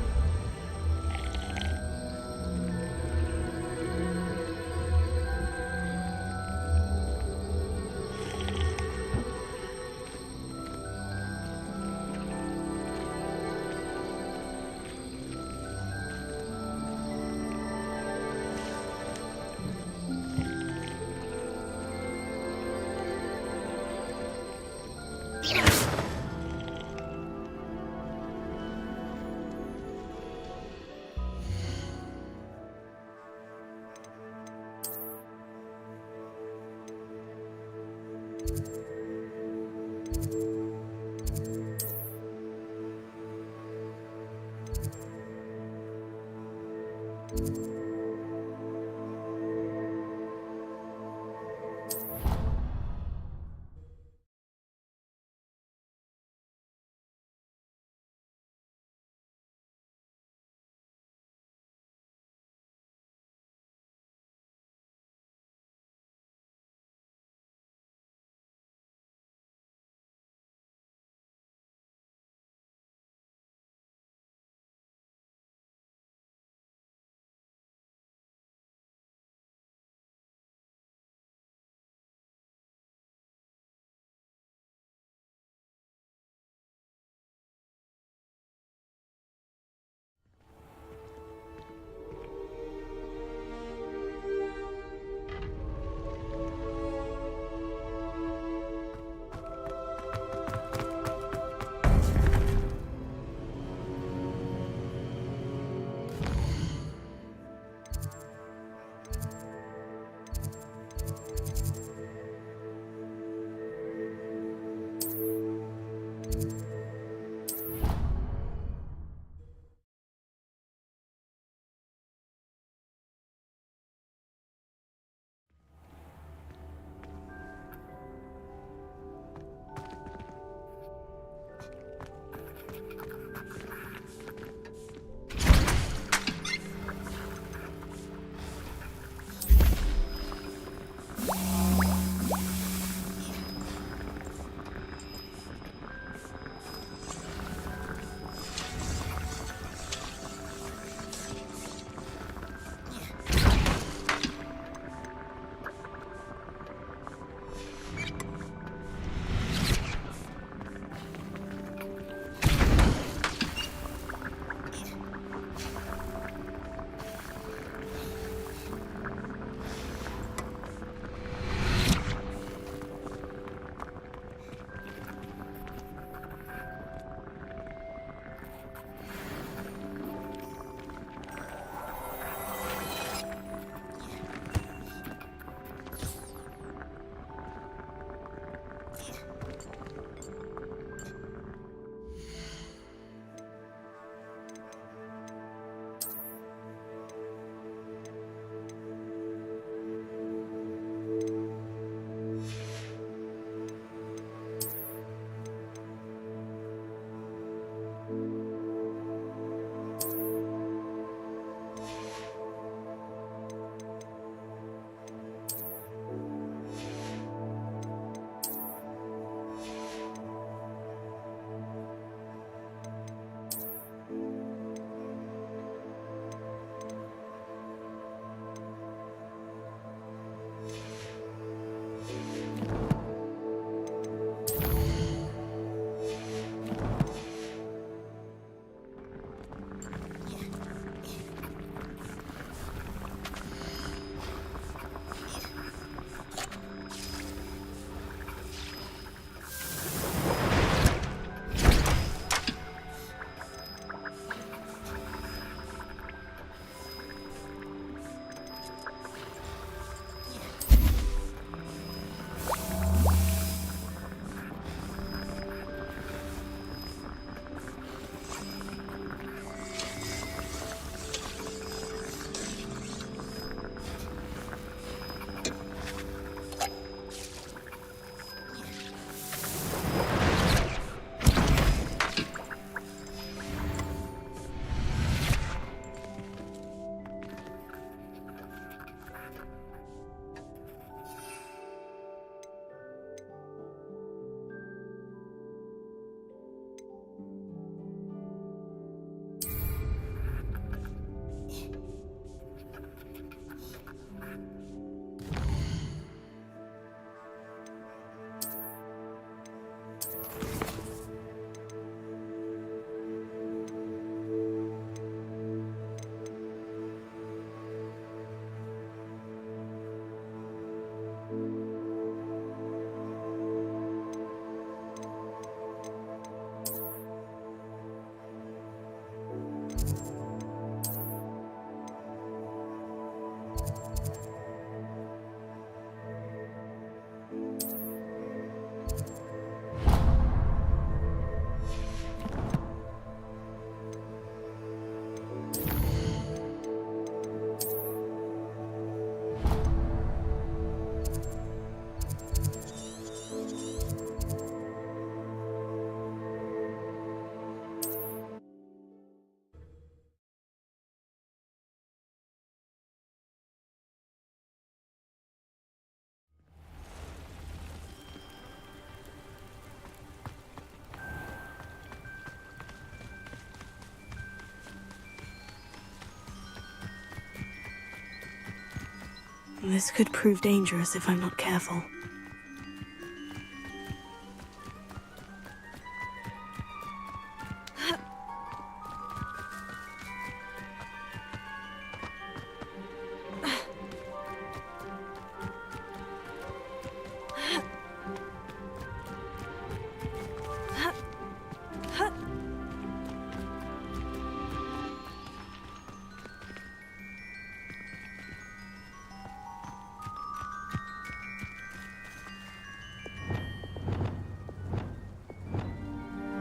This could prove dangerous if I'm not careful.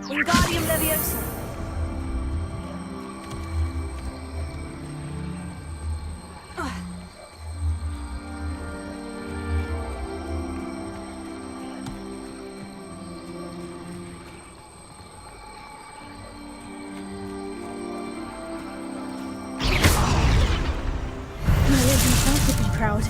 Wingardium Leviosa. My lady himself would be proud.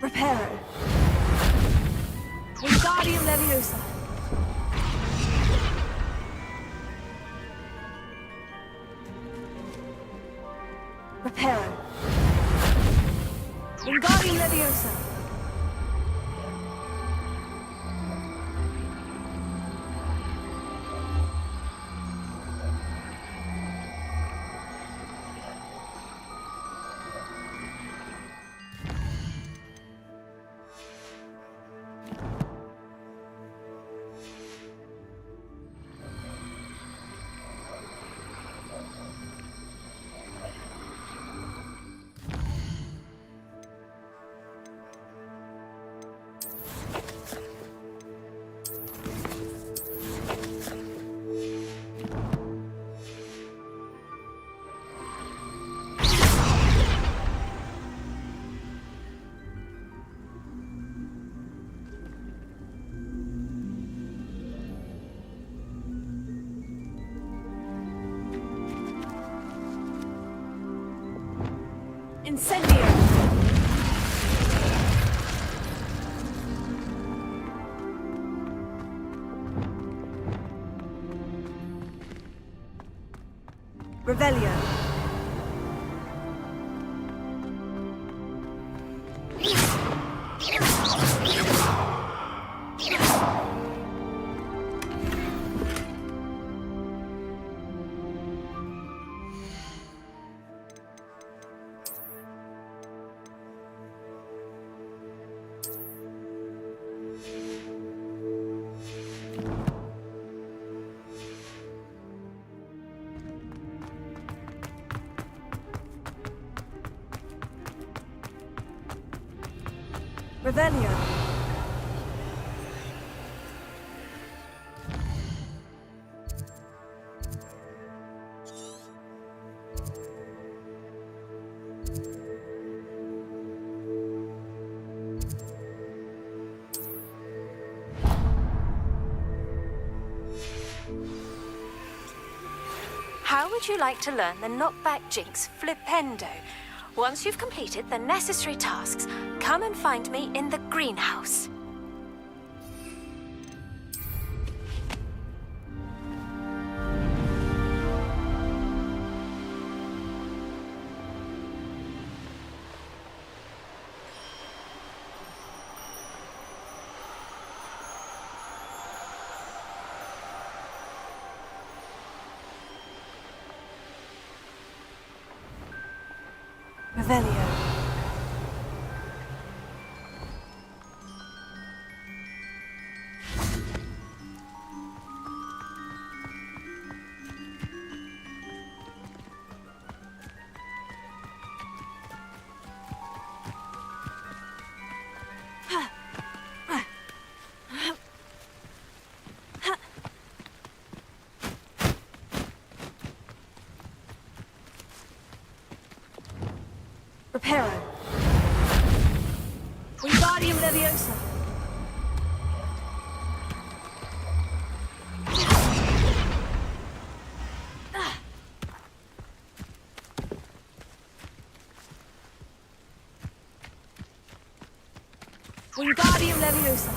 Reparo. Wingardium Leviosa. Reparo. Wingardium Leviosa. Incendio! Revelio. Revelio. How would you like to learn the knockback jinx Flipendo? Once you've completed the necessary tasks, come and find me in the greenhouse. Revelio. Reparo. Wingardium Leviosa. Wingardium Leviosa.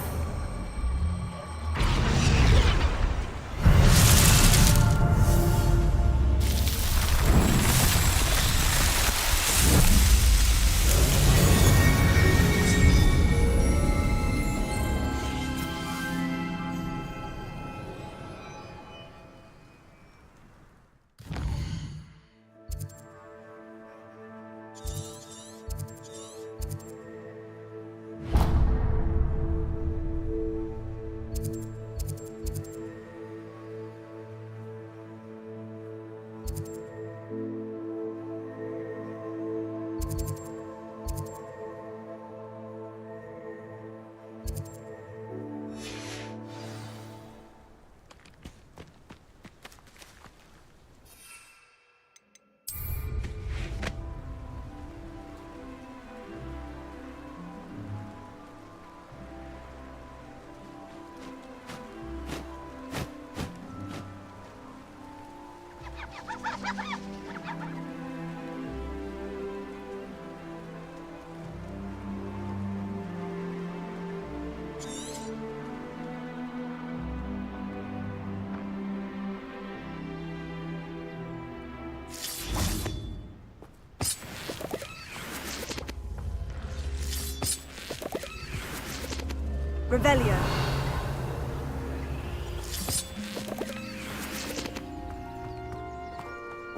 Revelio.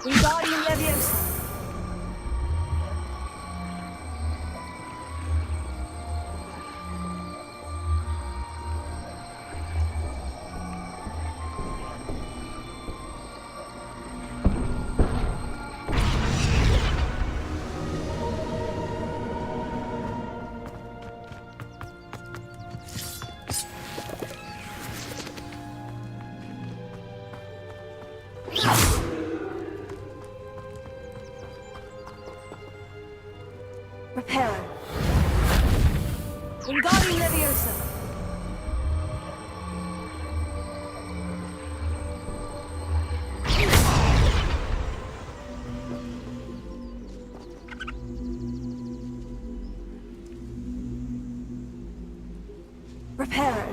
Wingardium Leviosa. Reparo. Wingardium Leviosa. Reparo.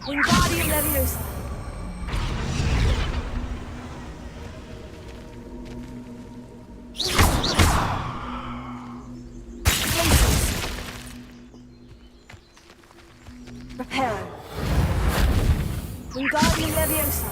Wingardium Leviosa. Reparo. Wingardium Leviosa.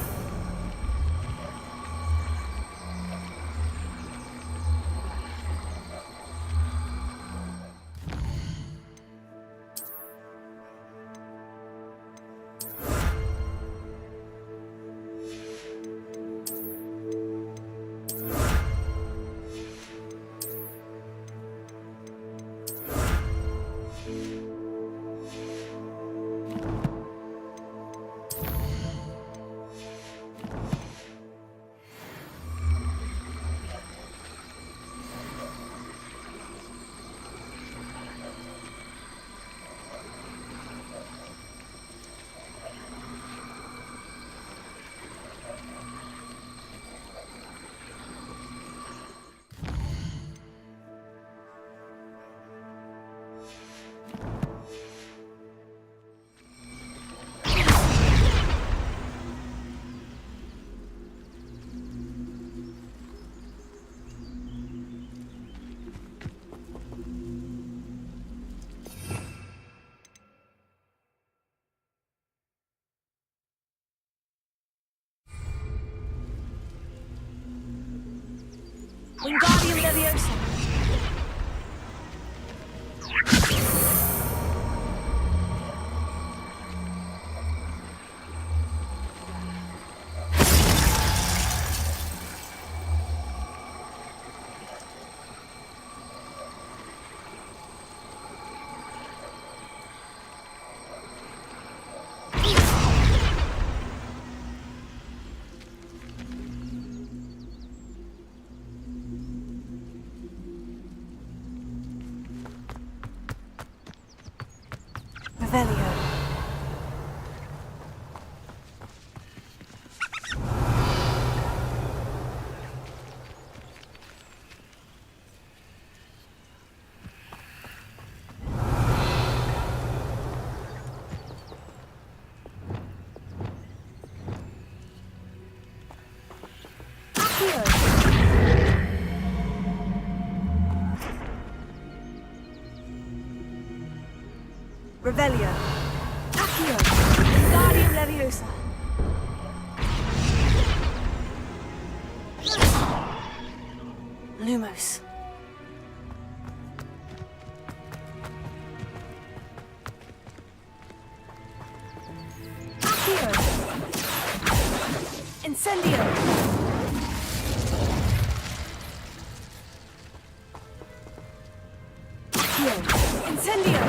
Wingardium Leviosa. Revelio. Revelio. Accio. Wingardium Leviosa. Lumos. Accio. Incendio. Accio. Incendio.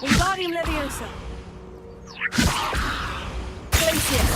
Wingardium Leviosa. Glacier.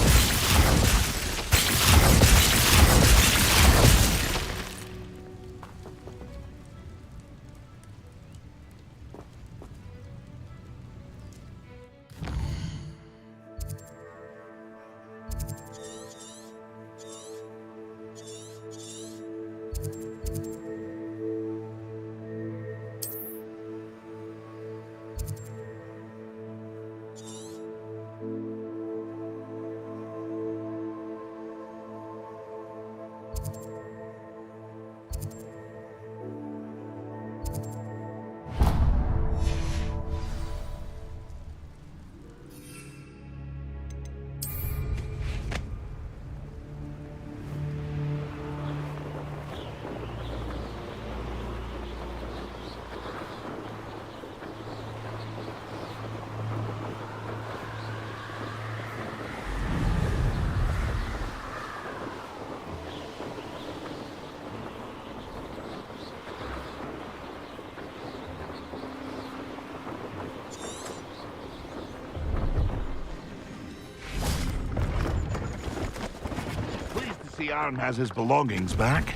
Arn has his belongings back.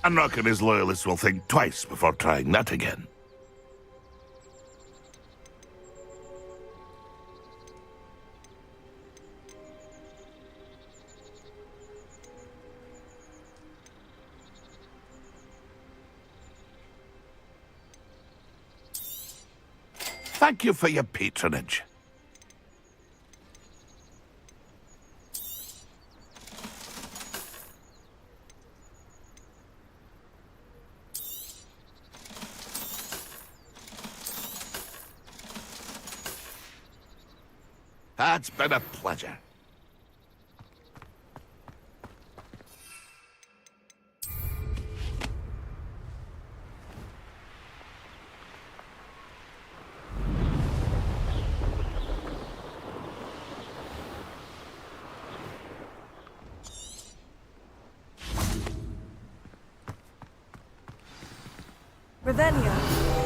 Ranrock and his loyalists will think twice before trying that again. Thank you for your patronage. It's been a pleasure. Revelio.